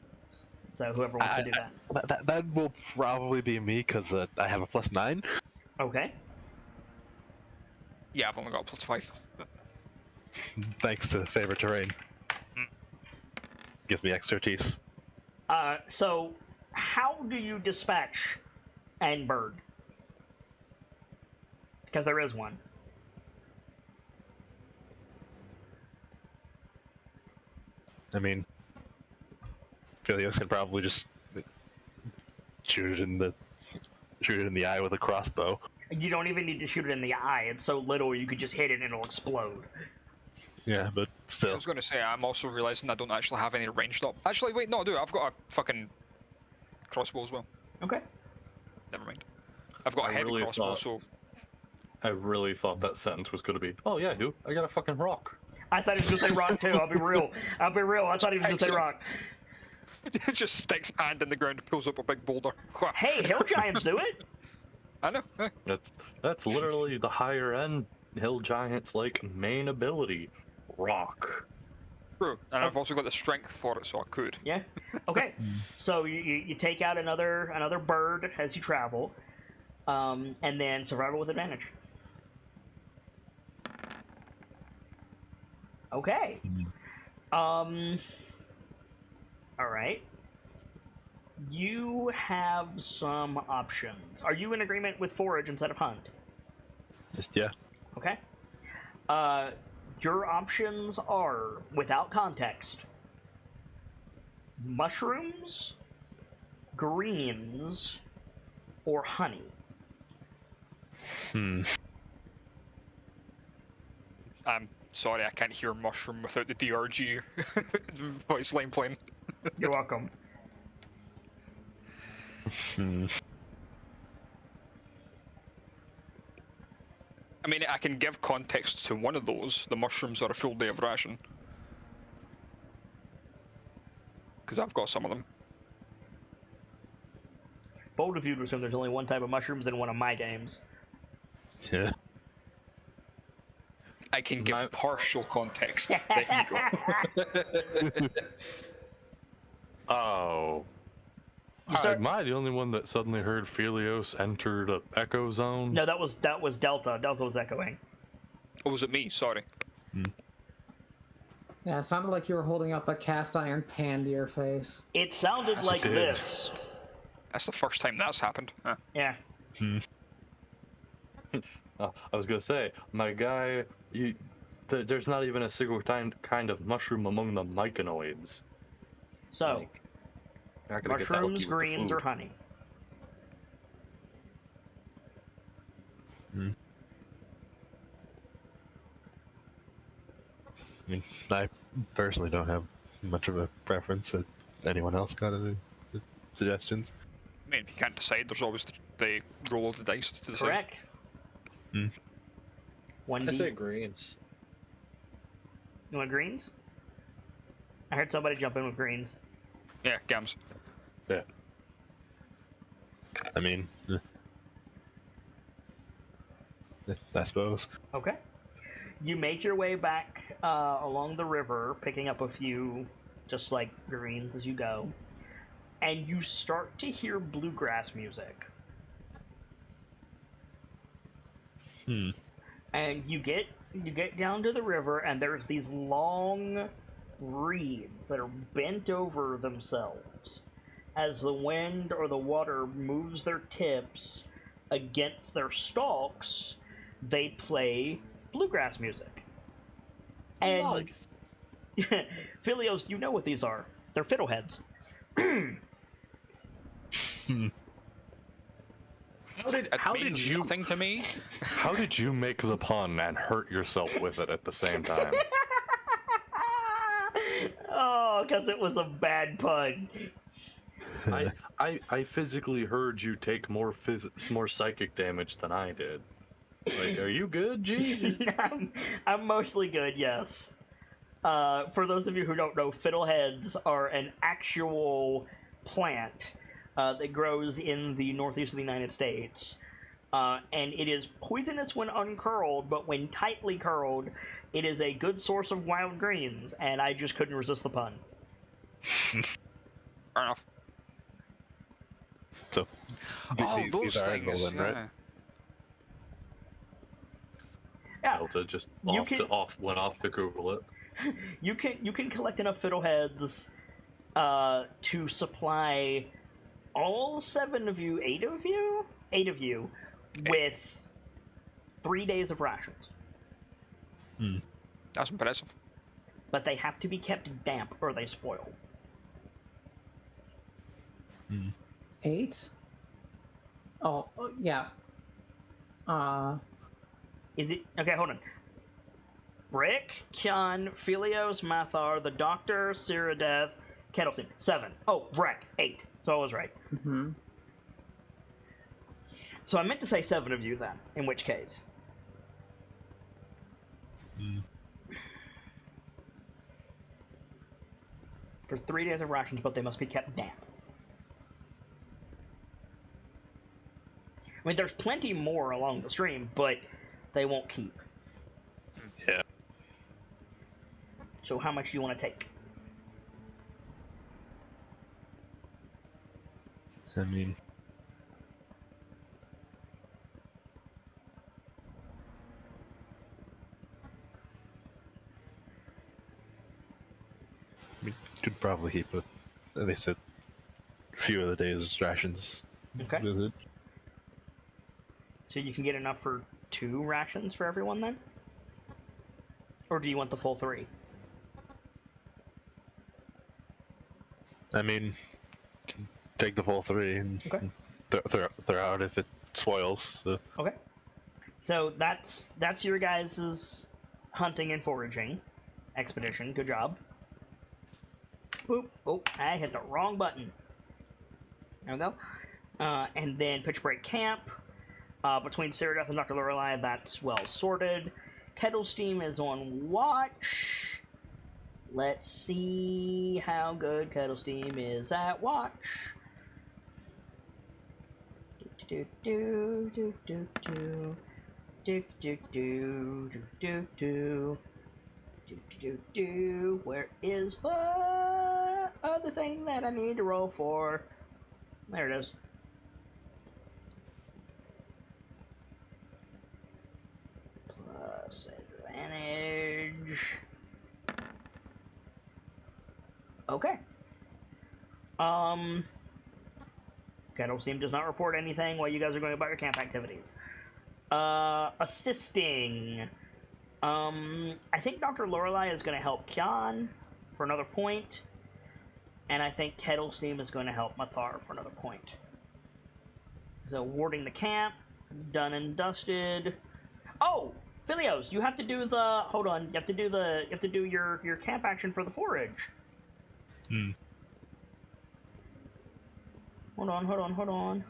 So whoever wants to do that. That will probably be me because I have a +9. Okay. Yeah, I've only got a +5. Thanks to favorite terrain. Gives me expertise. So how do you dispatch N Bird? Because there is one. I mean, Philios can probably just shoot it in the eye with a crossbow. You don't even need to shoot it in the eye. It's so little you could just hit it and it'll explode. Yeah, but I still. was going to say, I'm also realizing I don't actually have any ranged up. Actually, wait, no, I do. I've got a fucking crossbow as well. Okay. Never mind. I've got I a heavy really crossbow, thought- so I really thought that sentence was going to be, oh yeah, I do. I got a fucking rock. I thought he was gonna say rock too. I'll be real. I thought he was gonna say rock. it just sticks hand in the ground and pulls up a big boulder. Hey, hill giants do it. I know. eh. That's literally the higher end hill giants like main ability, rock. True. And I've also got the strength for it, so I could. Yeah. Okay. So you take out another bird as you travel, and then survival with advantage. Okay. All right. You have some options. Are you in agreement with forage instead of hunt? Yeah. Okay. Your options are, without context, mushrooms, greens, or honey. Hmm. I'm sorry, I can't hear mushroom without the DRG voice line playing. You're welcome. Hmm. I mean, I can give context to one of those. The mushrooms are a full day of ration. Because I've got some of them. Bold of you to assume there's only one type of mushrooms in one of my games. Yeah. I can give My- partial context. There you go. Oh. You start- Am I the only one that suddenly heard Philios enter the echo zone? No, that was Delta. Delta was echoing. Or was it me? Sorry. Yeah, it sounded like you were holding up a cast iron pan to your face. It sounded Yes, like it did. this. That's the first time that's happened. Huh. Yeah. I was gonna say, my guy, there's not even a single kind of mushroom among the myconoids. So, Like, you're not gonna get that mushrooms, lucky with the greens, food. or honey. I mean, I personally don't have much of a preference. Anyone else got any suggestions? I mean, if you can't decide, there's always the roll of the dice to decide. Correct. Hmm. 1D. I say greens. You want greens? I heard somebody jump in with greens. Yeah, Gams. I mean, I suppose. Okay. You make your way back along the river, picking up a few just like greens as you go, and you start to hear bluegrass music. Hmm. And you get down to the river, and there's these long reeds that are bent over themselves as the wind or the water moves their tips against their stalks. They play bluegrass music. And Nice. Philios, you know what these are. They're fiddleheads. How did It means you nothing to me. How did you make the pun and hurt yourself with it at the same time? Oh, because it was a bad pun. I physically heard you take more psychic damage than I did. Like, are you good, G? I'm mostly good, yes. For those of you who don't know, fiddleheads are an actual plant that grows in the northeast of the United States. And it is poisonous when uncurled, but when tightly curled, it is a good source of wild greens, and I just couldn't resist the pun. Fair enough. So, Oh, these those are things, Nolan, yeah. right? Yeah, Delta just You can- went off to Google it. you can collect enough fiddleheads to supply all 7 of you, 8 of you, with 3 days of rations. That's impressive. But they have to be kept damp or they spoil. 8? Oh, yeah. Is it okay? Hold on. Brick, Kyan, Philios, Mathar, the Doctor, Cyrodieth, Kettlestein. 7. Oh, Vrek. 8. So I was right. Mm-hmm. So I meant to say 7 of you then, in which case. For 3 days of rations, but they must be kept damp. I mean, there's plenty more along the stream, but they won't keep. Yeah. So how much do you want to take? I mean, we could probably keep at least a few of the days' rations Okay. with it. So you can get enough for 2 rations for everyone then? Or do you want the full 3? I mean, can take the full 3 and Okay. throw out if it spoils. So. Okay. So that's your guys' hunting and foraging expedition. Good job. Boop. Oh, I hit the wrong button. There we go. And then Pitch Break Camp. Between Cyrodieth and Dr. Lorelei, that's well sorted. Kettlestein is on watch. Let's see how good Kettlestein is at watch. Do do do do do do do do do do do do do. Where is the other thing that I need to roll for? There it is. Plus advantage. Okay. Kettlestein does not report anything while you guys are going about your camp activities. Assisting. I think Dr. Lorelei is going to help Kyan for another point. And I think Kettlestein is going to help Mathar for another point. So, warding the camp. Done and dusted. Oh! Philios, you have to do the... Hold on. You have to do your camp action for the forage. Hold on.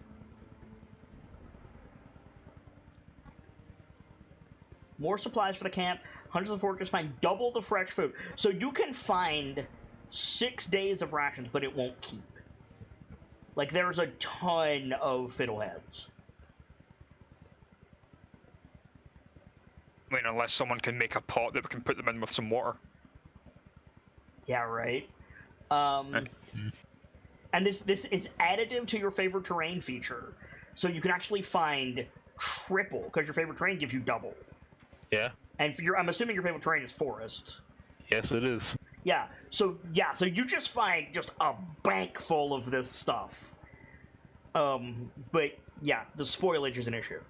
More supplies for the camp. Hunters of the fortress find double the fresh food. So you can find 6 days of rations, but it won't keep. Like, there's a ton of fiddleheads. I mean, unless someone can make a pot that we can put them in with some water. Yeah, right. And this is additive to your favorite terrain feature. So you can actually find triple, because your favorite terrain gives you double. Yeah. And I'm assuming your favorite terrain is forest. Yes, it is. Yeah, so you just find just a bank full of this stuff. But yeah, the spoilage is an issue.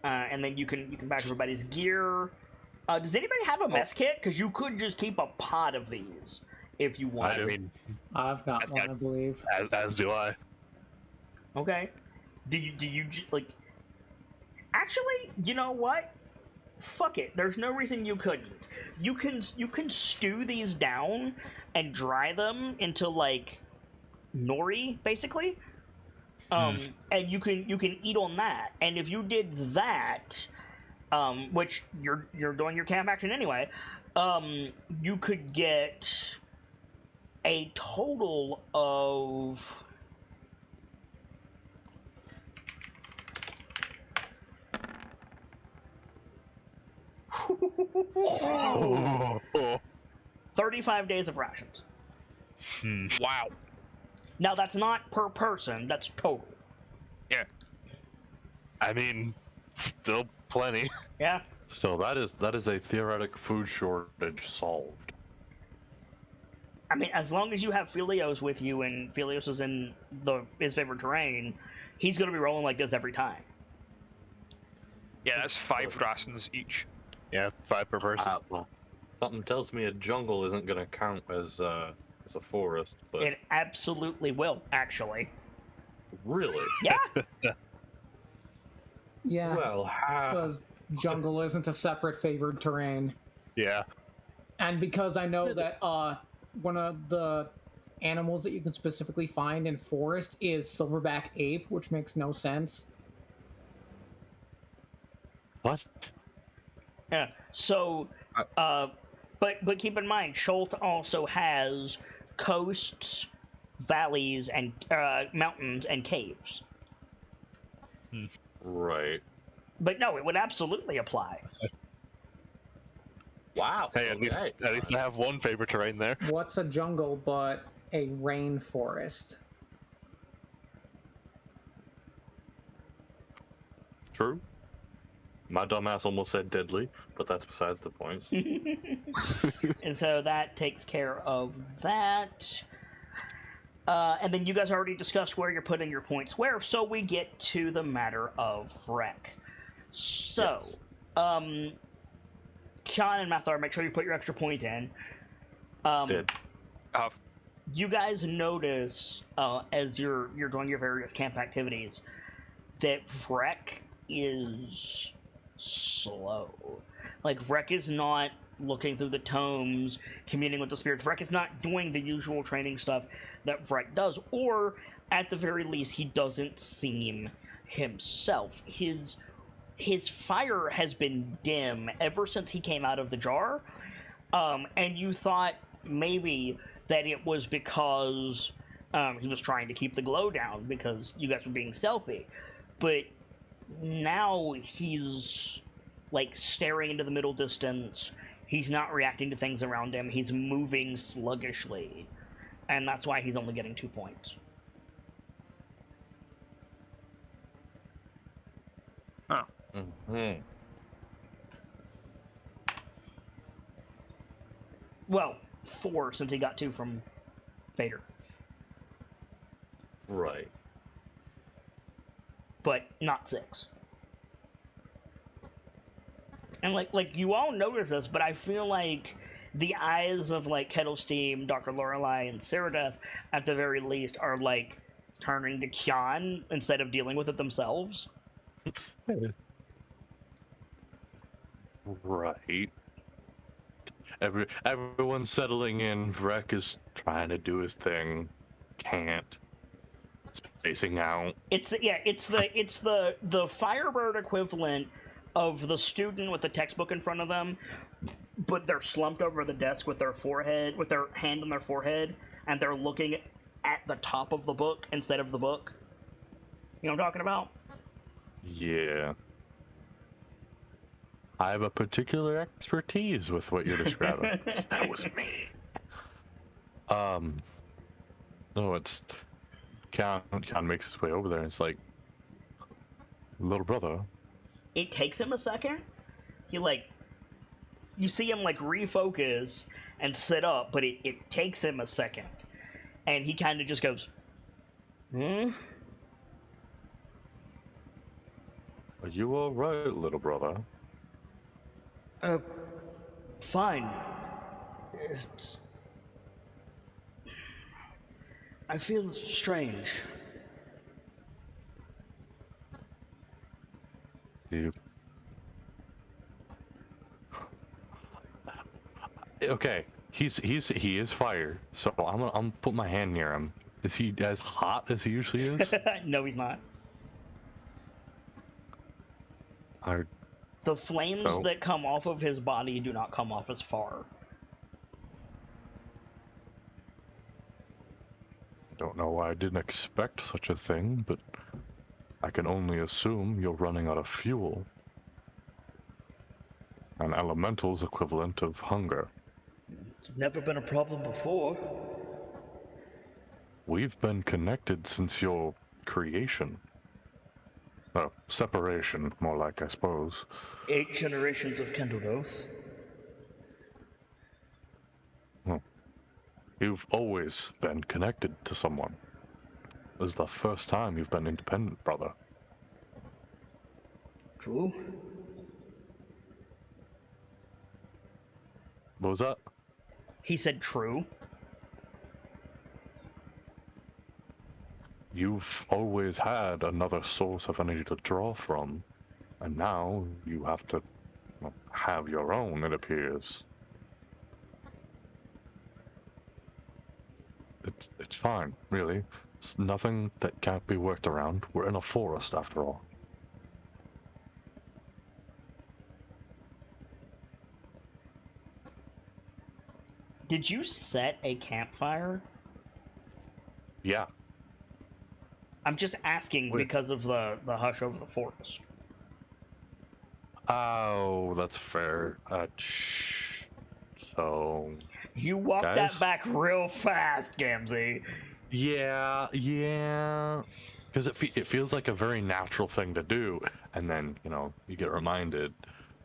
And then you can back everybody's gear. Does anybody have a mess kit? Because you could just keep a pot of these if you want. I mean, I've got one, I believe. as do I. Okay. Do you like? Actually, you know what? Fuck it. There's no reason you couldn't. You can stew these down and dry them into like nori, basically. And you can eat on that. And if you did that, which you're doing your camp action anyway, you could get a total of Oh. 35 days of rations. Wow. Now that's not per person, that's total. Yeah. I mean, still plenty. Yeah. So that is a theoretic food shortage solved. I mean, as long as you have Philios with you and Philios is in his favorite terrain, he's going to be rolling like this every time. Yeah, that's 5 rations each. Yeah, 5 per person. Well, something tells me a jungle isn't going to count as a forest, but It absolutely will, actually. really? Yeah. Yeah, Well, because jungle isn't a separate favored terrain. Yeah. And because I know that one of the animals that you can specifically find in forest is silverback ape, which makes no sense. What? Yeah. So, but keep in mind, Schultz also has coasts, valleys, and mountains and caves. Right. But no, it would absolutely apply. Wow. Hey, at least I have one favorite terrain there. What's a jungle but a rainforest? True. My dumbass almost said deadly, but that's besides the point. And so that takes care of that. And then you guys already discussed where you're putting your points where, so we get to the matter of wreck. So, Yes. Sean and Mathar, make sure you put your extra point in. Did. You guys notice, as you're doing your various camp activities, that Vrek is slow. Like, Vrek is not looking through the tomes, communing with the spirits. Vrek is not doing the usual training stuff that Vrek does, or at the very least, he doesn't seem himself. His fire has been dim ever since he came out of the jar, and you thought maybe that it was because he was trying to keep the glow down because you guys were being stealthy. But now he's, like, staring into the middle distance. He's not reacting to things around him. He's moving sluggishly. And that's why he's only getting 2 points. Mm-hmm. Well, 4 since he got 2 from Vader. Right. But not 6. And like you all notice this, but I feel like the eyes of like Kettle Steam, Dr. Lorelei, and Saradeath, at the very least, are like turning to Kyan instead of dealing with it themselves. Right. Everyone's settling in. Vrek is trying to do his thing. Can't. Spacing out. It's the Firebird equivalent of the student with the textbook in front of them, but they're slumped over the desk with their hand on their forehead, and they're looking at the top of the book instead of the book. You know what I'm talking about? Yeah. I have a particular expertise with what you're describing. That was me. No, it's Khan makes his way over there and it's like, little brother. It takes him a second. You see him like refocus and sit up, but it takes him a second. And he kind of just goes, Are you alright, little brother? Fine. I feel strange. You... Okay, he is fire, so I'm gonna put my hand near him. Is he as hot as he usually is? No, he's not. I The flames that come off of his body do not come off as far. don't know why I didn't expect such a thing, but I can only assume you're running out of fuel. An elemental's equivalent of hunger. It's never been a problem before. We've been connected since your creation. Separation, more like, I suppose. 8 generations of kindled oath. You've always been connected to someone. This is the first time you've been independent, brother. True. What was that? He said true. You've always had another source of energy to draw from, And now you have to have your own, it appears. It's fine, really. It's nothing that can't be worked around. We're in a forest, after all. Did you set a campfire? Yeah. I'm just asking Wait. because of the hush over the forest. Oh, that's fair. So... You walked Guys? that back real fast, Gamzee. Yeah. Because it feels like a very natural thing to do, and then, you get reminded,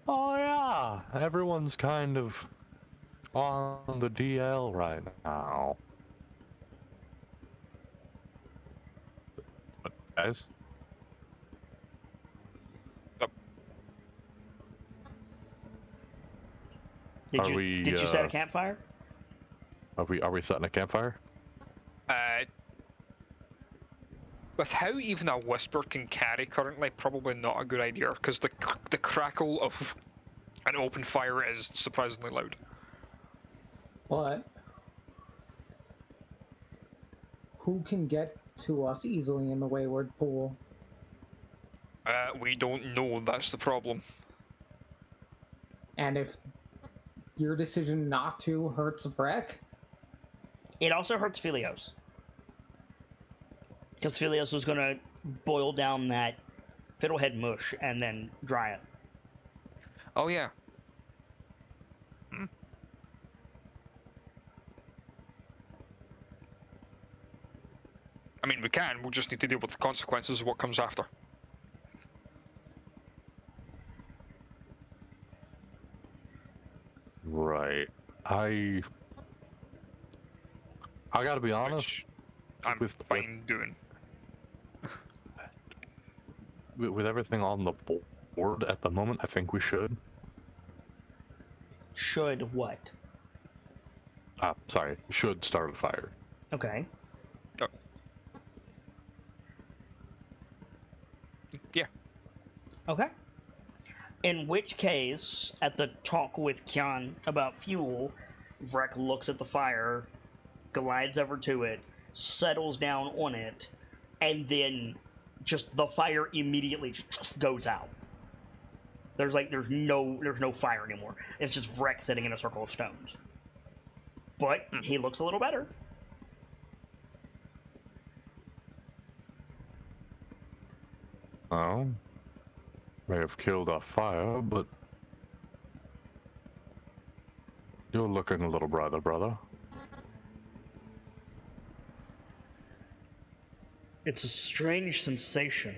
oh yeah, everyone's kind of on the DL right now. But guys? Did Are you we, did you set a campfire? Are we setting a campfire? With how even a whisper can carry currently, probably not a good idea, because the crackle of an open fire is surprisingly loud. But who can get to us easily in the Wayward pool? We don't know, that's the problem. And if your decision not to hurts Vrek, It also hurts Philios. Because Philios was going to boil down that fiddlehead mush and then dry it. Oh yeah. I mean, we can, we'll just need to deal with the consequences of what comes after. Right. I gotta be honest. Which I'm with fine doing. With everything on the board at the moment, I think we should. Should what? Should start a fire. Okay. Yeah. Okay. In which case, at the talk with Kyan about fuel, Vrek looks at the fire, glides over to it, settles down on it, and then just the fire immediately just goes out. There's no fire anymore. It's just Vrek sitting in a circle of stones. But he looks a little better. Oh. May have killed our fire, but you're looking a little brighter, brother. It's a strange sensation.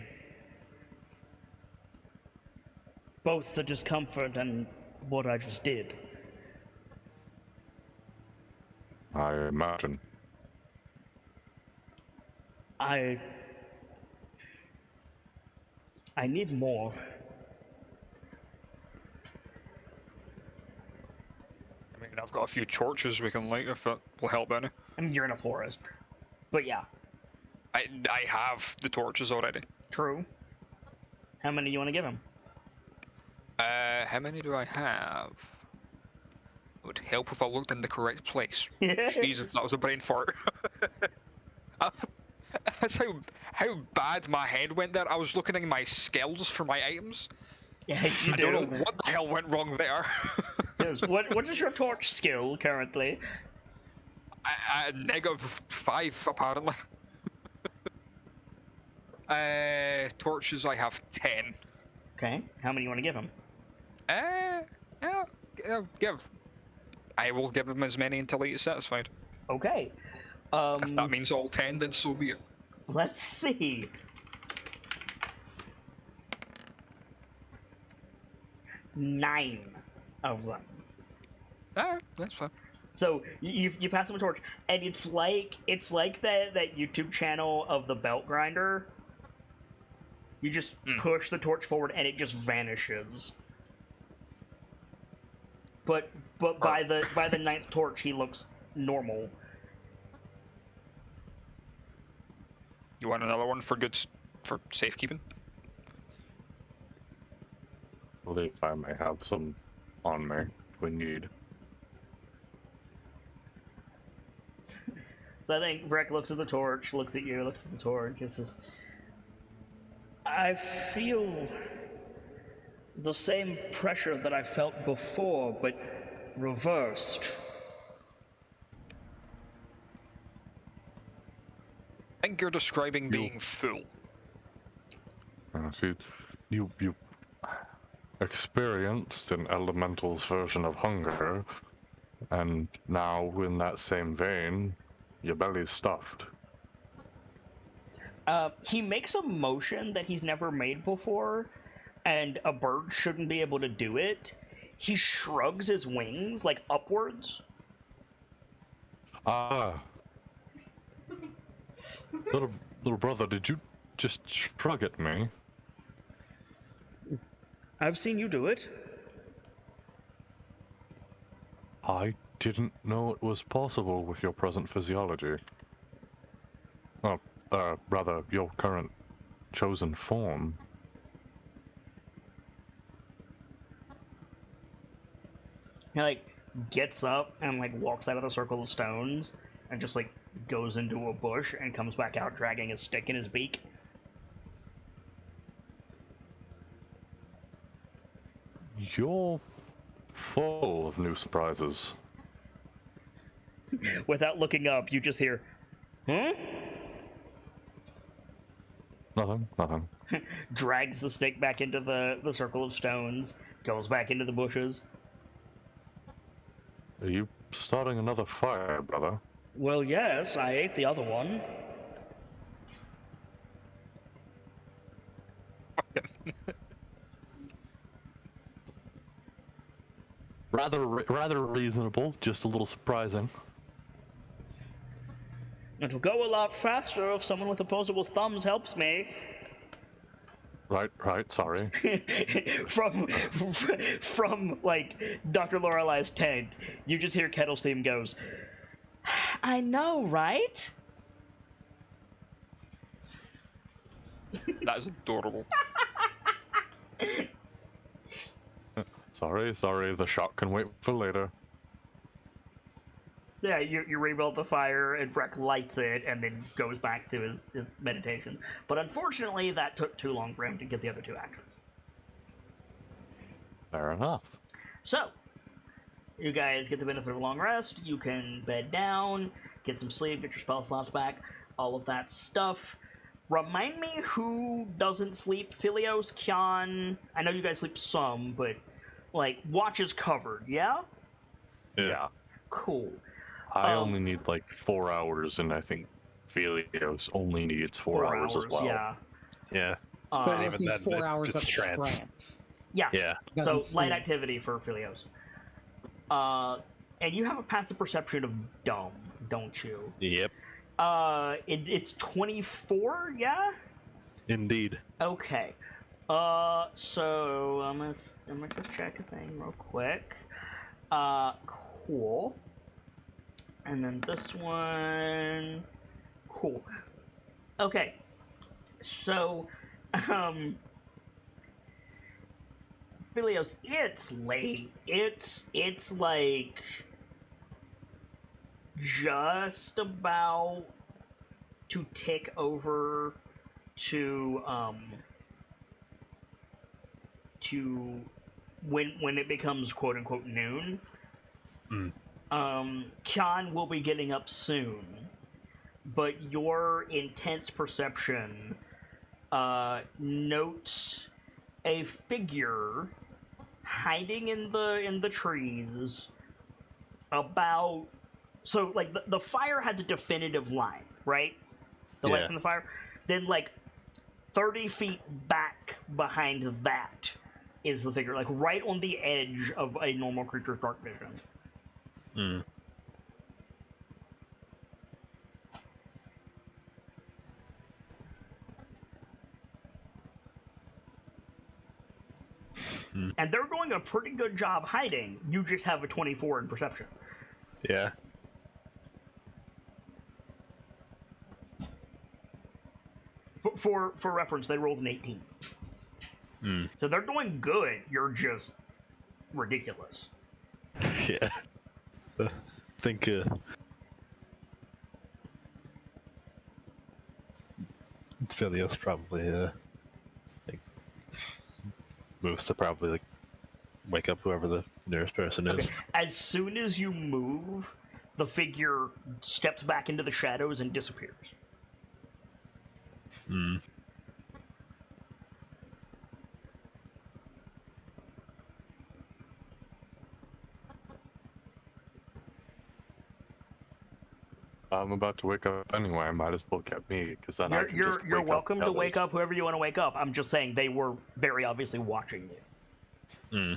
Both the discomfort and what I just did. I imagine. I need more. I mean, I've got a few torches we can light if it will help any. I mean, you're in a forest. But yeah. I have the torches already. True. How many do you want to give him? How many do I have? It would help if I looked in the correct place. Jesus, that was a brain fart. That's how bad my head went there. I was looking in my skills for my items. Yes, you I do. don't know what the hell went wrong there. Yes. What is your torch skill currently? -5 apparently. Torches I have 10. Okay. How many do you want to give him? Give. I will give him as many until he is satisfied. Okay. If that means all 10, then so be it. Let's see. Nine of them. That's fine. So you pass him a torch, and it's like that YouTube channel of the belt grinder. You just push the torch forward, and it just vanishes. But by the ninth torch, he looks normal. You want another one for safekeeping? believe I may have some on me if we need. So I think Breck looks at the torch, looks at you, looks at the torch, and says, I feel the same pressure that I felt before, but reversed. I think you're describing being full. See, you experienced an elemental's version of hunger, and now in that same vein, your belly's stuffed. He makes a motion that he's never made before, and a bird shouldn't be able to do it. He shrugs his wings, like, upwards. Ah. Little brother, did you just shrug at me? I've seen you do it. I didn't know it was possible with your present physiology. Well, rather, your current chosen form. He, like, gets up and, like, walks out of the circle of stones and just, like, goes into a bush and comes back out dragging his stick in his beak. You're full of new surprises. Without looking up, you just hear, huh? Nothing. Drags the stick back into the circle of stones, goes back into the bushes. Are you starting another fire, brother? Well, yes, I ate the other one. Rather reasonable, just a little surprising. It'll go a lot faster if someone with opposable thumbs helps me. Right, sorry. from like Dr. Lorelei's tent, you just hear Kettlesteam goes, I know, right? That is adorable. Sorry, the shot can wait for later. Yeah, you rebuild the fire, and Freck lights it, and then goes back to his meditation. But unfortunately, that took too long for him to get the other two actions. Fair enough. So, you guys get the benefit of a long rest. You can bed down, get some sleep, get your spell slots back, all of that stuff. Remind me who doesn't sleep. Philios, Kyan. I know you guys sleep some, but, like, watch is covered, yeah? Yeah. Cool. I only need like 4 hours, and I think Felios only needs 4 hours as well. Yeah. Yeah. Philios even needs then, 4 hours it's of trance. trance. Yeah. Yeah. So, Doesn't light sleep. activity for Philios. And you have a passive perception of dumb, don't you? Yep. It's 24, yeah? Indeed. Okay. So I'm gonna just check a thing real quick. Cool. And then this one. Cool. Okay. So, Philios, it's late. It's like just about to tick over to when it becomes quote unquote noon. Kyan will be getting up soon, but your intense perception notes a figure hiding in the trees about, so like the fire has a definitive line, right? The light Yeah. from the fire. Then like 30 feet back behind that is the figure, like right on the edge of a normal creature's dark vision. And they're doing a pretty good job hiding. You just have a 24 in perception. Yeah. For reference, they rolled an 18. Hmm. So they're doing good. You're just ridiculous. Yeah. I think Philios probably like moves to probably like wake up whoever the nearest person is. Okay. As soon as you move, the figure steps back into the shadows and disappears. Hmm. I'm about to wake up anyway. I might as well get me, because then I can just You're wake welcome up to the wake others. up whoever you want to wake up. I'm just saying they were very obviously watching you. Hmm.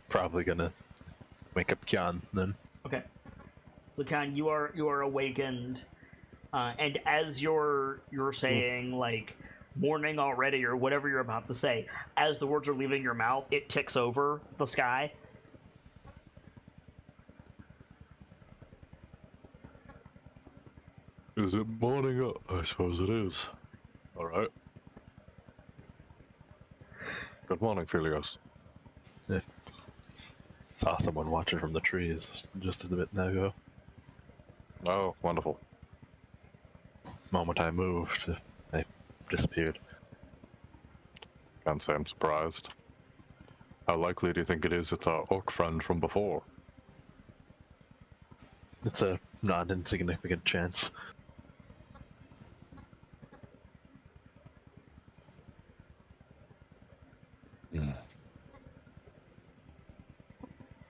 Probably gonna wake up Kyan then. Okay. So Khan, you are awakened, and as you're saying like morning already or whatever you're about to say, as the words are leaving your mouth, it ticks over the sky. Is it morning up? I suppose it is. Alright. Good morning, Philios. Saw someone watching from the trees just a bit ago. Oh, wonderful. Moment I moved, they disappeared. Can't say I'm surprised. How likely do you think it is it's our orc friend from before? It's a not insignificant chance.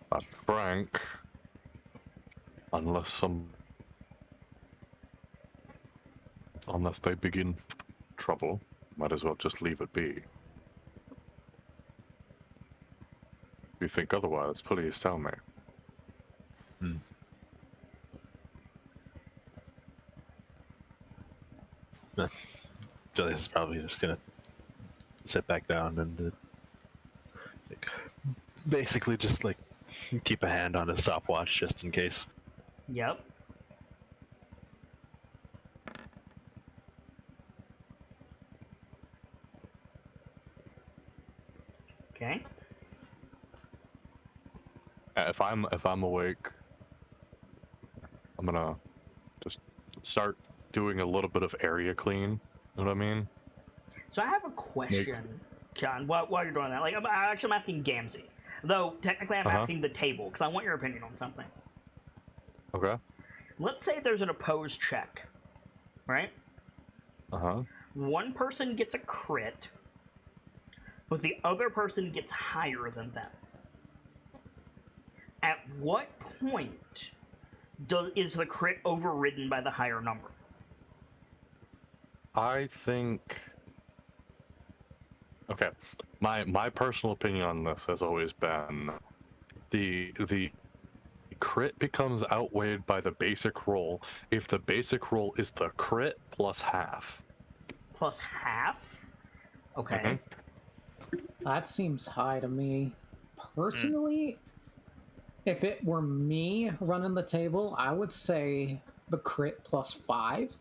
But Frank, unless they begin trouble, might as well just leave it be. If you think otherwise, please tell me. Julius is probably just gonna sit back down and like, basically just like keep a hand on his stopwatch just in case. Yep. Okay. If I'm awake, I'm gonna just start doing a little bit of area clean. You know what I mean? So I have a question, John. While you're doing that, like I'm asking Gamzee, though technically I'm asking the table because I want your opinion on something. Okay. Let's say there's an opposed check, right? One person gets a crit, but the other person gets higher than them. At what point is the crit overridden by the higher number? I think. Okay, my personal opinion on this has always been the crit becomes outweighed by the basic roll if the basic roll is the crit plus half. Plus half? Okay. That seems high to me. Personally, if it were me running the table, I would say the crit plus 5.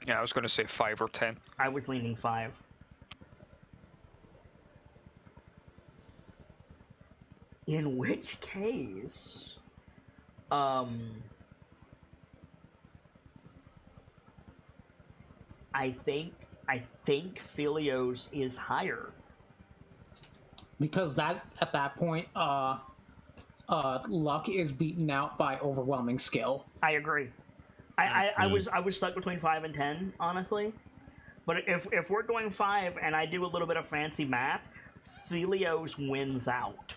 Yeah, I was going to say 5 or 10. I was leaning 5. In which case, I think Philios is higher. Because that at that point, luck is beaten out by overwhelming skill. I agree. I was stuck between 5 and 10, honestly. But if we're doing 5 and I do a little bit of fancy math, Philios wins out.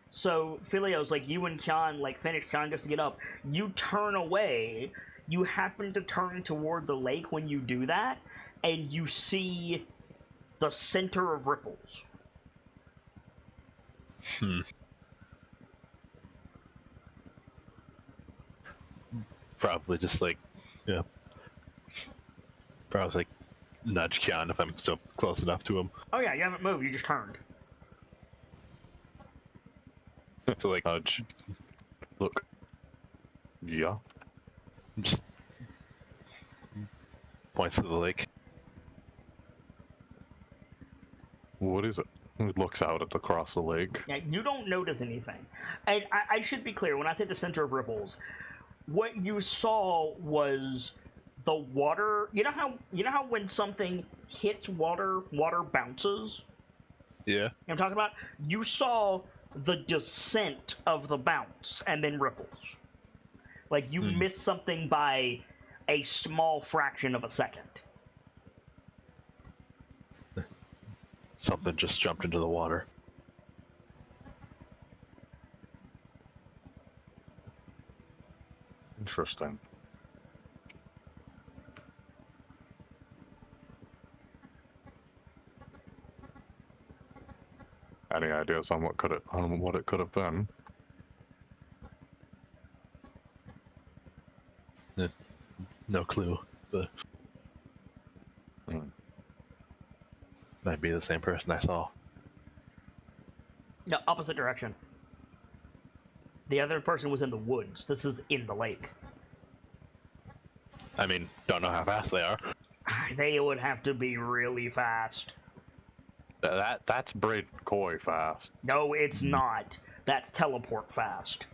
So Philios, like you and Kyan, like finish. Kyan goes to get up. You turn away. You happen to turn toward the lake when you do that, and you see the center of ripples. Probably just like, yeah. Probably like nudge Kyan if I'm still close enough to him. Oh yeah, you haven't moved. You just turned. So like, Look. Yeah. just Points to the lake. What is it? He looks out at across the lake. Yeah, you don't notice anything. And I should be clear, when I say the center of ripples, what you saw was the water. You know how when something hits water, water bounces? Yeah. You know what I'm talking about? You saw the descent of the bounce and then ripples. Like you missed something by a small fraction of a second. Something just jumped into the water. Interesting. Any ideas on what it could have been? No clue, but might be the same person I saw. No, opposite direction. The other person was in the woods. This is in the lake. I mean, don't know how fast they are. They would have to be really fast. That's braid koi fast. No, it's not. That's teleport fast.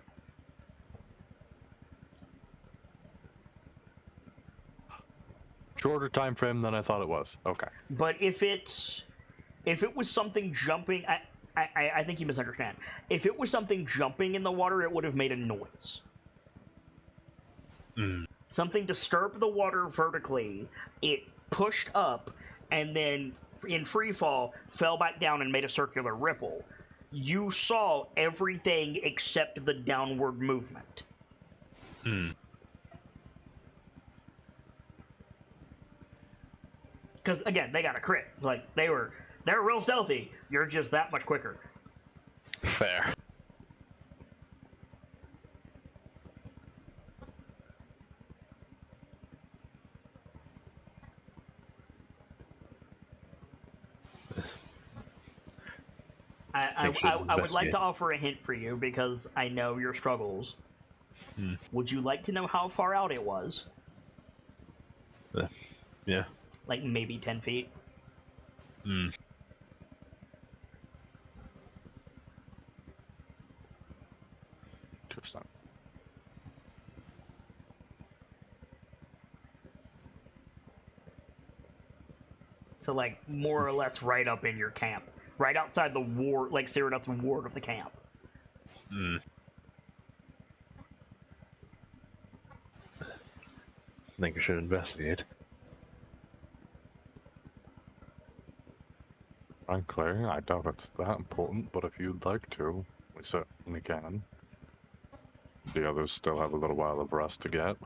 Shorter time frame than I thought it was. Okay. But if it was something jumping, I think you misunderstand. If it was something jumping in the water, it would have made a noise. Something disturbed the water vertically, it pushed up, and then in free fall fell back down and made a circular ripple. You saw everything except the downward movement. Because again, they got a crit. Like they're real stealthy. You're just that much quicker. Fair. I would like to offer a hint for you because I know your struggles. Would you like to know how far out it was? Yeah. Like maybe 10 feet? Interesting. So like more or less right up in your camp. Right outside the ward, like Cyrodiil's ward of the camp. I think we should investigate. Frankly, I doubt it's that important, but if you'd like to, we certainly can. The others still have a little while of rest to get.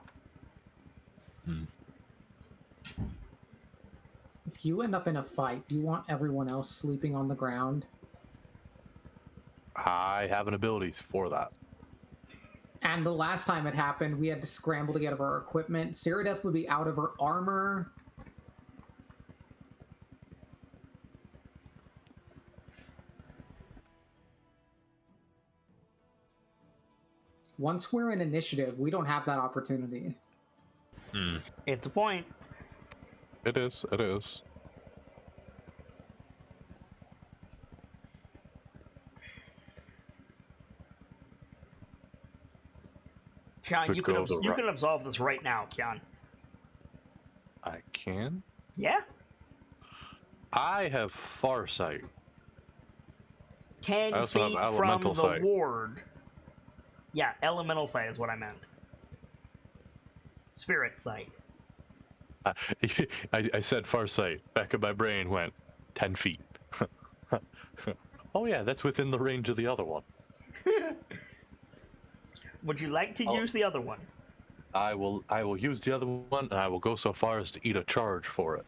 If you end up in a fight, do you want everyone else sleeping on the ground? I have an ability for that. And the last time it happened, we had to scramble to get our equipment. Cyrodiil would be out of her armor. Once we're in initiative, we don't have that opportunity. It's a point. It is. It is. Kian, Could you go the can absolve this right now, Kian. I can? Yeah? I have Farsight. 10 I also have feet from elemental the sight. ward. Yeah, elemental sight is what I meant. Spirit sight. I said Farsight. Back of my brain went 10 feet. Oh yeah, that's within the range of the other one. Would you like to use the other one? I will use the other one, and I will go so far as to eat a charge for it.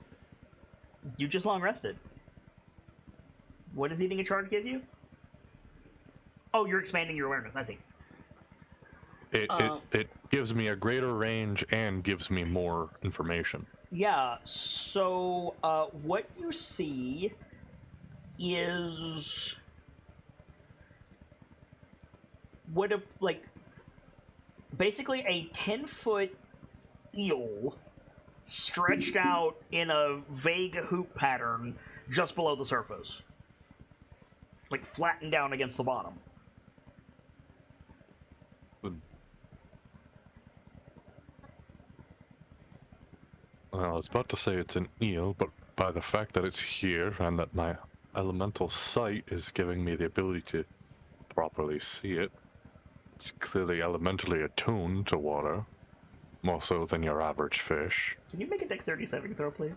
You just long rested. What does eating a charge give you? Oh, you're expanding your awareness. I see. It gives me a greater range and gives me more information. Yeah, so what you see is basically a 10-foot eel stretched out in a vague hoop pattern just below the surface. Like flattened down against the bottom. Well, I was about to say it's an eel, but by the fact that it's here and that my elemental sight is giving me the ability to properly see it, it's clearly elementally attuned to water, more so than your average fish. Can you make a dexterity saving throw, please?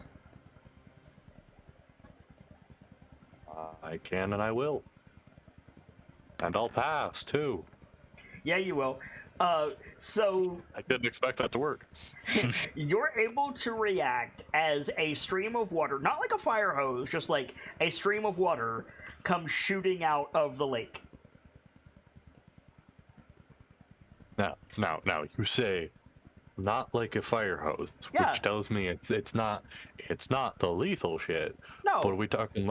I can and I will. And I'll pass, too. Yeah, you will. So I didn't expect that to work. you're able to react as a stream of water, not like a fire hose, just like a stream of water comes shooting out of the lake. Now, you say, not like a fire hose, Yeah. which tells me it's not the lethal shit. No. But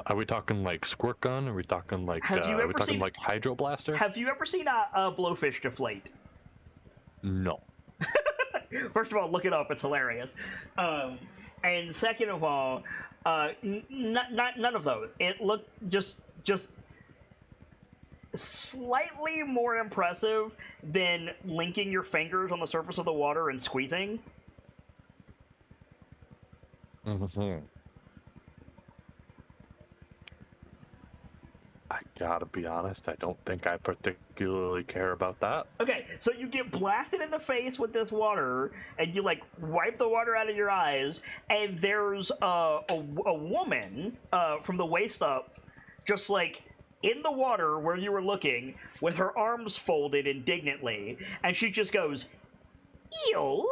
are we talking like squirt gun? Are we talking like Have you are ever we talking seen- like hydro blaster? Have you ever seen a blowfish deflate? No. First of all, look it up. It's hilarious. And second of all, none of those. It looked just slightly more impressive than linking your fingers on the surface of the water and squeezing. Mm-hmm. I gotta be honest, I don't think I particularly care about that. Okay, so you get blasted in the face with this water, and you like wipe the water out of your eyes, and there's a woman from the waist up, just like in the water where you were looking, with her arms folded indignantly, and she just goes, "Eel."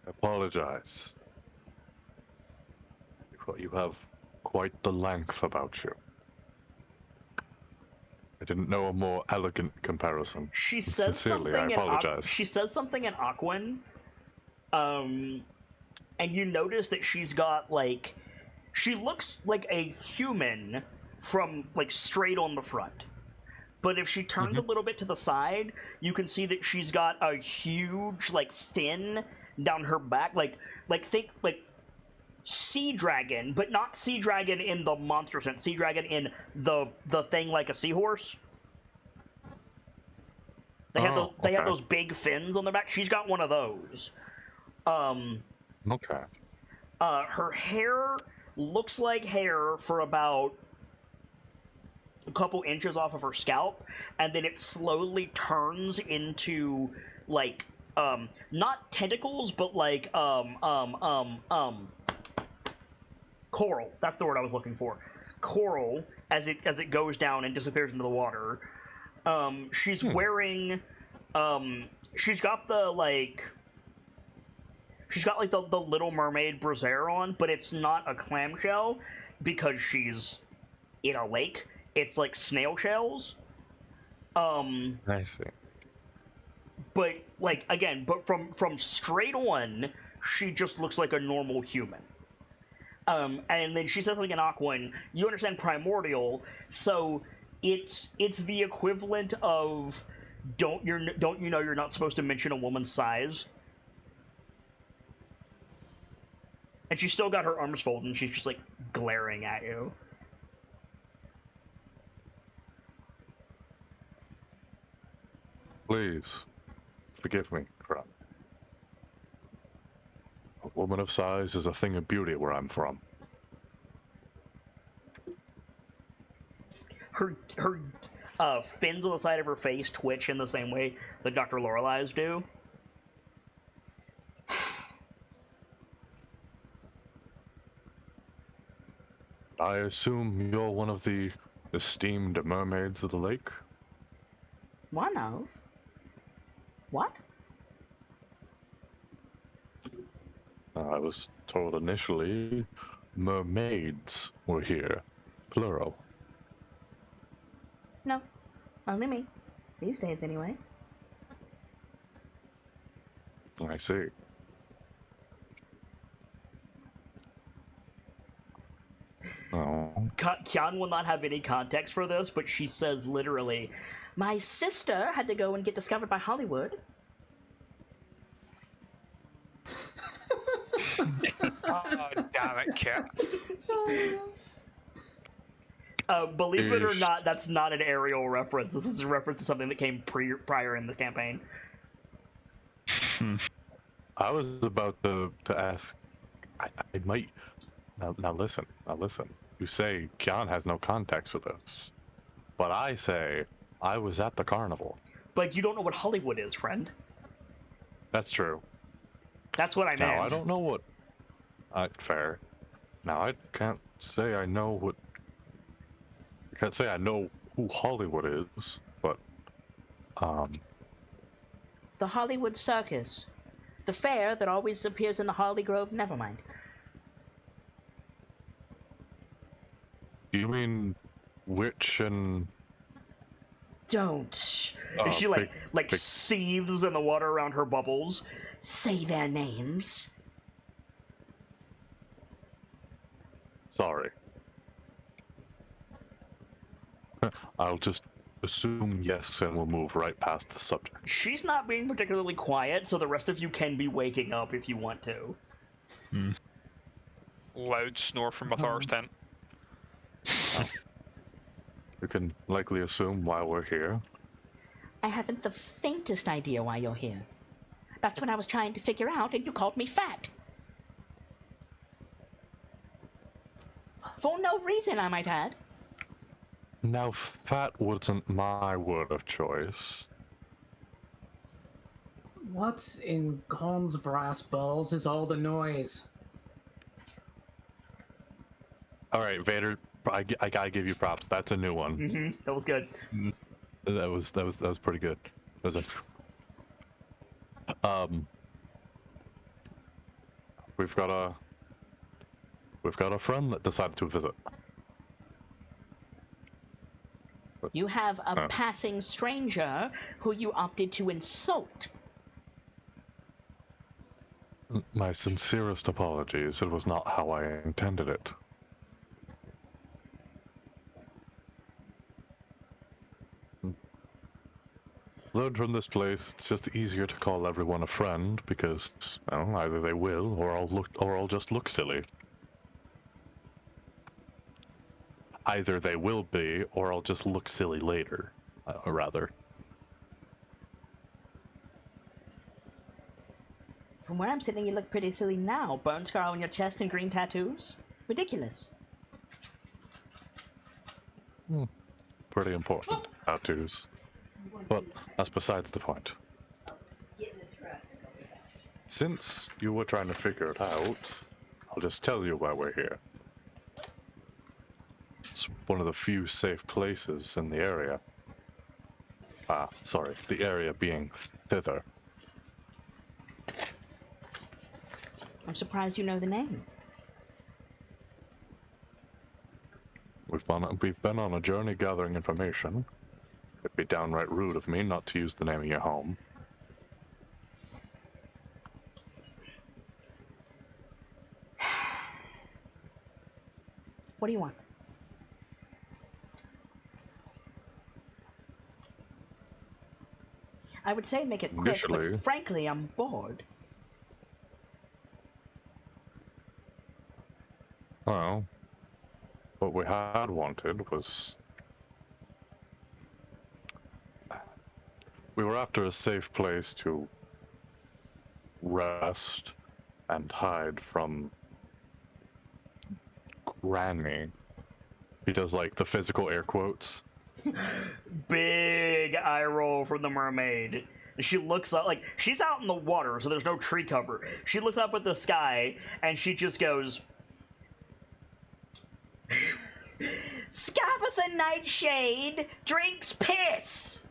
I apologize. You have quite the length about you. I didn't know a more elegant comparison. She says Sincerely, something. I apologize. She says something in Aquan, and you notice that she's got like, she looks like a human from like straight on the front. But if she turns a little bit to the side, you can see that she's got a huge like fin down her back, like think like sea dragon, but not sea dragon in the monster sense. Sea dragon in the thing like a seahorse. They have those big fins on their back. She's got one of those. Okay. Her hair looks like hair for about a couple inches off of her scalp, and then it slowly turns into like not tentacles, but like coral. That's the word I was looking for. Coral as it goes down and disappears into the water. She's wearing she's got the Little Mermaid brassiere on, but it's not a clamshell because she's in a lake. It's like snail shells. I see. But like again, but from straight on, she just looks like a normal human. And then she says something in Aquan. You understand primordial, so it's the equivalent of don't you know you're not supposed to mention a woman's size. And she's still got her arms folded, and she's just like glaring at you. Please, forgive me, Crumb. A woman of size is a thing of beauty where I'm from. Her fins on the side of her face twitch in the same way that Dr. Lorelei's do. I assume you're one of the esteemed mermaids of the lake? One of? What? I was told initially mermaids were here, plural. No, only me. These days, anyway. I see. Oh. Kyan will not have any context for this, but she says literally, "My sister had to go and get discovered by Hollywood." Oh, damn it, Kit. Believe it or Ish. not, that's not an aerial reference. This is a reference to something that came prior in the campaign. I was about to ask. I might. Now listen. You say Kian has no context for this, but I say I was at the carnival. But you don't know what Hollywood is, friend. That's true. That's what I meant. Now I don't know what. Fair. Now I can't say I know what. I can't say I know who Hollywood is, but The Hollywood Circus. The fair that always appears in the Holly Grove. Never mind. do you mean Witch and? Don't. She big- seethes in the water around her bubbles. Say their names. Sorry. I'll just assume yes, and we'll move right past the subject. She's not being particularly quiet, so the rest of you can be waking up if you want to. Loud snore from Mathar's tent. You can likely assume why we're here. I haven't the faintest idea why you're here. That's what I was trying to figure out, and you called me fat. For no reason, I might add. Now, fat wasn't my word of choice. What's in Gon's brass balls is all the noise. All right, Vader, I gotta give you props. That's a new one. Mm-hmm. That was good. That was pretty good. It was we've got a friend that decided to visit. You have a Huh. passing stranger who you opted to insult. My sincerest apologies. It was not how I intended it. Learned from this place, it's just easier to call everyone a friend because, well, either they will or I'll just look silly. Either they will be, or I'll just look silly later, rather. From where I'm sitting, you look pretty silly now. Burn scar on your chest and green tattoos? Ridiculous. Pretty important, tattoos. But that's besides the point. Since you were trying to figure it out, I'll just tell you why we're here. It's one of the few safe places in the area. Sorry, the area being thither. I'm surprised you know the name. We've been on a journey gathering information. It'd be downright rude of me not to use the name of your home. What do you want? I would say make it quick, Initially- but frankly, I'm bored. Well, what we had wanted was... We were after a safe place to rest and hide from Granny. He does like the physical air quotes. Big eye roll from the mermaid. She looks up, like, she's out in the water, so there's no tree cover. She looks up at the sky, and she just goes... Scabatha Nightshade drinks piss!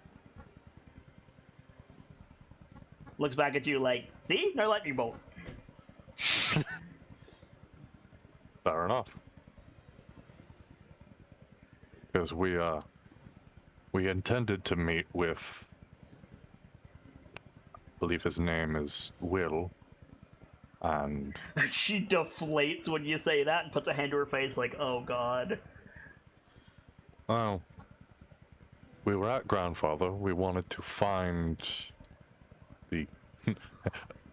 Looks back at you like, see? No lightning bolt. Fair enough. Because we intended to meet with, I believe his name is Will, and She deflates when you say that and puts a hand to her face like, oh god. well, we were at Grandfather. We wanted to find the,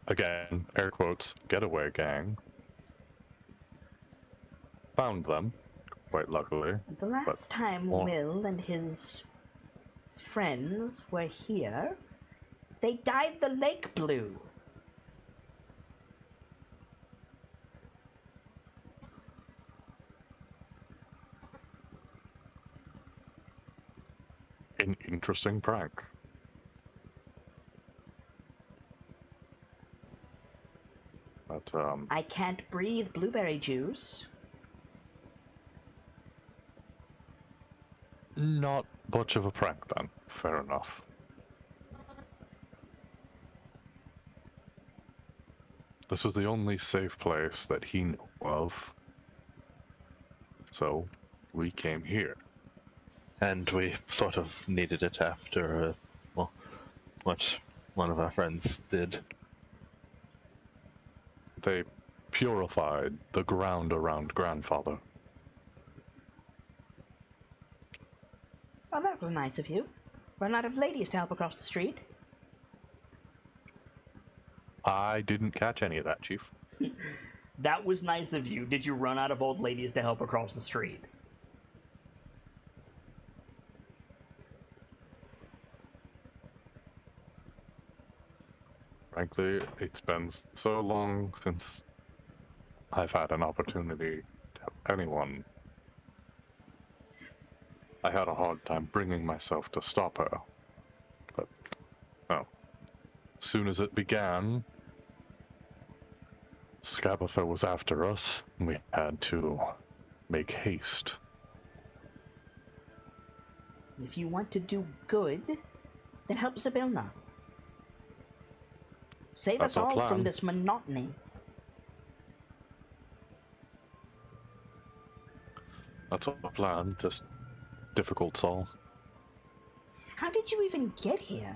again, air quotes, getaway gang. found them, quite luckily. The last time Oh. Will and his friends were here, they dyed the lake blue. An interesting prank. But, I can't breathe blueberry juice. not much of a prank then. Fair enough. This was the only safe place that he knew of. So, we came here. And we sort of needed it after, well, what one of our friends did. They purified the ground around Grandfather. Well, that was nice of you. Run out of ladies to help across the street. I didn't catch any of that, Chief. That was nice of you. Did you run out of old ladies to help across the street? Frankly, it's been so long since I've had an opportunity to help anyone. I had a hard time bringing myself to stop her. But, well, as soon as it began, Scabatha was after us, and we had to make haste. If you want to do good, then help Zybilna. Save That's us our all from plan. this monotony. That's our plan, just difficult solve. How did you even get here?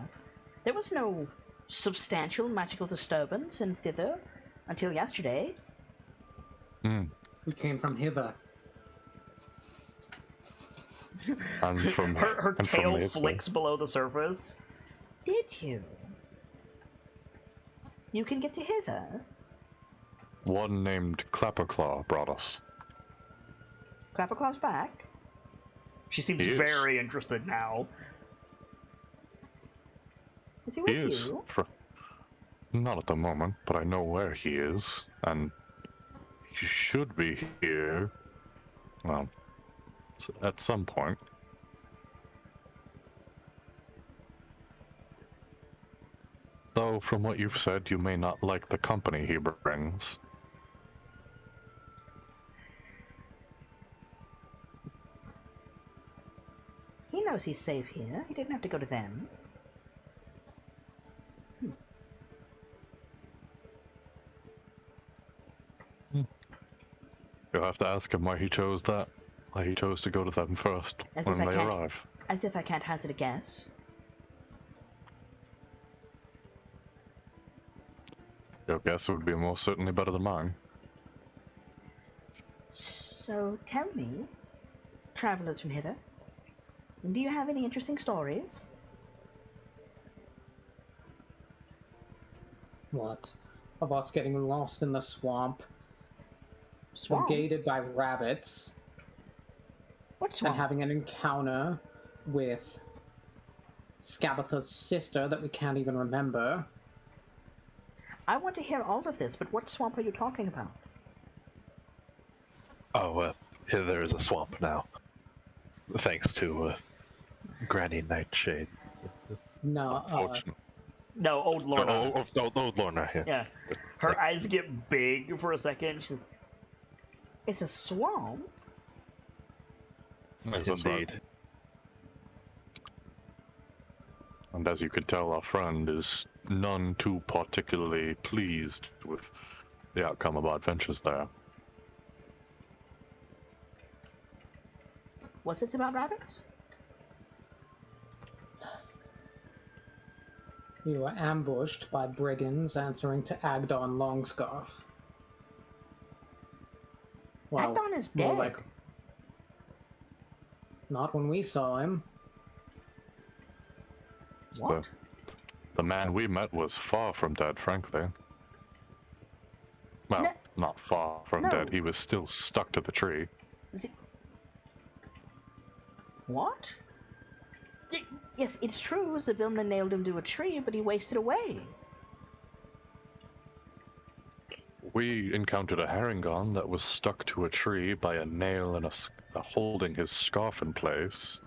There was no substantial magical disturbance in thither until yesterday. We came from hither. And from Her and from tail hither. flicks below the surface. Did you? You can get to hither. One named Clapperclaw brought us. Clapperclaw's back. She seems He is. very interested now. Is he He with is. you? Not at the moment, but I know where he is, and he should be here. Well, at some point. Though, from what you've said, you may not like the company he brings. He knows he's safe here. He didn't have to go to them. You'll have to ask him why he chose that. Why he chose to go to them first As when if I they can't- arrive. As if I can't hazard a guess. Your guess would be most certainly better than mine. So tell me, travelers from hither, do you have any interesting stories? What? Of us getting lost in the swamp, Swamp? brigaded by rabbits, What and swamp? having an encounter with Scabatha's sister that we can't even remember. I want to hear all of this, but what swamp are you talking about? Oh, here there is a swamp now. Thanks to Granny Nightshade. No, Unfortunately. No, old Lorna. Old Lorna, yeah. Yeah. Her eyes get big for a second. She's it's a swamp? Yes, that's right. Indeed. And as you could tell, our friend is none too particularly pleased with the outcome of our adventures there. What's this about rabbits? you were ambushed by brigands answering to Agdon Longscarf. Well, Agdon is more dead. like... Not when we saw him. What? The man we met was far from dead, frankly. Well, No. not far from No. dead. He was still stuck to the tree. Is it... What? Yes, it's true. Zybilna nailed him to a tree, but he wasted away. We encountered a Harengon that was stuck to a tree by a nail and holding his scarf in place.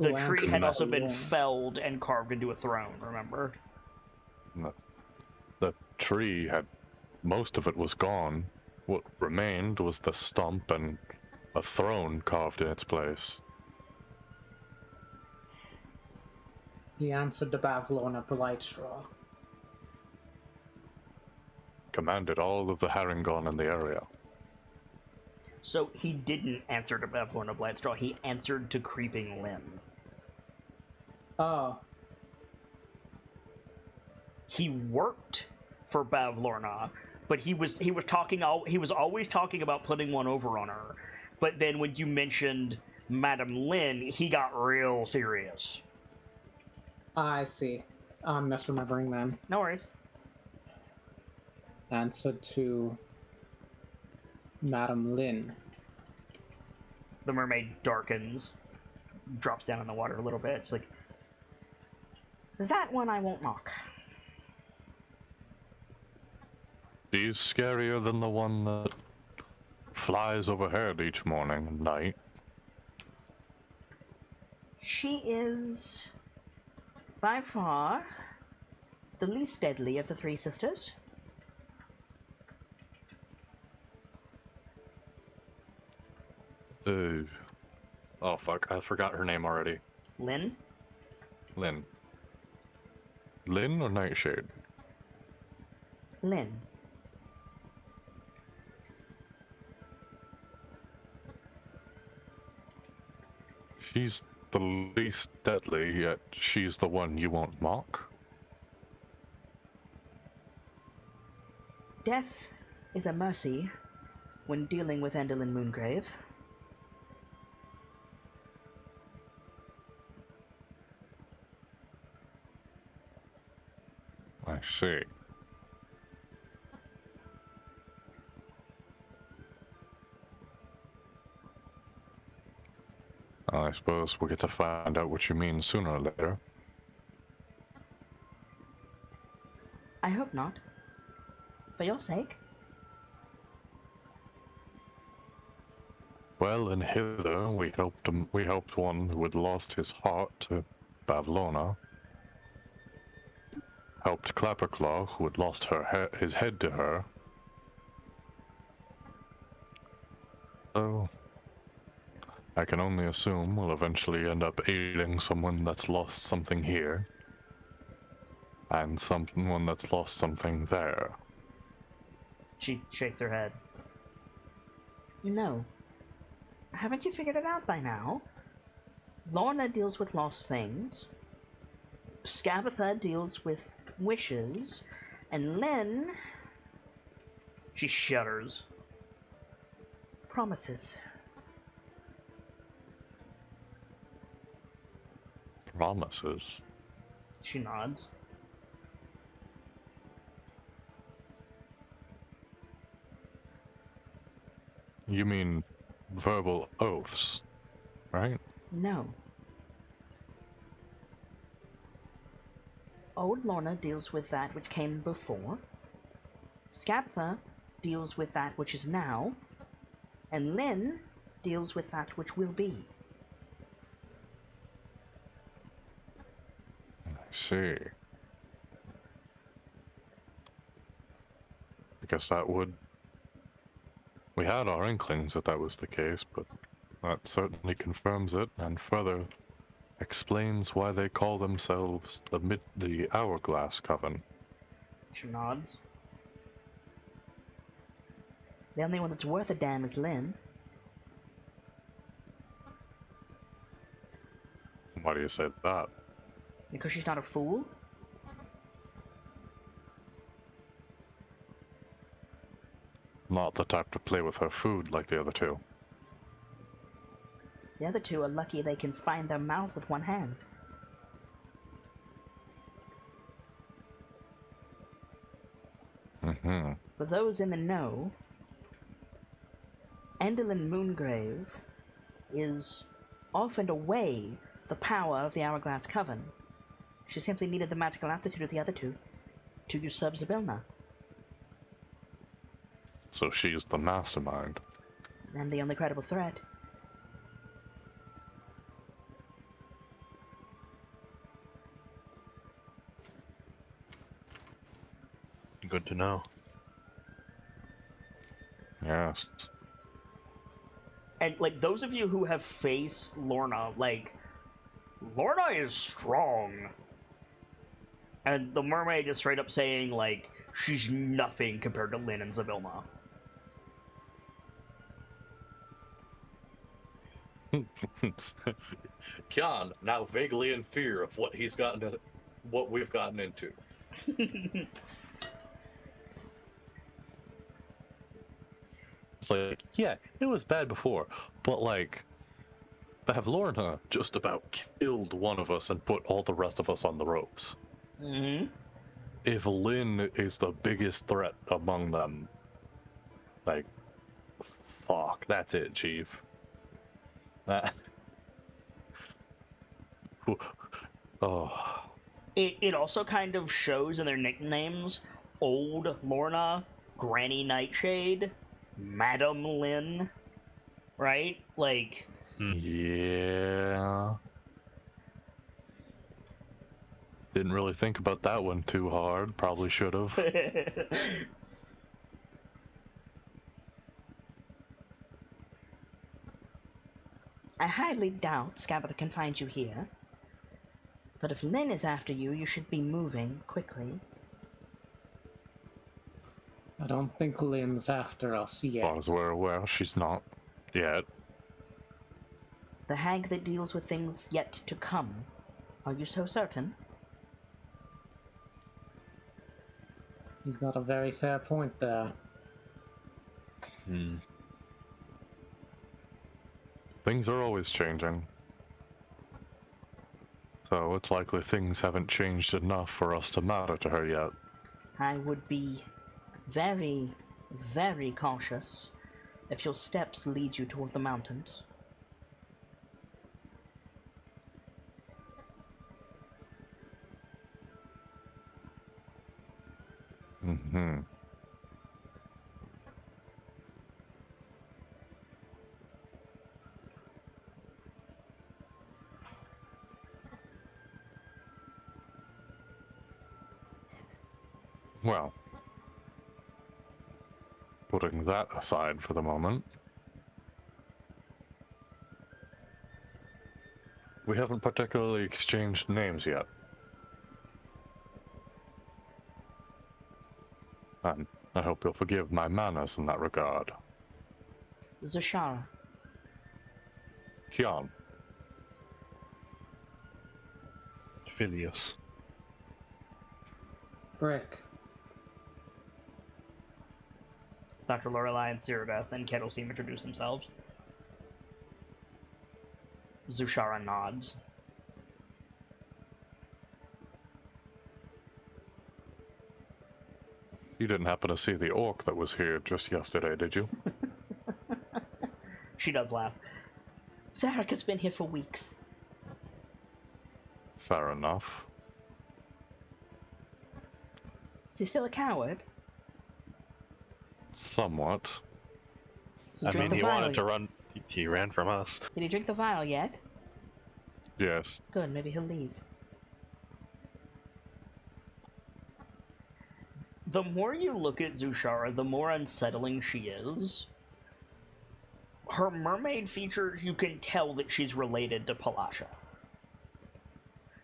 The Who tree had answered also that been wall? felled and carved into a throne, remember? The tree had, most of it was gone. What remained was the stump and a throne carved in its place. He answered to Bavlorna Blightstraw. Commanded all of the Harengon in the area. So he didn't answer to Bavlorna Blightstraw, he answered to Creeping Lynn. Oh, He worked for Bavlorna, but he was always talking about putting one over on her. But then when you mentioned Madam Lynn, he got real serious. I see. I'm misremembering then. No worries. Answered to Madam Lynn. The mermaid darkens, drops down in the water a little bit. It's like, that one I won't knock. She's scarier than the one that flies overhead each morning and night. She is, by far, the least deadly of the three sisters. Oh fuck, I forgot her name already. Lynn? Lynn. Lynn or Nightshade? Lynn. She's the least deadly, yet she's the one you won't mock. Death is a mercy when dealing with Endelyn Moongrave. I see. I suppose we'll get to find out what you mean sooner or later. I hope not. For your sake. Well, in hither we helped one who had lost his heart to Bavlorna. Helped Clapperclaw, who had lost his head to her. So, I can only assume we'll eventually end up aiding someone that's lost something here. And someone that's lost something there. She shakes her head. No. Haven't you figured it out by now? Lorna deals with lost things. Scabatha deals with wishes. And Lynn... She shudders. Promises. Promises? She nods. You mean verbal oaths, right? No. Old Lorna deals with that which came before. Scabatha deals with that which is now. And Lynn deals with that which will be. I see. I guess that would... We had our inklings that was the case, but that certainly confirms it, and further explains why they call themselves the Hourglass Coven. She nods. The only one that's worth a damn is Lynn. Why do you say that? Because she's not a fool? Not the type to play with her food like the other two. The other two are lucky they can find their mouth with one hand. Mm-hmm. For those in the know, Endelyn Moongrave is off and away the power of the Hourglass Coven. She simply needed the magical aptitude of the other two to usurp Zybilna. So she's the mastermind. And the only credible threat. Good to know. Yes. And, like, those of you who have faced Lorna, like, Lorna is strong. And the mermaid is straight up saying, like, she's nothing compared to Lynn and Zybilna. Kyan, now vaguely in fear of what we've gotten into. It's like, yeah, it was bad before, but like, have Lorna just about killed one of us and put all the rest of us on the ropes. Mm-hmm. If Lynn is the biggest threat among them, like, fuck, that's it, Chief. Oh. It also kind of shows in their nicknames, Old Lorna, Granny Nightshade, Madam Lynn, right? Like... Yeah. Didn't really think about that one too hard. Probably should have. I highly doubt Scabatha can find you here. But if Lynn is after you, you should be moving quickly. I don't think Lynn's after us As yet. far as we're aware, she's not yet. The hag that deals with things yet to come. Are you so certain? You've got a very fair point there. Things are always changing. So it's likely things haven't changed enough for us to matter to her yet. I would be very, very cautious if your steps lead you toward the mountains. Mm-hmm. Well, putting that aside for the moment, we haven't particularly exchanged names yet. And I hope you'll forgive my manners in that regard. Zushara. Kyan. Phileas. Brick. Dr. Lorelei and Cyrabeth and Kettle seem to introduce themselves. Zushara nods. You didn't happen to see the orc that was here just yesterday, did you? She does laugh. Zarek has been here for weeks. Fair enough. Is he still a coward? Somewhat. Did I drink mean, the he vial wanted to run. He ran from us. Did he drink the vial yet? Yes. Good, maybe he'll leave. The more you look at Zushara, the more unsettling she is. Her mermaid features, you can tell that she's related to Palasha.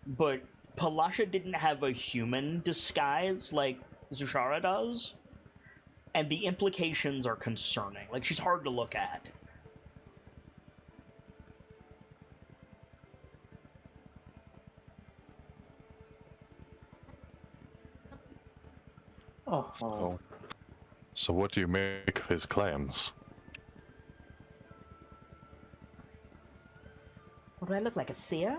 But Palasha didn't have a human disguise like Zushara does. And the implications are concerning. Like, she's hard to look at. Oh. So what do you make of his claims? What do I look like, a seer?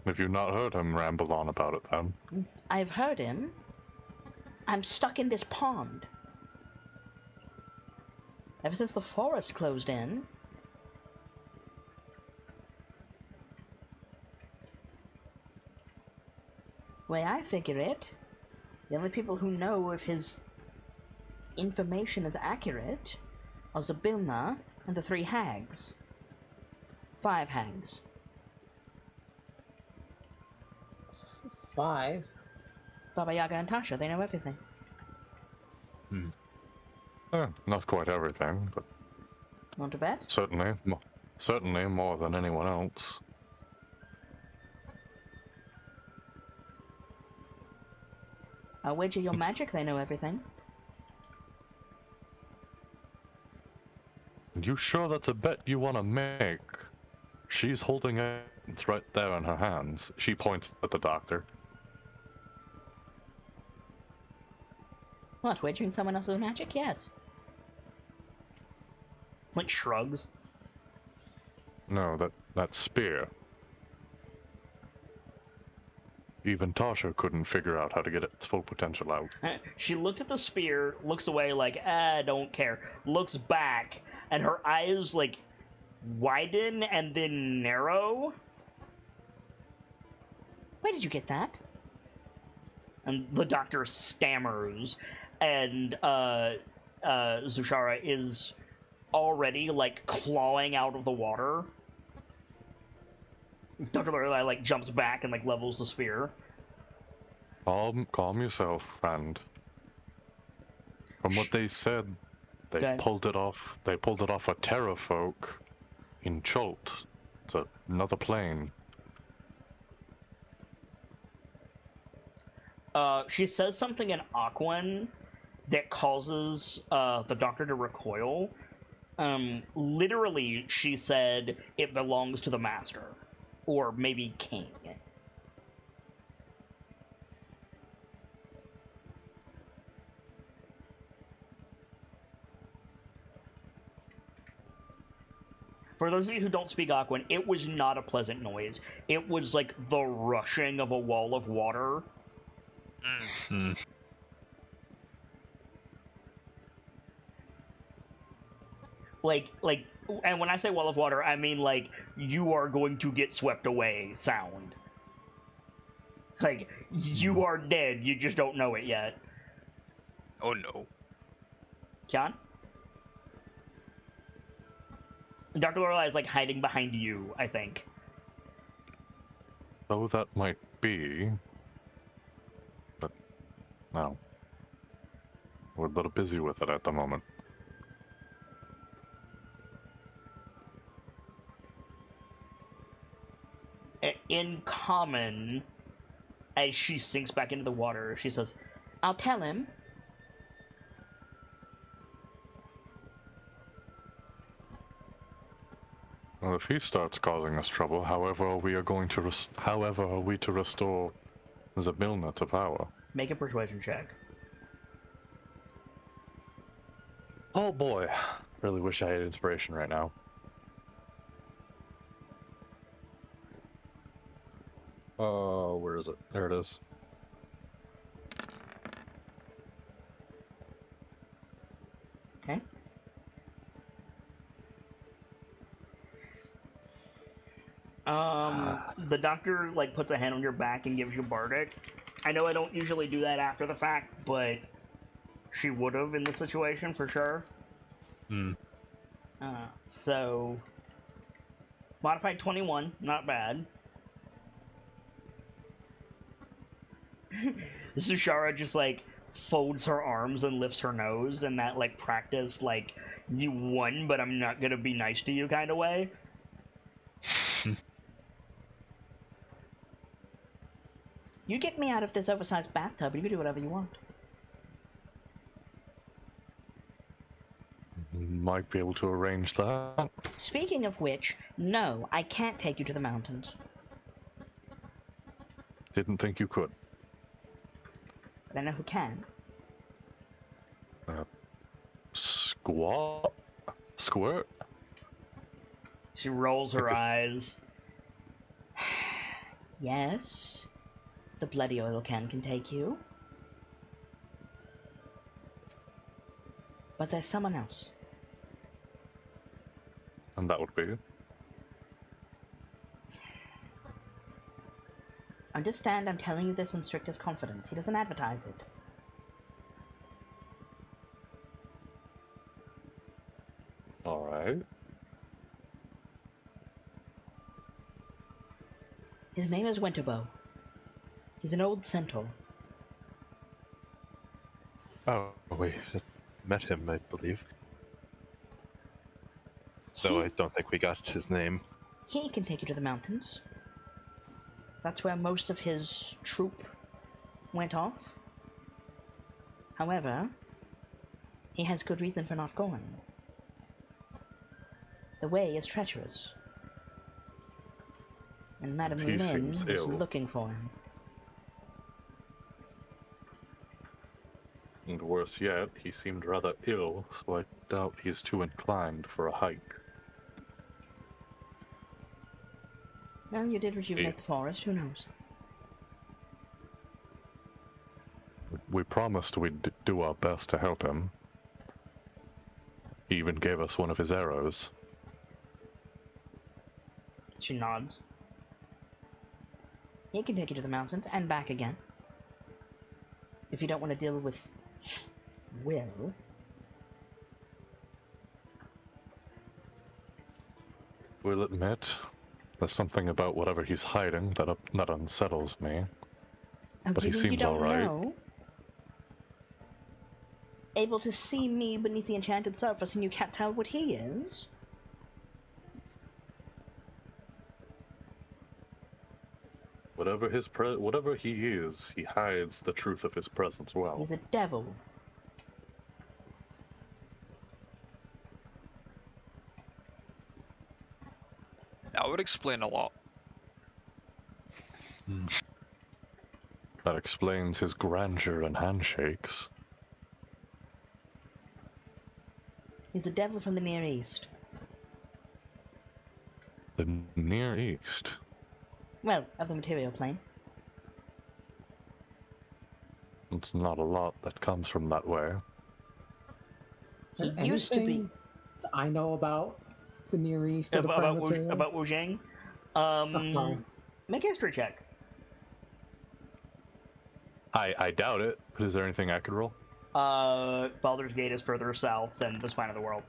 Have you not heard him ramble on about it then? I've heard him. I'm stuck in this pond. Ever since the forest closed in. Way I figure it, the only people who know if his information is accurate are Zabilna and the 3 hags. 5 hags. 5? Baba Yaga and Tasha, they know everything. Not quite everything, but Want to bet? certainly more than anyone else. I'll wager your magic they know everything. You sure that's a bet you want to make? She's holding it right there in her hands. She points at the doctor. What, wagering someone else's magic? Yes. Like shrugs. No, that spear. Even Tasha couldn't figure out how to get its full potential out. She looks at the spear, looks away like, don't care. Looks back, and her eyes, like, widen and then narrow. Where did you get that? And the doctor stammers, and Zushara is already, like, clawing out of the water. Dr. Lorelei, like, jumps back and, like, levels the spear. Calm yourself, friend. From what they said, they pulled it off. They pulled it off a terrafolk in Cholt. It's another plane. She says something in Aquan that causes the doctor to recoil. Literally, she said it belongs to the master. Or maybe king. For those of you who don't speak Aquan, it was not a pleasant noise. It was like the rushing of a wall of water. Like, and when I say wall of water, I mean, like, you are going to get swept away sound. Like, you are dead, you just don't know it yet. Oh no. John? Dr. Lorelei is, like, hiding behind you, I think. So that might be. But no. We're a little busy with it at the moment. In common, as she sinks back into the water, she says, I'll tell him. Well, if he starts causing us trouble, however are we to restore Zabilna to power? Make a persuasion check. Oh boy, really wish I had inspiration right now. Oh, where is it? There it is. Okay. The doctor, like, puts a hand on your back and gives you Bardic. I know I don't usually do that after the fact, but she would have in this situation for sure. So, modified 21, not bad. Zushara just, like, folds her arms and lifts her nose in that, like, practice, like, you won, but I'm not gonna be nice to you kind of way. You get me out of this oversized bathtub, and you can do whatever you want. Might be able to arrange that. Speaking of which, no, I can't take you to the mountains. Didn't think you could. But I know who can. Squirt? She rolls her eyes. Yes, the bloody oil can take you. But there's someone else. And that would be? Understand, I'm telling you this in strictest confidence. He doesn't advertise it. Alright. His name is Winterbow. He's an old centaur. Oh, we met him, I believe. Though I don't think we got his name. He can take you to the mountains. That's where most of his troop went off. However, he has good reason for not going. The way is treacherous. And Madame He Lynn seems was ill. looking for him. And worse yet, he seemed rather ill, so I doubt he's too inclined for a hike. Well, you did rejuvenate the forest, who knows? We promised we'd do our best to help him. He even gave us one of his arrows. She nods. He can take you to the mountains and back again. If you don't want to deal with Will. We'll admit, there's something about whatever he's hiding that unsettles me. Oh, But you he mean you seems don't alright. know? Able to see me beneath the enchanted surface and you can't tell what he is? Whatever he is, he hides the truth of his presence well. He's a devil. That would explain a lot. That explains his grandeur and handshakes. He's a devil from the Near East. The Near East. Well, of the material plane. It's not a lot that comes from that way. He used to be. Anything I know about the Near East or the About Planetarium? Wu Jing. Uh-huh. Make a history check. I doubt it, but is there anything I could roll? Baldur's Gate is further south than the spine of the world.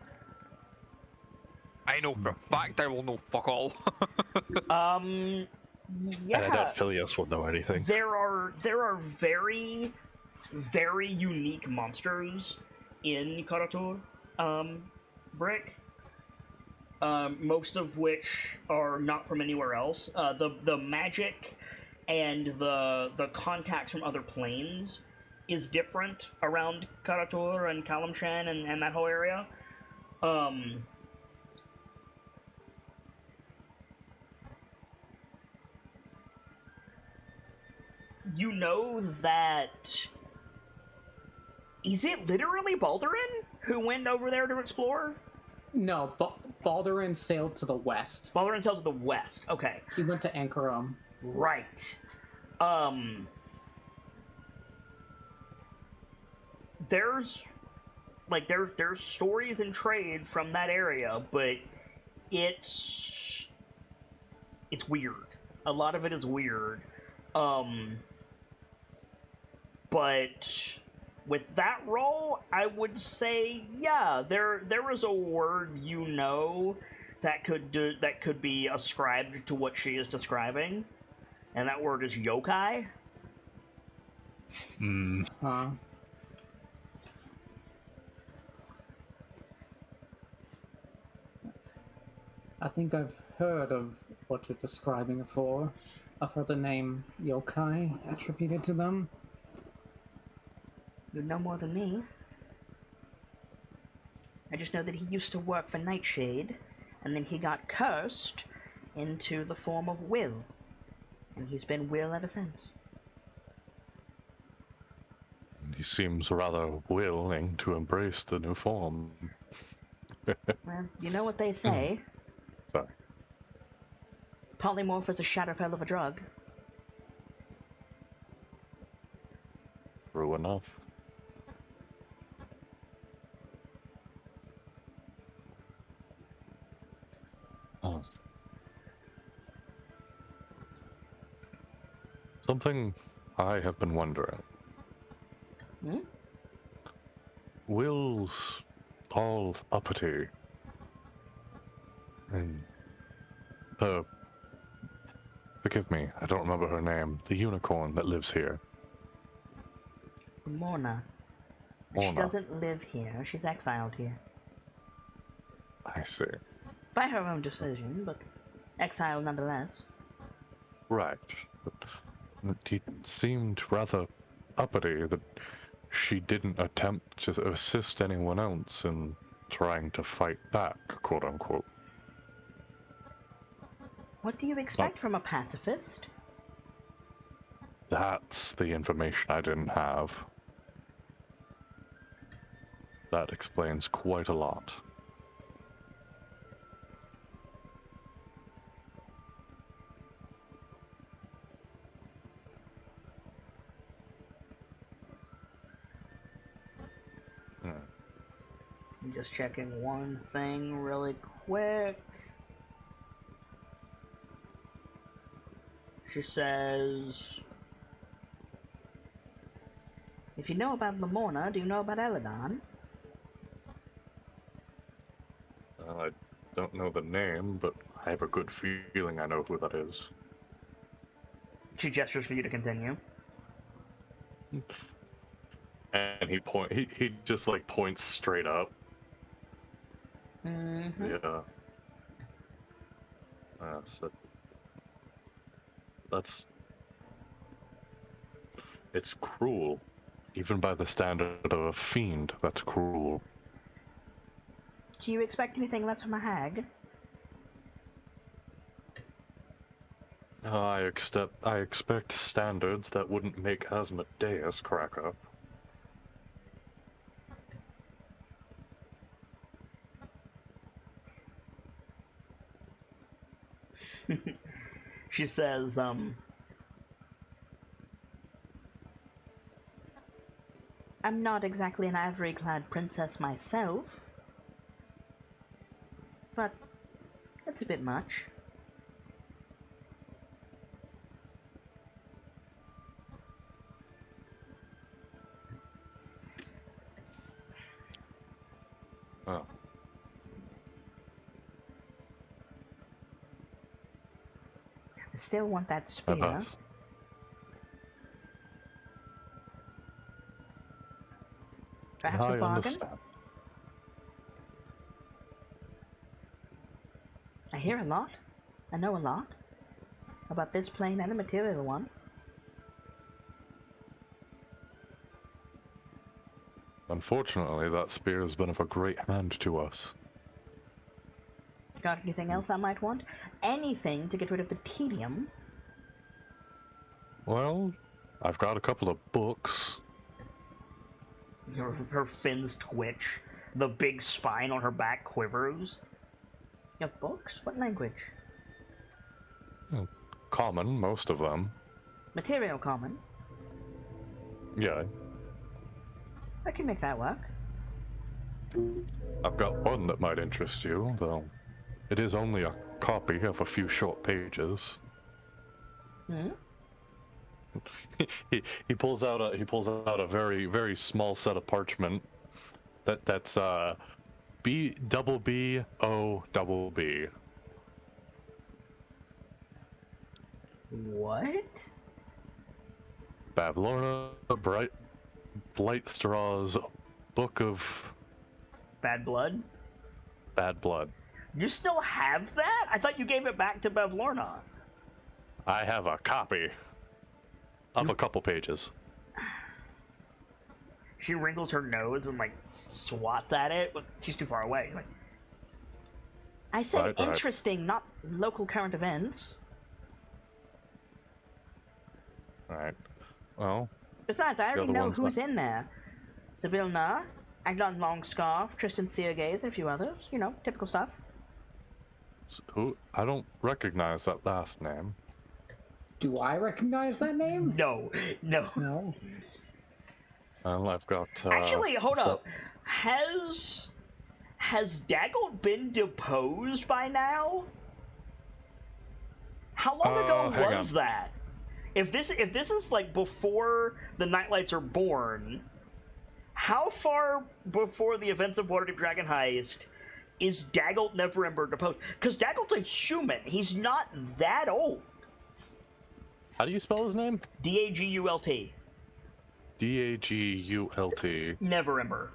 I know for a fact I will know fuck all. Yeah. And I doubt Phileas will know anything. There are very, very unique monsters in Karator, Brick. Most of which are not from anywhere else. The magic and the contacts from other planes is different around Karator and Kalamshan and that whole area. You know that... Is it literally Baldurin who went over there to explore? No, Baldurin sailed to the west. Baldurin sails to the west. Okay. He went to Ankarum. Right. There's stories and trade from that area, but it's weird. A lot of it is weird. But with that roll, I would say, yeah, there is a word you know that could be ascribed to what she is describing, and that word is yokai. Huh? I think I've heard of what you're describing it for. I've heard the name yokai attributed to them. You know more than me. I just know that he used to work for Nightshade, and then he got cursed into the form of Will. And he's been Will ever since. He seems rather willing to embrace the new form. Well, you know what they say. Sorry. Polymorph is a Shadowfell of a drug. True enough. Something I have been wondering. Hmm? Will's all uppity. And the... Forgive me, I don't remember her name. The unicorn that lives here. Mona. She Mona. doesn't live here. She's exiled here. I see. By her own decision, but exiled nonetheless. Right. But he seemed rather uppity that she didn't attempt to assist anyone else in trying to fight back, quote unquote. What do you expect from a pacifist? That's the information I didn't have. That explains quite a lot. I'm just checking one thing really quick. She says, if you know about Lamorna, do you know about Eladon? I don't know the name, but I have a good feeling I know who that is. She gestures for you to continue. And he just like points straight up. Mm-hmm. Yeah. It's cruel. Even by the standard of a fiend, that's cruel. Do you expect anything less from a hag? I expect standards that wouldn't make Asmodeus crack up. She says, I'm not exactly an ivory-clad princess myself, but it's a bit much. Oh. I still want that spear. Perhaps I a bargain? understand. I hear a lot. I know a lot. About this plane and a material one. Unfortunately, that spear has been of a great hand to us. Got anything else I might want? Anything to get rid of the tedium? Well, I've got a couple of books. Her fins twitch. The big spine on her back quivers. You have books? What language? Common, most of them. Material common. Yeah. I can make that work. I've got one that might interest you, though it is only a copy of a few short pages. Hmm? He pulls out a very, very small set of parchment. That's B double B O double B. What? Bavlorna Blightstraw's Book of Bad blood? Bad Blood. You still have that? I thought you gave it back to Bavlorna. I have a copy of a couple pages. She wrinkles her nose and, like, swats at it, but she's too far away. Like, I said Right. interesting, not local current events. Alright. Well, Besides, I already other know one's who's not- in there. Zabilna, Agdon Longscarf, Tristan Seargaze, and a few others. You know, typical stuff. who? I don't recognize that last name. Do I recognize that name? No. No. Well, I've got. Actually, hold up. Has Daggle been deposed by now? How long ago hang was on. that? if this is like before the Nightlights are born, how far before the events of Waterdeep Dragon Heist is Daggult Neverember deposed? Because Daggult's a human. He's not that old. How do you spell his name? Dagult. Dagult. Neverember.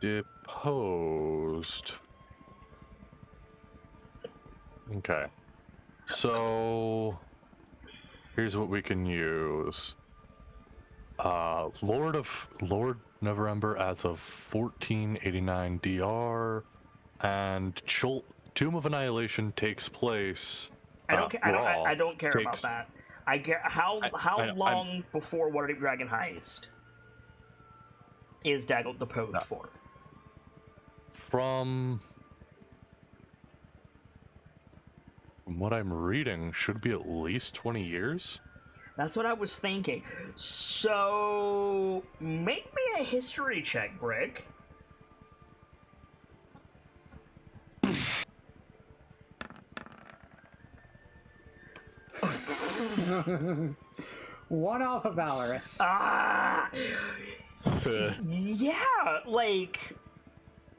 Deposed. Okay. So here's what we can use. Lord Neverember as of 1489 DR, and Tomb of Annihilation takes place. I don't care about that. I care how long before Waterdeep Dragon Heist is Daggult deposed for? From what I'm reading, should be at least 20 years. That's what I was thinking. So, make me a history check, Brick. One off of Valorous. Yeah, like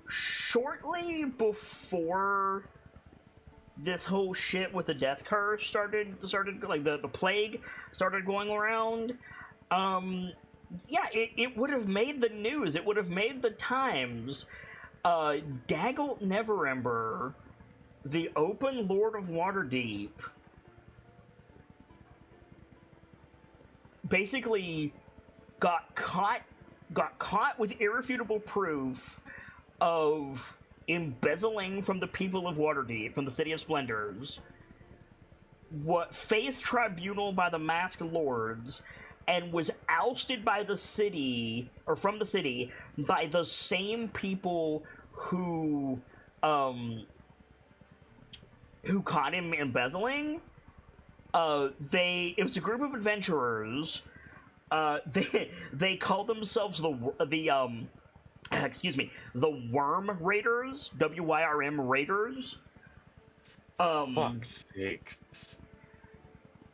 shortly before this whole shit with the death curse started like the plague started going around. Yeah, it would have made the news. It would have made the Times. Daggult Neverember, the Open Lord of Waterdeep, basically got caught with irrefutable proof of embezzling from the people of Waterdeep, from the City of Splendors, what faced tribunal by the Masked Lords, and was ousted by the city, or from the city, by the same people who caught him embezzling. It was a group of adventurers. They called themselves the Worm Raiders, WYRM Raiders. Fuck's sake.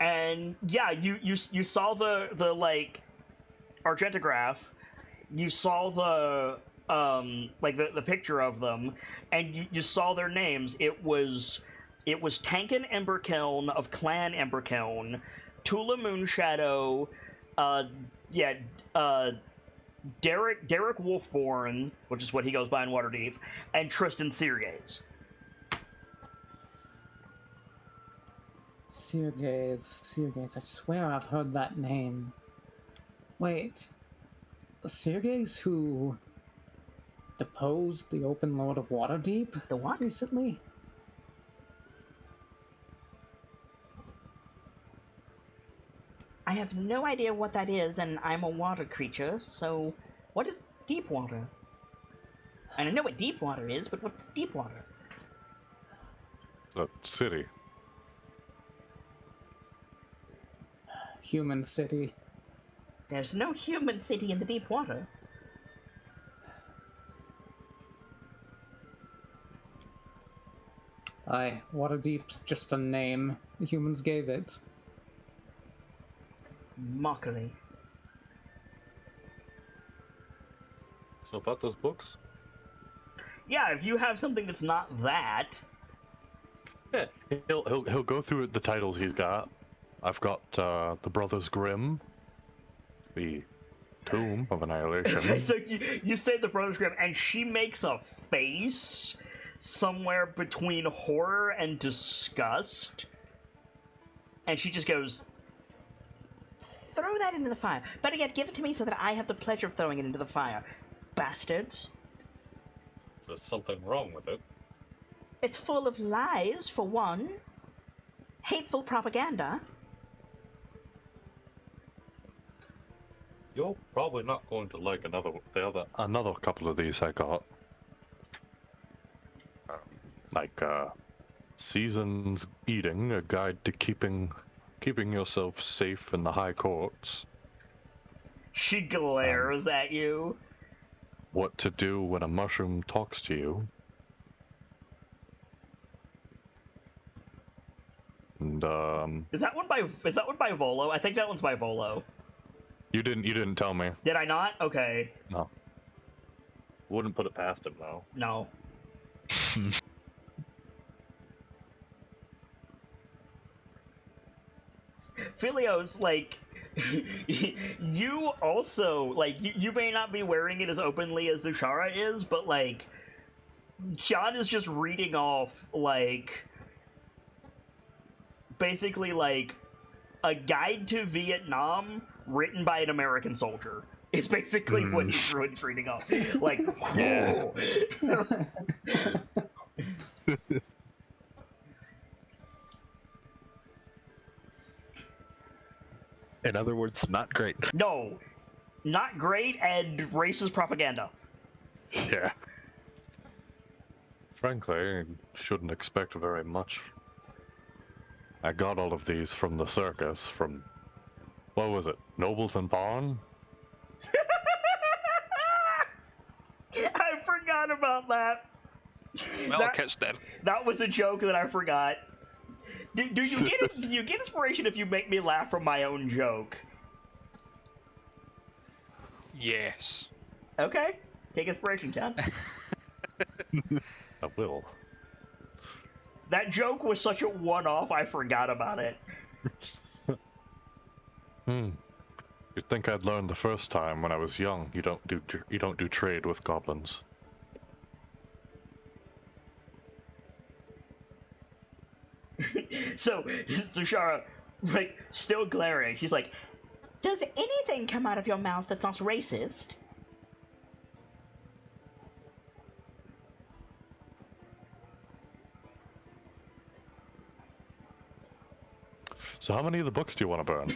And yeah, you saw the like Argentograph. You saw the the picture of them, and you saw their names. It was Tankin Emberkiln of Clan Emberkiln, Tula Moonshadow, Derek Wolfborn, which is what he goes by in Waterdeep, and Tristan Sirgaze. Sirgaze, I swear I've heard that name. Wait, the Sirgaze who deposed the Open Lord of Waterdeep? The what? Recently? I have no idea what that is, and I'm a water creature, so what is deep water? And I know what deep water is, but what's deep water? The city. Human city. There's no human city in the deep water. Aye, Waterdeep's just a name. The humans gave it. Mockery. So about those books? Yeah, if you have something that's not that. Yeah, he'll go through the titles he's got. I've got the Brothers Grimm, the Tomb of Annihilation. So you say the Brothers Grimm, and she makes a face somewhere between horror and disgust, and she just goes, "Throw that into the fire. Better yet, give it to me so that I have the pleasure of throwing it into the fire. Bastards." There's something wrong with it. It's full of lies, for one. Hateful propaganda. You're probably not going to like Another couple of these I got. Seasons Eating, a guide to keeping yourself safe in the high courts. She glares at you. What to do when a mushroom talks to you. And Is that one by Volo? I think that one's by Volo. you didn't tell me. Did I not? Okay. No. Wouldn't put it past him though. No. Filios, like, you also, like, you may not be wearing it as openly as Zushara is, but, like, Kyan is just reading off, like, basically, like, a guide to Vietnam written by an American soldier. It's basically what he's reading off. Like, Yeah. In other words, not great. No, not great and racist propaganda. Yeah. Frankly, I shouldn't expect very much. I got all of these from the circus, from... What was it? Nobleton Barn? I forgot about that. Well, that, Kit's dead. that was a joke that I forgot. Do you get it? Do you get inspiration if you make me laugh from my own joke? Yes. Okay, take inspiration, Ken. I will. That joke was such a one-off. I forgot about it. You'd think I'd learned the first time when I was young. You don't do trade with goblins. So Shara, like, still glaring. She's like, "Does anything come out of your mouth that's not racist?" So how many of the books do you want to burn?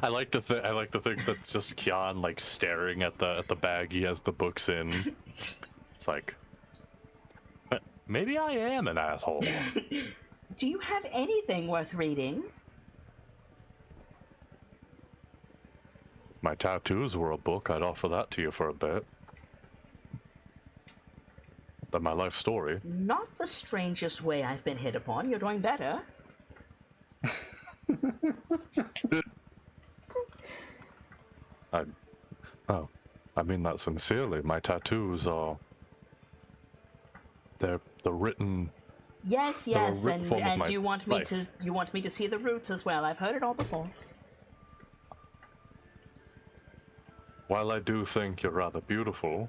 I like to think that's just Kyan like staring at the bag he has the books in. It's like, maybe I am an asshole. Do you have anything worth reading? If my tattoos were a book, I'd offer that to you for a bit. Then my life story. Not the strangest way I've been hit upon. You're doing better. I mean that sincerely. My tattoos are... They're written... Yes, They're a yes, written form of and my you want me life. to see the roots as well. I've heard it all before. While I do think you're rather beautiful,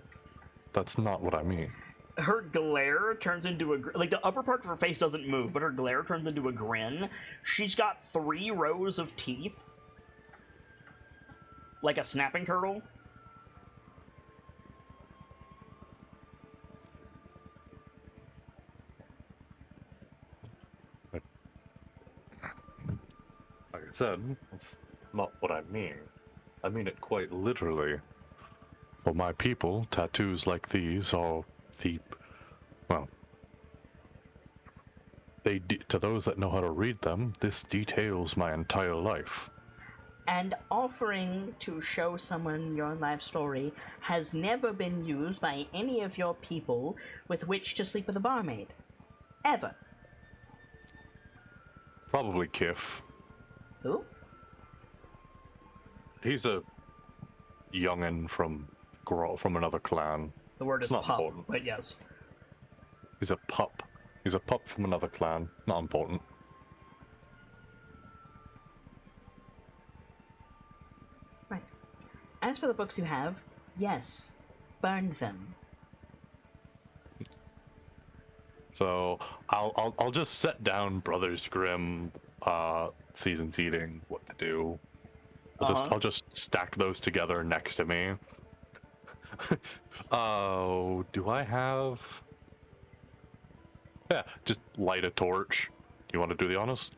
that's not what I mean. Her glare turns into a like the upper part of her face doesn't move, but her glare turns into a grin. She's got 3 rows of teeth, like a snapping turtle. Like I said, that's not what I mean. I mean it quite Literally. For my people, tattoos like these are well, to those that know how to read them, this details my entire life. And offering to show someone your life story has never been used by any of your people with which to sleep with a barmaid. Ever. Probably Kif. Who? He's a youngin' from another clan. The word It's is not pup, important. but yes. He's a pup. He's a pup from another clan. Not important. Right. As for the books you have, yes, burn them. So I'll just set down Brothers Grimm, Seasons Eating, What to Do. I'll just stack those together next to me. Oh, do I have? Yeah, just light a torch. Do you want to do the honors?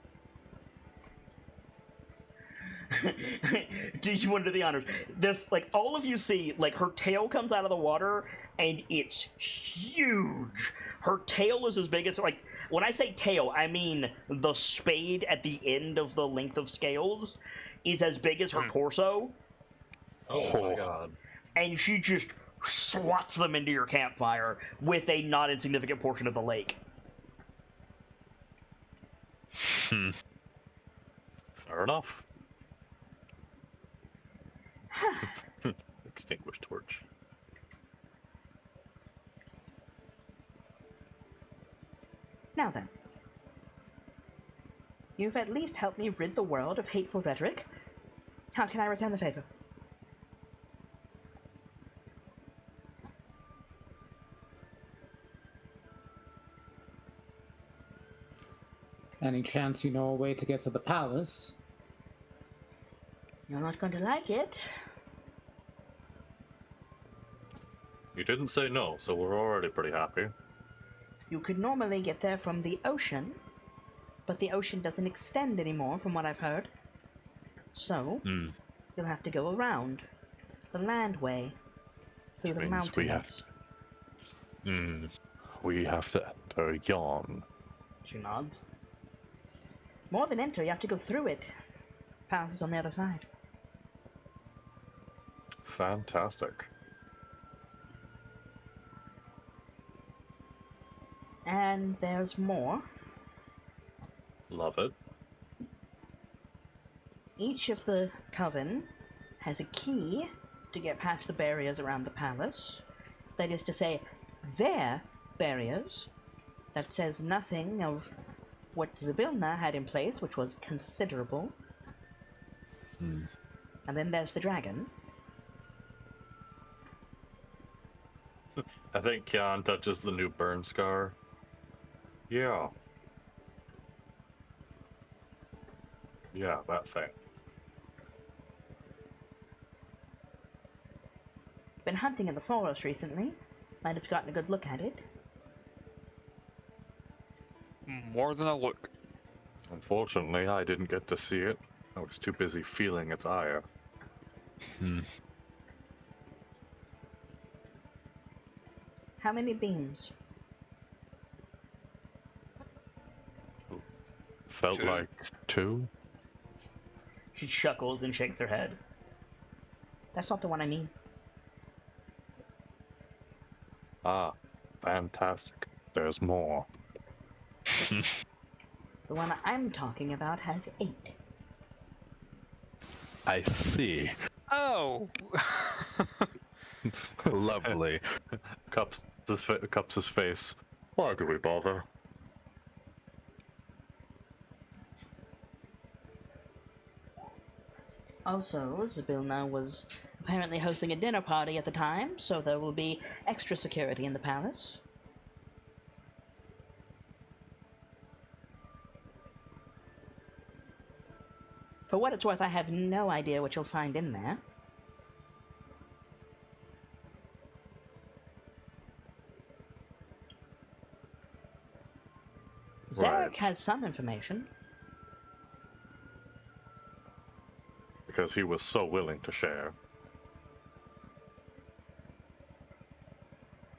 Do you want to do the honors? This, like, all of you see, like, her tail comes out of the water, and it's huge. Her tail is as big as, like, when I say tail, I mean the spade at the end of the length of scales is as big as her torso, Oh my god. and she just swats them into your campfire with a not insignificant portion of the lake. Fair enough. Extinguish torch. Now then. You've at least helped me rid the world of hateful rhetoric. How can I return the favor? Any chance you know a way to get to the palace? You're not going to like it. You didn't say no, so we're already pretty happy. You could normally get there from the ocean, but the ocean doesn't extend anymore from what I've heard. So, you'll have to go around the land way, through the mountains. We have to enter Yon. She nods. More than enter, you have to go through it. Palace is on the other side. Fantastic. And there's more. Love it. Each of the coven has a key to get past the barriers around the palace. That is to say, their barriers. That says nothing of what Zybilna had in place, which was considerable. And then there's the dragon. I think Kian touches the new burn scar. Yeah. Yeah, that thing. Been hunting in the forest recently. Might have gotten a good look at it. More than a look. Unfortunately, I didn't get to see it. I was too busy feeling its ire. How many beams? Felt 2. like 2? She chuckles and shakes her head. That's not the one I mean. Ah, fantastic. There's more. The one I'm talking about has 8. I see. Oh! Lovely. Cups his face. Why do we bother? Also, Zybilna was apparently hosting a dinner party at the time, so there will be extra security in the palace. For what it's worth, I have no idea what you'll find in there. Zarek Right. has some information. Because he was so willing to share.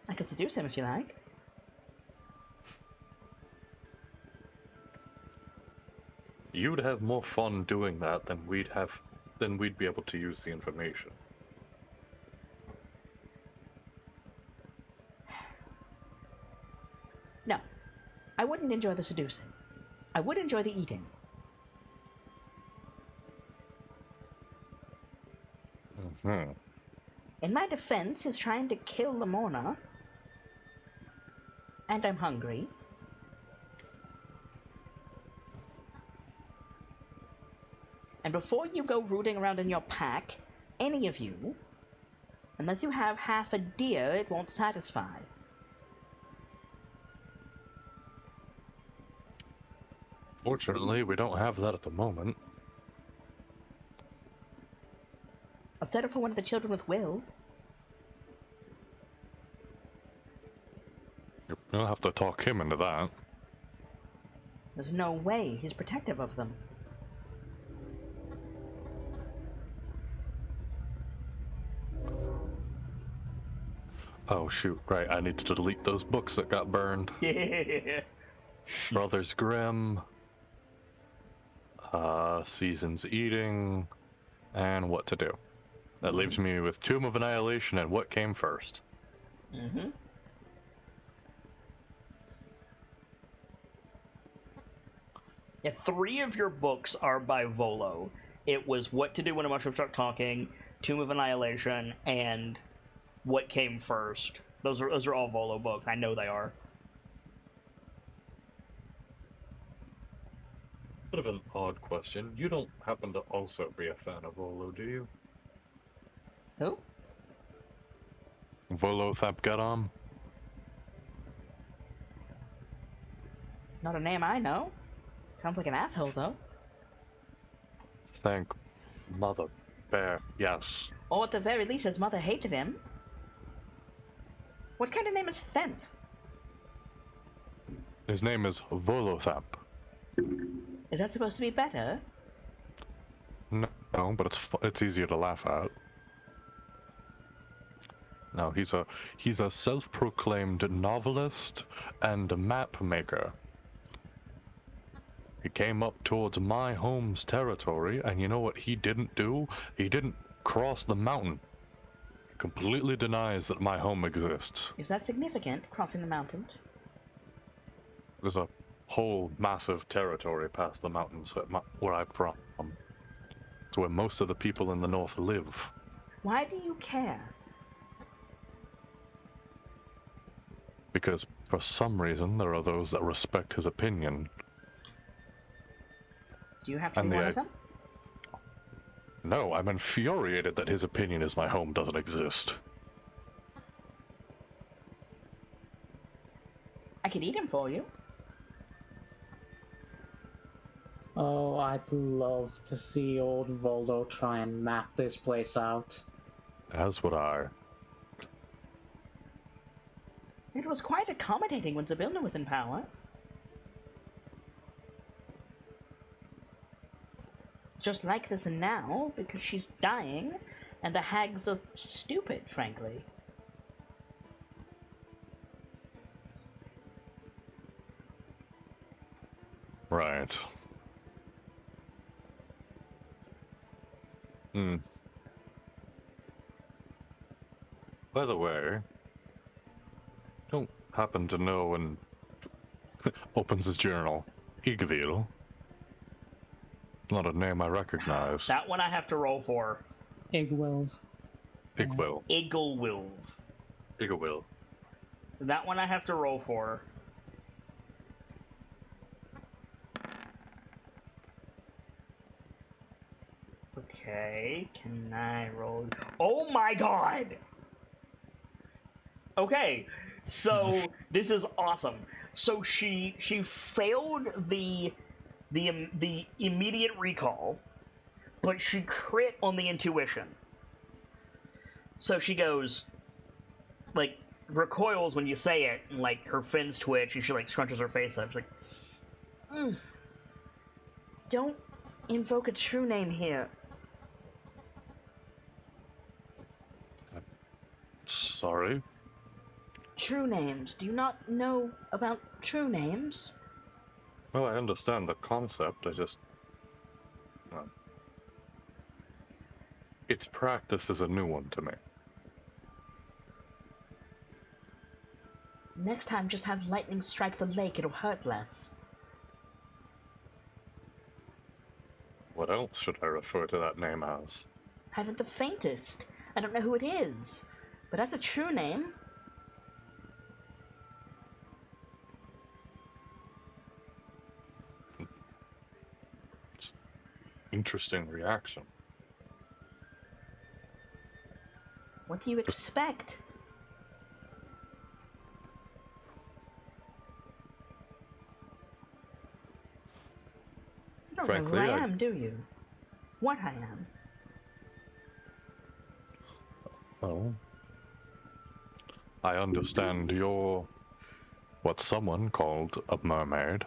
I could seduce him if you like. You'd have more fun doing that than we'd be able to use the information. No, I wouldn't enjoy the seducing. I would enjoy the eating. In my defense, he's trying to kill Lamorna. And I'm hungry. And before you go rooting around in your pack, any of you, unless you have half a deer, it won't satisfy. Fortunately, we don't have that at the moment. I'll settle for one of the children with Will. You'll have to talk him into that. There's no way he's protective of them. Oh shoot, right, I need to delete those books that got burned. Yeah. Brothers Grimm, Seasons Eating, and What to Do. That leaves me with Tomb of Annihilation and what came first. Mm-hmm. Yeah, 3 of your books are by Volo. It was What to Do When a Mushroom Start Talking, Tomb of Annihilation, and What Came First. Those are all Volo books. I know they are. Bit of an odd question. You don't happen to also be a fan of Olo, do you? Who? Volothapgadam? Not a name I know. Sounds like an asshole, though. Thank Mother Bear, yes. Or at the very least, his mother hated him. What kind of name is Themp? His name is Volothap. Is that supposed to be better? No, but it's easier to laugh at. No, he's a self-proclaimed novelist and a map maker. He came up towards my home's territory, and you know what he didn't do? He didn't cross the mountain. He completely denies that my home exists. Is that significant, crossing the mountains? There's a whole massive territory past the mountains where I'm from. It's where most of the people in the north live. Why do you care? Because for some reason there are those that respect his opinion. Do you have to be And one of them? No, I'm infuriated that his opinion is my home doesn't exist. I could eat him for you. Oh, I'd love to see old Voldo try and map this place out. As would I. It was quite accommodating when Zybilna was in power. Just like this now, because she's dying, and the hags are stupid, frankly. Right. By the way, don't happen to know and opens his journal. Igvil. Not a name I recognize. That one I have to roll for. Igwilv. Igwil. Igglewilv. Gigawill. That one I have to roll for. Okay, can I roll? Oh my god! Okay, so this is awesome. So she failed the immediate recall, but she crit on the intuition. So she goes, like, recoils when you say it, and like her fins twitch, and she like scrunches her face up. She's like, don't invoke a true name here. Sorry? True names. Do you not know about true names? Well, I understand the concept, I just... its practice is a new one to me. Next time, just have lightning strike the lake. It'll hurt less. What else should I refer to that name as? Haven't the faintest. I don't know who it is, but that's a true name. Interesting reaction. What do you expect? You don't Frankly, know who I am, do you? What I am? Oh. I understand you're what someone called a mermaid.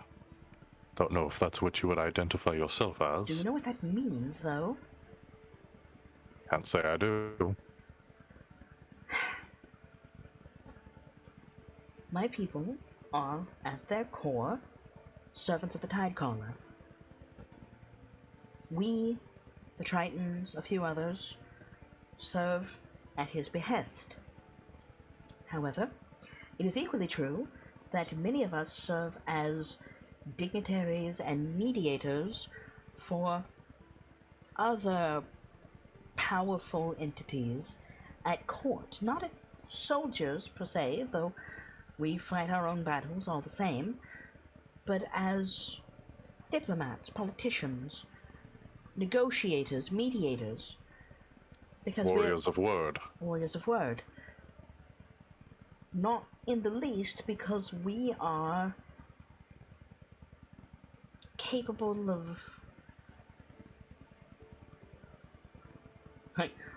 Don't know if that's what you would identify yourself as. Do you know what that means, though? Can't say I do. My people are, at their core, servants of the Tidecaller. We, the Tritons, a few others, serve at his behest. However, it is equally true that many of us serve as dignitaries and mediators for other powerful entities at court. Not as soldiers per se, though we fight our own battles all the same, but as diplomats, politicians, negotiators, mediators, because Warriors of word. warriors of word. Not in the least because we are capable of...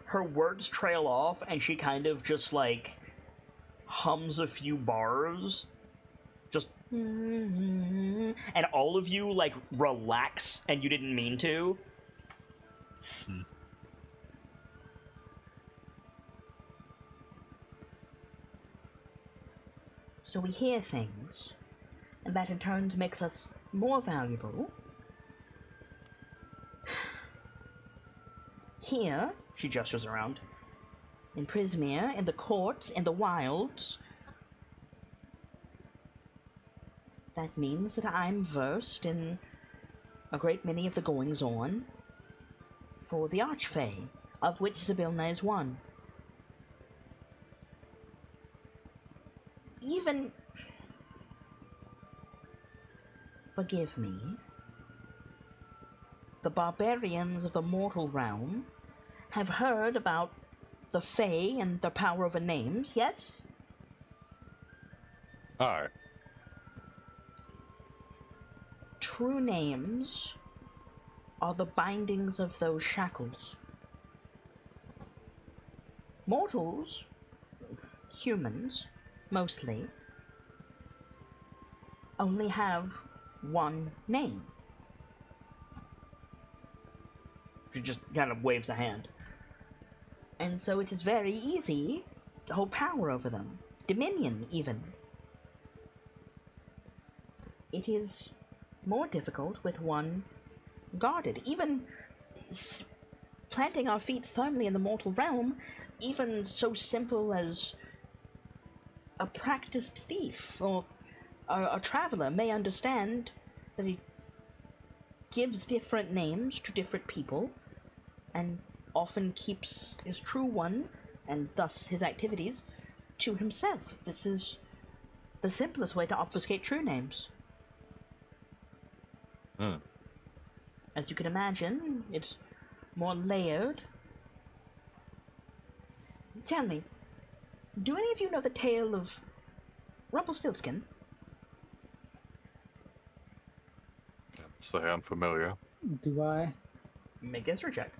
Her words trail off and she kind of just like hums a few bars. Just and all of you like relax and you didn't mean to. So we hear things, and that in turn makes us more valuable. Here, she gestures around, in Prismere, in the courts, in the wilds, that means that I'm versed in a great many of the goings-on for the Archfey, of which Zybilna is one. Even... forgive me... the barbarians of the mortal realm have heard about the Fae and the power over names, yes? Aye. True names are the bindings of those shackles. Mortals, humans, mostly, only have one name. She just kind of waves a hand. And so it is very easy to hold power over them. Dominion, even. It is more difficult with one guarded. Even planting our feet firmly in the mortal realm, even so simple as a practiced thief or a traveler may understand that he gives different names to different people and often keeps his true one, and thus his activities, to himself. This is the simplest way to obfuscate true names. As you can imagine, it's more layered. Tell me, do any of you know the tale of Rumpelstiltskin? Say I'm familiar. Do I? Make a history check.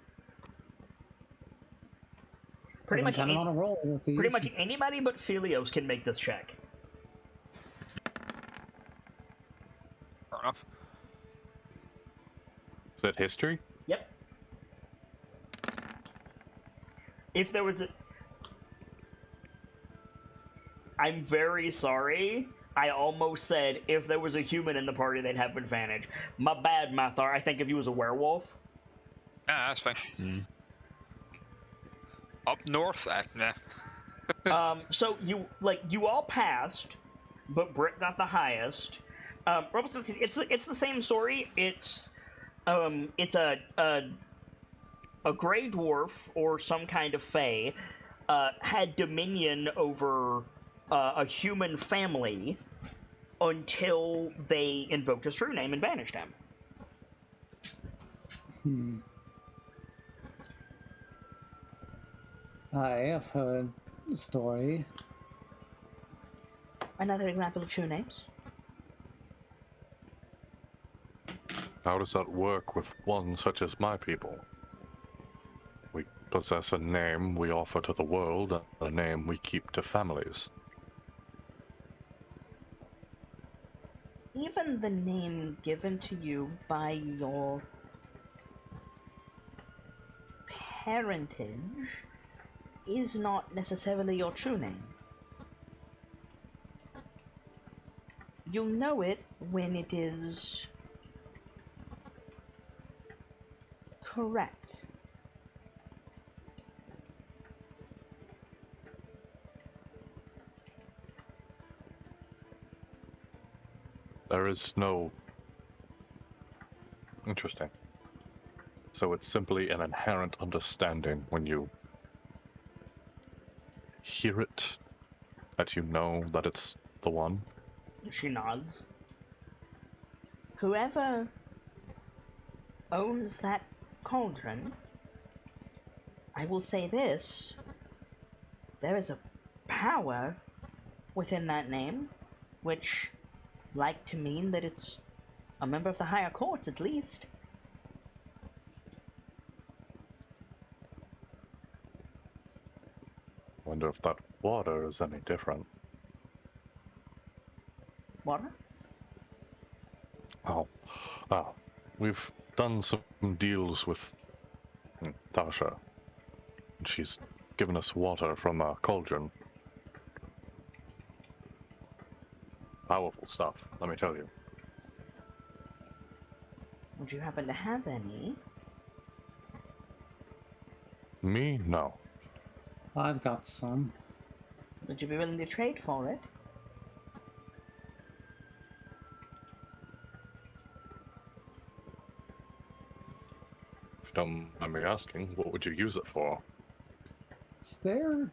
Pretty I'm much, kind of on a roll with these. pretty much anybody but Philios can make this check. Fair enough. Is that history? Yep. If there was a... I'm very sorry. I almost said if there was a human in the party, they'd have advantage. My bad, Mathar. I think if he was a werewolf. Ah, that's fine. Up north, nah. So you all passed, but Britt got the highest. It's the same story. It's a gray dwarf or some kind of fae had dominion over a human family until they invoked his true name and banished him. I have heard the story. Another example of true names. How does that work with one such as my people? We possess a name we offer to the world, and a name we keep to families. Even the name given to you by your parentage is not necessarily your true name. You'll know it when it is correct. There is no... Interesting. So it's simply an inherent understanding when you hear it, that you know that it's the one? She nods. Whoever owns that cauldron, I will say this, there is a power within that name, which like to mean that it's a member of the higher courts at least. Wonder if that water is any different. Water? Oh. We've done some deals with Tasha. She's given us water from a cauldron. Powerful stuff, let me tell you. Would you happen to have any? Me? No. I've got some. Would you be willing to trade for it? If you don't mind me asking, what would you use it for? Is there...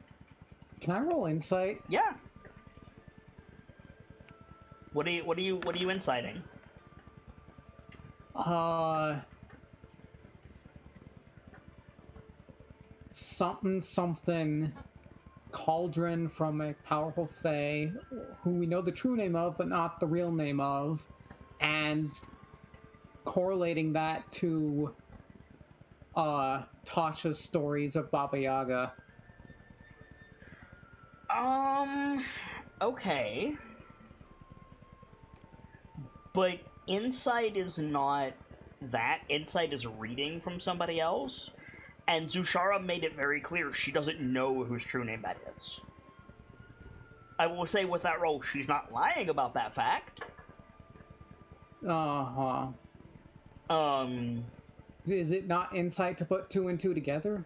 Can I roll insight? Yeah. What are you inciting? Something cauldron from a powerful fae who we know the true name of but not the real name of, and correlating that to Tasha's stories of Baba Yaga. Okay. But insight is not that. Insight is reading from somebody else. And Zushara made it very clear she doesn't know whose true name that is. I will say with that roll, she's not lying about that fact. Uh-huh. Is it not insight to put 2 and 2 together?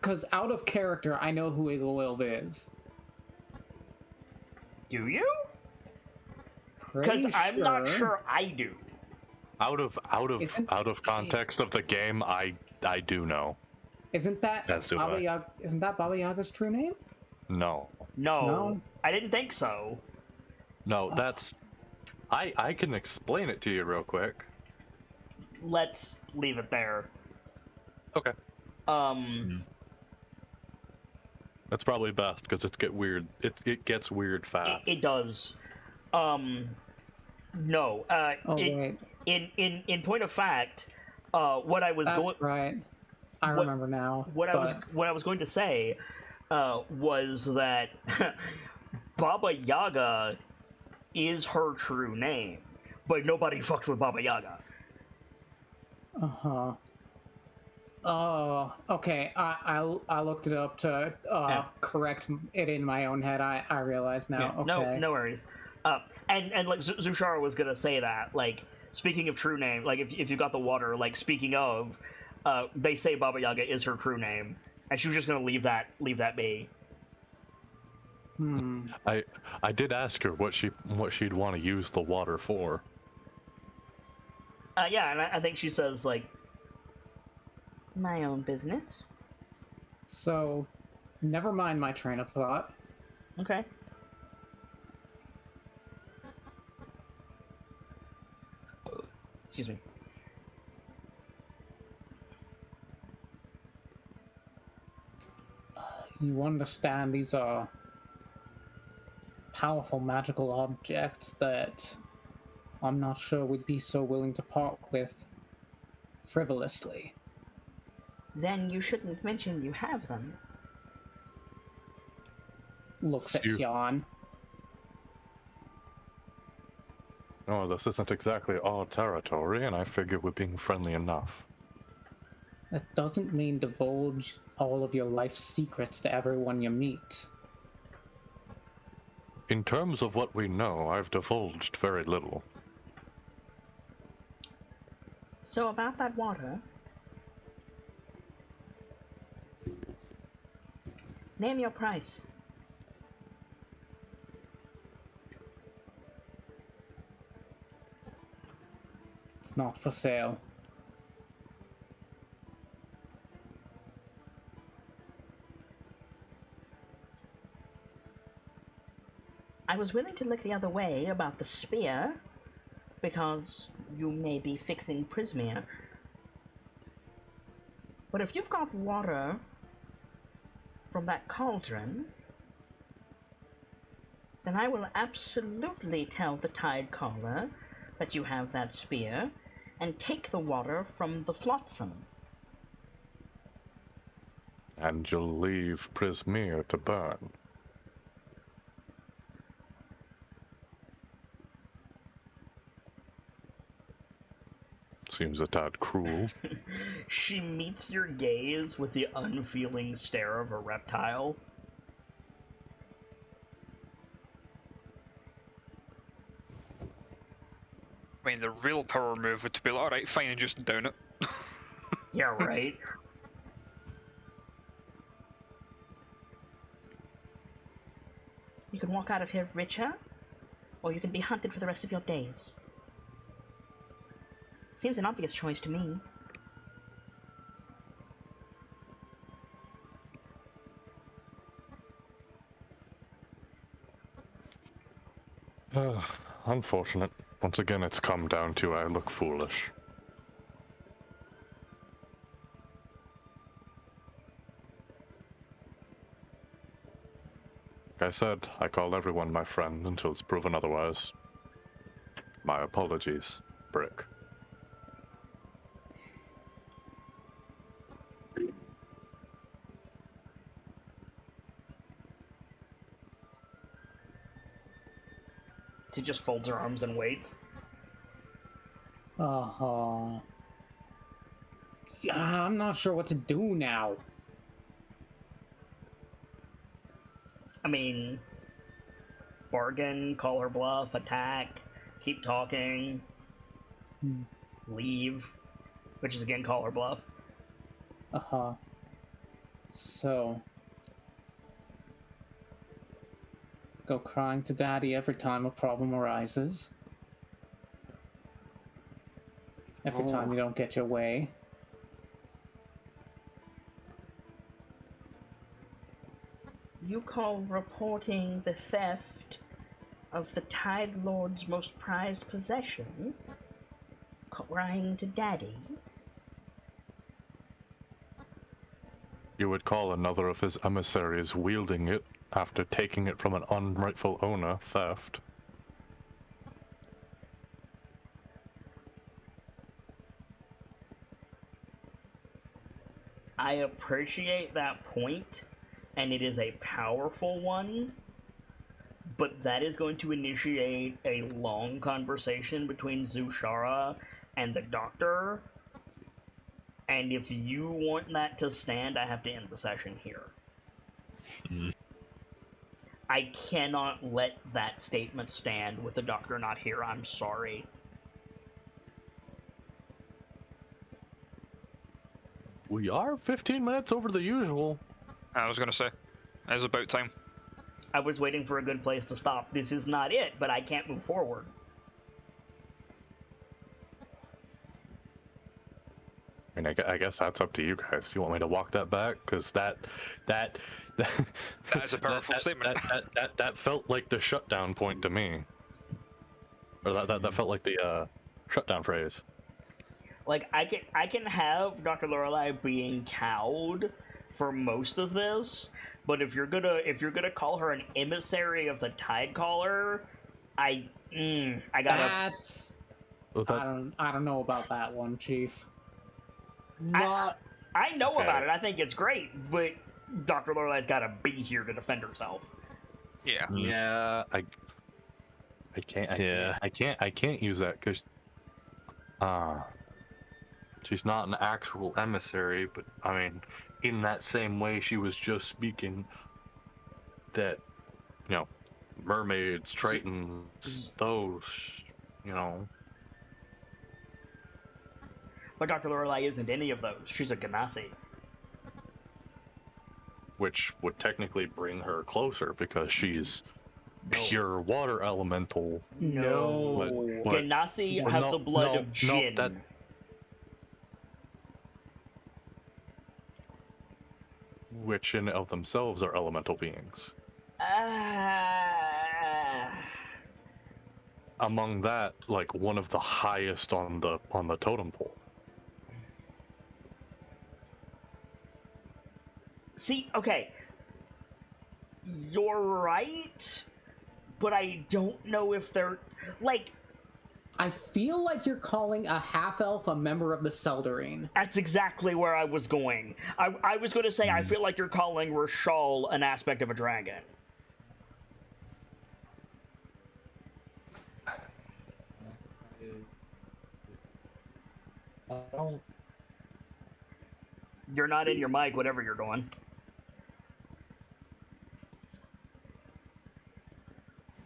Because out of character, I know who Igolilv is. Do you? Because I'm not sure I do. Out of context of the game, I do know. Isn't that Baba Yaga, isn't that Baba Yaga's true name? No. No. I didn't think so. No, that's... I can explain it to you real quick. Let's leave it there. Okay. That's probably best, because it gets weird fast. It does. No. Wait. In point of fact, what I was going... That's right. I remember now. What I was going to say was that Baba Yaga is her true name, but nobody fucks with Baba Yaga. Uh-huh. Oh, okay. I looked it up to correct it in my own head. I realize now. Yeah, okay. No worries. And like Zushara was gonna say that, like, speaking of true name, like if you got the water, like speaking of, they say Baba Yaga is her true name, and she was just gonna leave that be. I did ask her what she'd want to use the water for. Yeah, and I think she says, like, my own business. So, never mind my train of thought. Okay. Excuse me. You understand these are powerful magical objects that I'm not sure we'd be so willing to part with frivolously. Then you shouldn't mention you have them. Looks at Jan. Oh, this isn't exactly our territory, and I figure we're being friendly enough. That doesn't mean divulge all of your life secrets to everyone you meet. In terms of what we know, I've divulged very little. So about that water... Name your price. It's not for sale. I was willing to look the other way about the spear, because you may be fixing Prismere. But if you've got water from that cauldron, then I will absolutely tell the Tide Caller that you have that spear, and take the water from the flotsam. And you'll leave Prismere to burn. Seems a tad cruel. She meets your gaze with the unfeeling stare of a reptile. I mean, the real power move would be like, alright, fine, and just down it. Yeah, right? You can walk out of here richer, or you can be hunted for the rest of your days. Seems an obvious choice to me. Unfortunate. Once again, it's come down to I look foolish. Like I said, I call everyone my friend until it's proven otherwise. My apologies, Brick. She just folds her arms and waits. Yeah, I'm not sure what to do now. I mean, bargain, call her bluff, attack, keep talking, leave, which is again call her bluff. So, go crying to Daddy every time a problem arises. Every time you don't get your way. You call reporting the theft of the Tide Lord's most prized possession crying to Daddy? You would call another of his emissaries wielding it after taking it from an unrightful owner theft. I appreciate that point, and it is a powerful one, but that is going to initiate a long conversation between Zushara and the Doctor, and if you want that to stand, I have to end the session here. I cannot let that statement stand with the Doctor not here. I'm sorry. We are 15 minutes over the usual. I was gonna say, it's about time. I was waiting for a good place to stop. This is not it, but I can't move forward. I mean, I guess that's up to you guys. You want me to walk that back? Because that That is a powerful statement. That felt like the shutdown point to me. Or that felt like the shutdown phrase. Like, I can have Dr. Lorelei being cowed for most of this, but if you're gonna call her an emissary of the Tide Caller, I gotta. That's... I don't know about that one, Chief. Not... I know about it. I think it's great, but Dr. Lorelei's gotta be here to defend herself. Yeah. Yeah, I can't use that because She's not an actual emissary, but I mean, in that same way, she was just speaking that, you know, mermaids, tritons, those, you know. But Dr. Lorelei isn't any of those. She's a Ganassi. which would technically bring her closer because she's No. pure water elemental. No. But- Genasi Well, have no, the blood no, of no, Jin. that- Which in of themselves are elemental beings. Among that, like one of the highest on the totem pole. See, okay. You're right, but I don't know if they're like. I feel like you're calling a half-elf a member of the Seldarine. That's exactly where I was going. I was going to say I feel like you're calling Rashal an aspect of a dragon. I don't. You're not in your mic, whatever you're doing.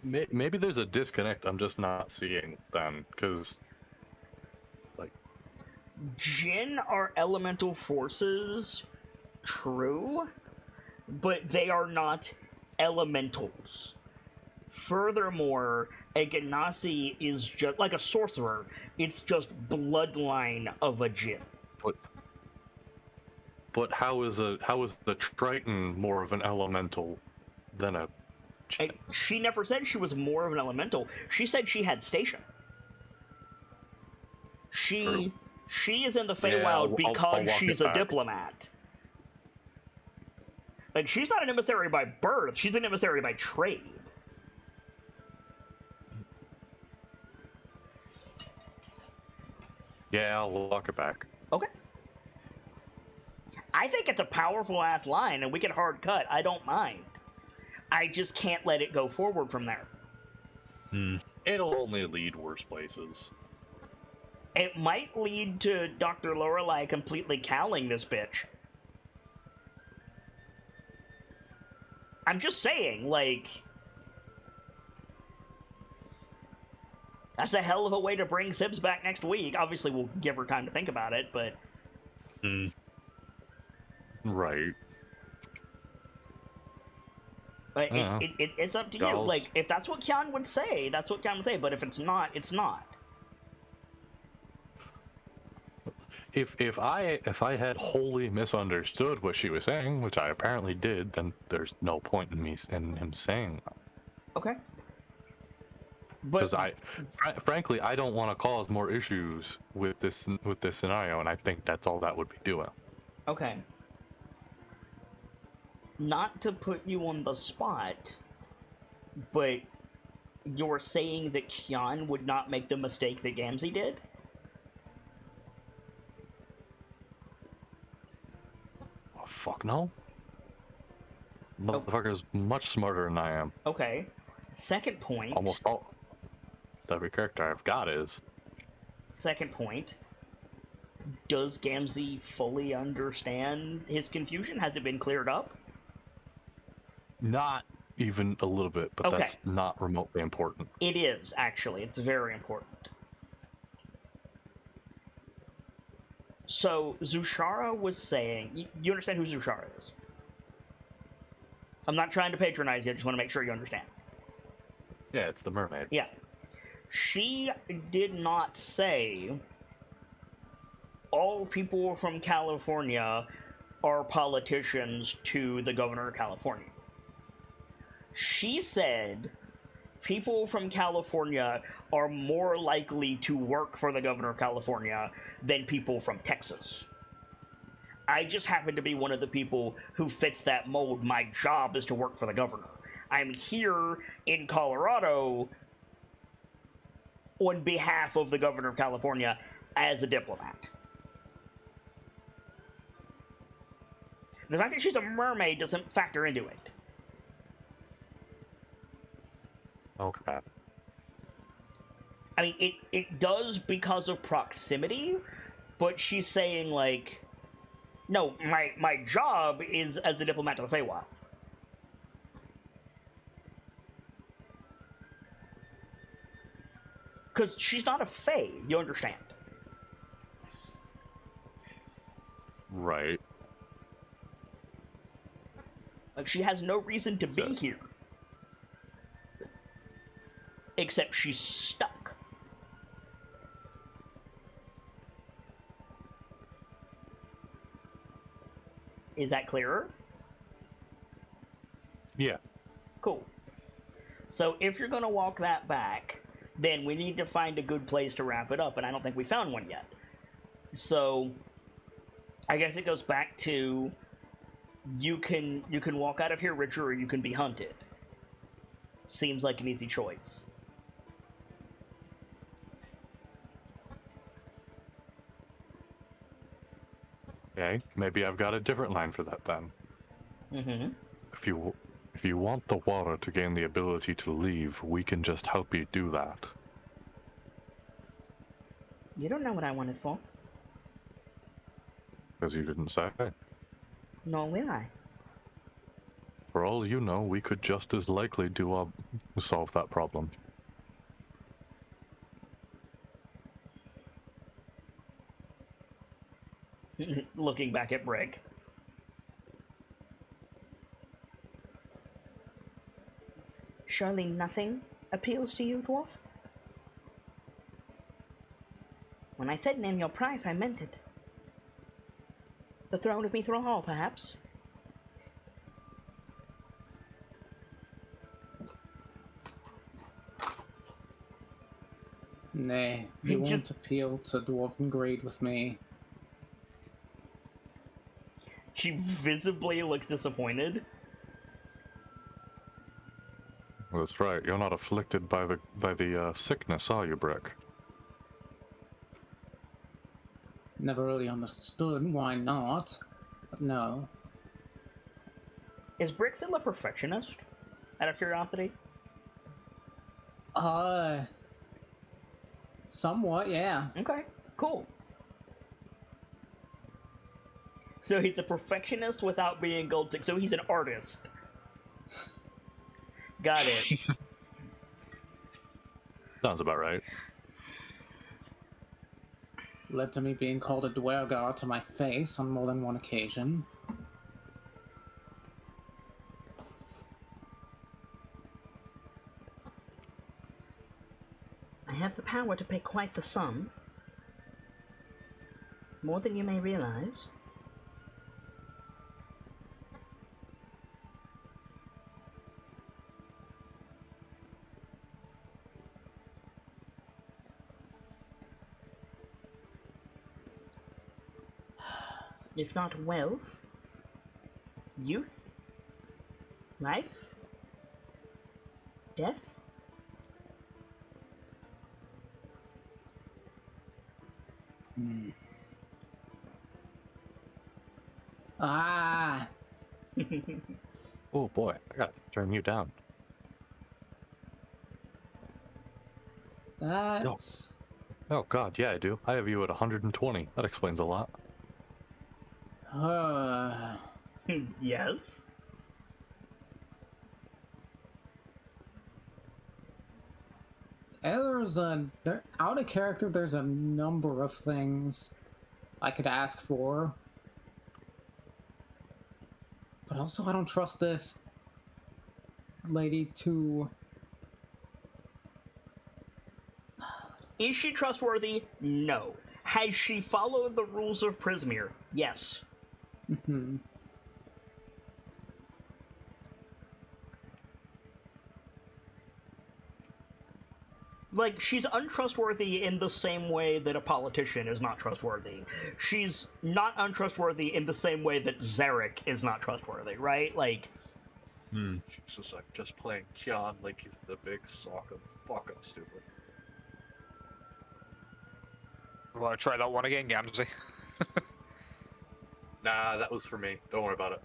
Maybe there's a disconnect I'm just not seeing then, because Jin are elemental forces, true, but they are not elementals. Furthermore, a Genasi is just like a sorcerer. It's just bloodline of a Jin. But how is the Triton more of an elemental than a? She never said she was more of an elemental. She said she had station. True. She is in the Yeah, Feywild I'll because walk she's it a back. diplomat. Like, she's not an emissary by birth, she's an emissary by trade. Yeah, I'll walk it back. Okay. I think it's a powerful ass line, and we can hard cut. I don't mind. I just can't let it go forward from there. It'll only lead worse places. It might lead to Dr. Lorelei completely cowling this bitch. I'm just saying, like... That's a hell of a way to bring Sibs back next week. Obviously, we'll give her time to think about it, but... Right. But Yeah. it's up to you. Gals. Like, if that's what Kian would say, that's what Kian would say. But if it's not, it's not. If I had wholly misunderstood what she was saying, which I apparently did, then there's no point in him saying that. Okay. But Because frankly, I don't want to cause more issues with this scenario, and I think that's all that would be doing. okay. Not to put you on the spot, but you're saying that Kian would not make the mistake that Gamzee did? Oh, fuck no. Motherfucker's much smarter than I am. Okay. Second point. Almost every character I've got is. Second point. Does Gamzee fully understand his confusion? Has it been cleared up? Not even a little bit, but Okay. that's not remotely important. It is, actually. It's very important. So, Zushara was saying... You understand who Zushara is? I'm not trying to patronize you, I just want to make sure you understand. Yeah, it's the mermaid. Yeah. She did not say all people from California are politicians to the governor of California. She said people from California are more likely to work for the governor of California than people from Texas. I just happen to be one of the people who fits that mold. My job is to work for the governor. I'm here in Colorado on behalf of the governor of California as a diplomat. The fact that she's a mermaid doesn't factor into it. Okay. I mean, it does because of proximity, but she's saying, like, no, my job is as the diplomat to the Feywild. Because she's not a Fey, you understand. Right. Like, she has no reason to be Yes. here. Except she's stuck. Is that clearer? Yeah. Cool. So if you're gonna walk that back, then we need to find a good place to wrap it up, and I don't think we found one yet. So I guess it goes back to you can walk out of here richer, or you can be hunted. Seems like an easy choice. Okay, maybe I've got a different line for that then. Mm-hmm. If you want the water to gain the ability to leave, we can just help you do that. You don't know what I want it for. Because you didn't say. Nor will I. For all you know, we could just as likely solve that problem. Looking back at Brick. Surely nothing appeals to you, dwarf? When I said name your price, I meant it. The throne of Mithril Hall, perhaps? Nay, you Just- won't appeal to dwarven greed with me. She visibly looks disappointed. That's right. You're not afflicted by the sickness, are you, Brick? Never really understood why not, but no. Is Brick still a perfectionist? Out of curiosity? Somewhat, yeah. Okay, cool. So he's a perfectionist without being gold tick. So he's an artist. Got it. Sounds about right. Led to me being called a dwergar to my face on more than one occasion. I have the power to pay quite the sum. More than you may realize. If not wealth, youth, life, death. Hmm. Ah! Oh boy, I gotta turn you down. That's... Oh god, yeah I do. I have you at 120. That explains a lot. Yes. Out of character, there's a number of things I could ask for. But also, I don't trust this lady to... Is she trustworthy? No. Has she followed the rules of Prismere? Yes. Mhm. Like, she's untrustworthy in the same way that a politician is not trustworthy. She's not untrustworthy in the same way that Zarek is not trustworthy, right? Like, She's just like just playing Kyon like he's the big sock of fuck up stupid. Want to try that one again, Gamsey? Nah, that was for me. Don't worry about it.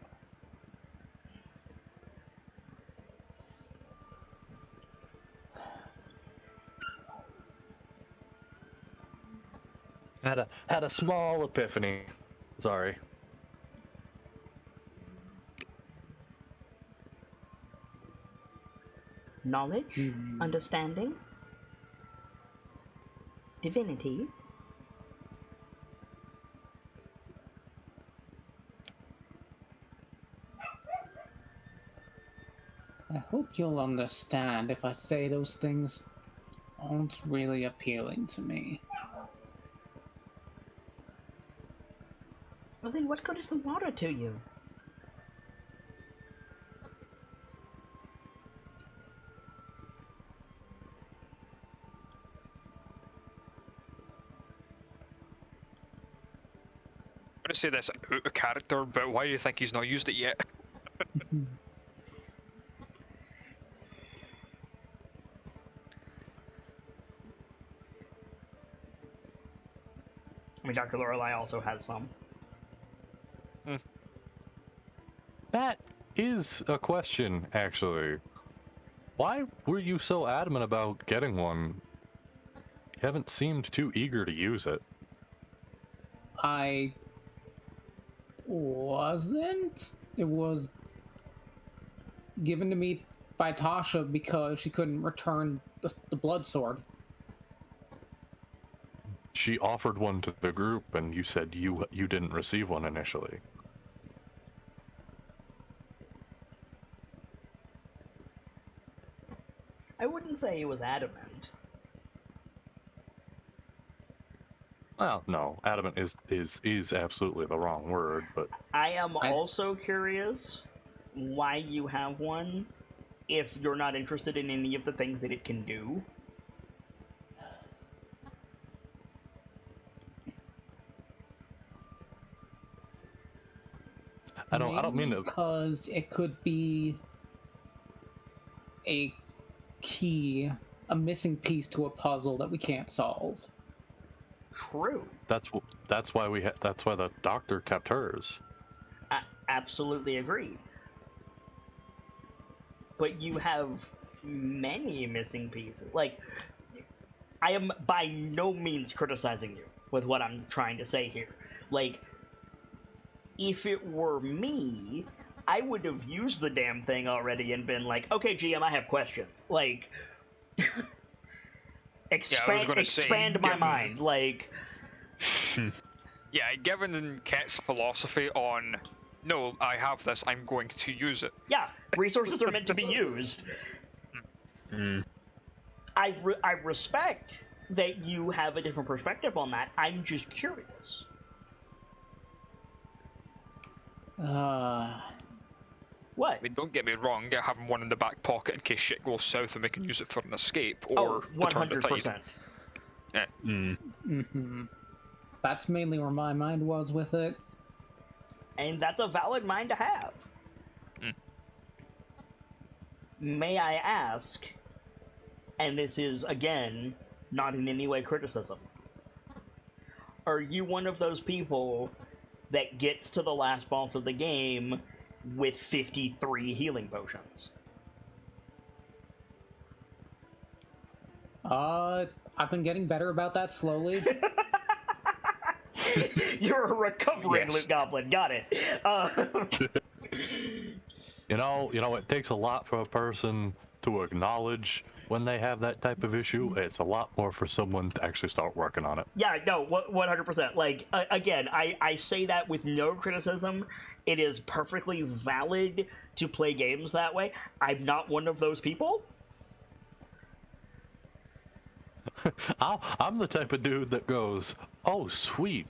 Had a small epiphany. Sorry. knowledge, understanding, divinity. you'll understand if I say those things aren't really appealing to me. Well then, what good is the water to you? I'm gonna say this out of character, but why do you think he's not used it yet? I mean, Dr. Lorelei also has some. That is a question, actually. Why were you so adamant about getting one? You haven't seemed too eager to use it. I wasn't. It was given to me by Tasha because she couldn't return the blood sword. She offered one to the group, and you said you didn't receive one initially. I wouldn't say he was adamant. Well, no, adamant is absolutely the wrong word, but I am also curious why you have one if you're not interested in any of the things that it can do. I don't mean to. Because it could be a key, a missing piece to a puzzle that we can't solve. True. That's why that's why the doctor kept hers. I absolutely agree. But you have many missing pieces. Like, I am by no means criticizing you with what I'm trying to say here. Like, if it were me, I would have used the damn thing already and been like, okay, GM, I have questions. Like, expand my mind. Like, yeah, given Ket's philosophy on, no, I have this, I'm going to use it. yeah, resources are meant to be used. I respect that you have a different perspective on that. I'm just curious. What? I mean, don't get me wrong, having one in the back pocket in case shit goes south and we can use it for an escape or to turn the tide. 100%. Yeah. That's mainly where my mind was with it. And that's a valid mind to have. May I ask, and this is, again, not in any way criticism, are you one of those people that gets to the last boss of the game with 53 healing potions? I've been getting better about that slowly. You're a recovering loot goblin. Got it. You know, it takes a lot for a person to acknowledge when they have that type of issue. It's a lot more for someone to actually start working on it. Yeah, no, 100%. Like, again, I say that with no criticism. It is perfectly valid to play games that way. I'm not one of those people. I'm the type of dude that goes, oh, sweet,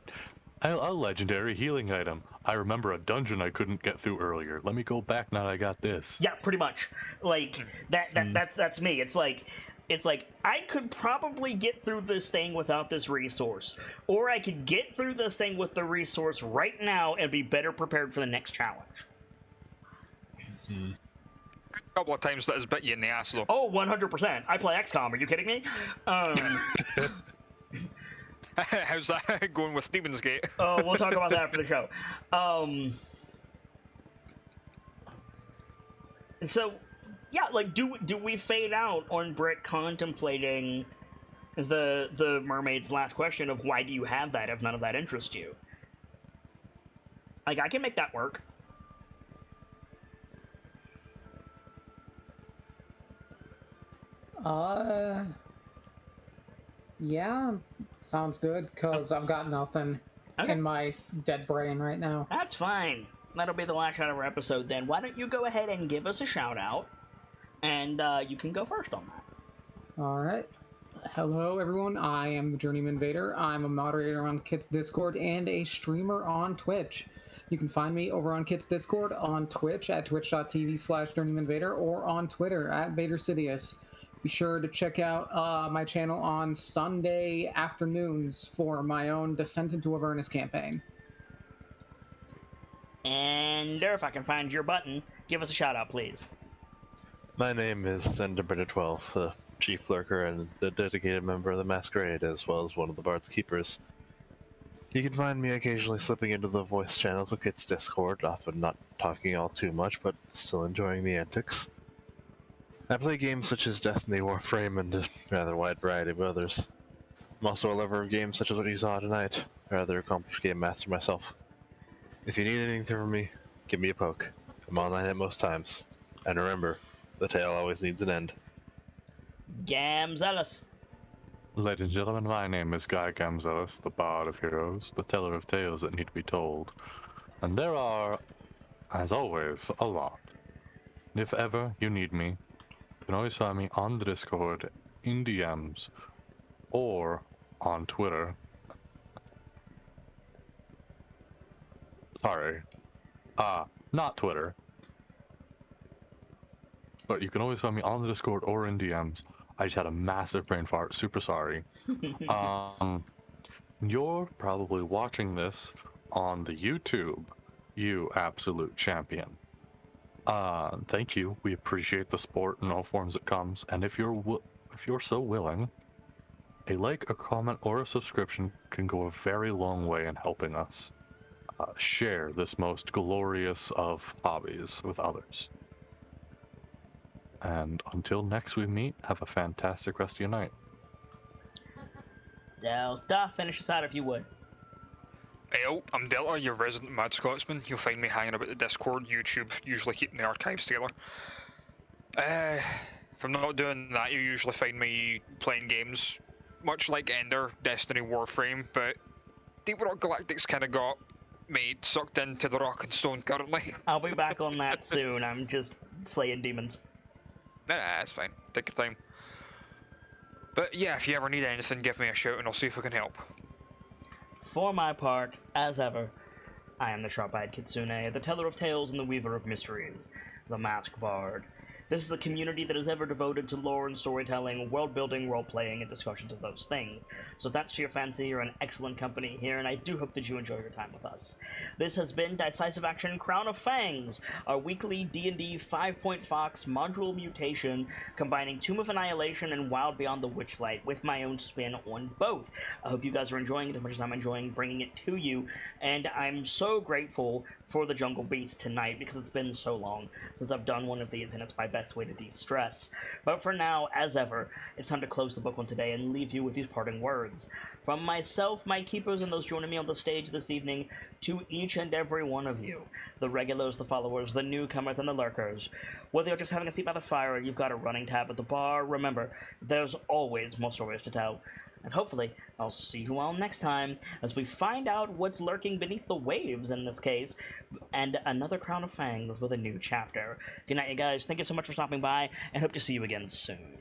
a legendary healing item. I remember a dungeon I couldn't get through earlier. Let me go back now I got this. Yeah, pretty much. Like, that's me. It's like, I could probably get through this thing without this resource. Or I could get through this thing with the resource right now and be better prepared for the next challenge. A couple of times that has bit you in the ass, though. Oh, 100%. I play XCOM. Are you kidding me? How's that going with Demon's Gate? Oh, we'll talk about that after the show. So, yeah, like, do we fade out on Britt contemplating the mermaid's last question of why do you have that if none of that interests you? Like, I can make that work. Yeah, sounds good, because I've got nothing in my dead brain right now. That's fine. That'll be the last shot of our episode then. Why don't you go ahead and give us a shout out? And you can go first on that. All right. Hello, everyone. I am the Journeyman Vader. I'm a moderator on Kit's Discord and a streamer on Twitch. You can find me over on Kit's Discord, on Twitch at twitch.tv/JourneymanVader, or on Twitter at VaderSidious. Be sure to check out my channel on Sunday afternoons for my own Descent into Avernus campaign. And if I can find your button, give us a shout out, please. My name is Senderbender12, the chief lurker and a dedicated member of the Masquerade, as well as one of the Bard's Keepers. You can find me occasionally slipping into the voice channels of Kit's Discord, often not talking all too much, but still enjoying the antics. I play games such as Destiny, Warframe, and a rather wide variety of others. I'm also a lover of games such as what you saw tonight, a rather accomplished game master myself. If you need anything from me, give me a poke. I'm online at most times. And remember, the tale always needs an end. Gamzelis. Ladies and gentlemen, my name is Guy Gamzelis, the Bard of Heroes, the teller of tales that need to be told. And there are, as always, a lot. If ever you need me, you can always find me on the Discord, in DMs, or on Twitter. Sorry. Not Twitter. But you can always find me on the Discord or in DMs. I just had a massive brain fart. Super sorry. You're probably watching this on the YouTube, you absolute champion. Thank you. We appreciate the support in all forms it comes. And if you're so willing, a like, a comment, or a subscription can go a very long way in helping us share this most glorious of hobbies with others. And until next we meet, have a fantastic rest of your night. Delta, finish us out if you would. Hey, I'm Delta, your resident Mad Scotsman. You'll find me hanging about the Discord, YouTube, usually keeping the archives together. If I'm not doing that, you usually find me playing games, much like Ender, Destiny, Warframe, but Deep Rock Galactic's kind of got me sucked into the Rock and Stone currently. I'll be back on that soon. I'm just slaying demons. Nah, it's fine. Take your time. But yeah, if you ever need anything, give me a shout and I'll see if I can help. For my part, as ever, I am the Sharp-Eyed Kitsune, the teller of tales and the weaver of mysteries, the Masked Bard. This is a community that is ever devoted to lore and storytelling, world-building, role-playing, and discussions of those things. So if that's to your fancy, you're in excellent company here, and I do hope that you enjoy your time with us. This has been Dice-Icive Action Crown of Fangs, our weekly D&D 5-Point Fox module mutation, combining Tomb of Annihilation and Wild Beyond the Witchlight, with my own spin on both. I hope you guys are enjoying it as much as I'm enjoying bringing it to you, and I'm so grateful for the Jungle Beast tonight, because it's been so long since I've done one of these, and it's my best way to de-stress. But for now, as ever, it's time to close the book on today and leave you with these parting words. From myself, my keepers, and those joining me on the stage this evening, to each and every one of you, the regulars, the followers, the newcomers, and the lurkers. Whether you're just having a seat by the fire or you've got a running tab at the bar, remember, there's always more stories to tell. And hopefully, I'll see you all next time as we find out what's lurking beneath the waves in this case, and another Crown of Fangs with a new chapter. Good night, you guys. Thank you so much for stopping by, and hope to see you again soon.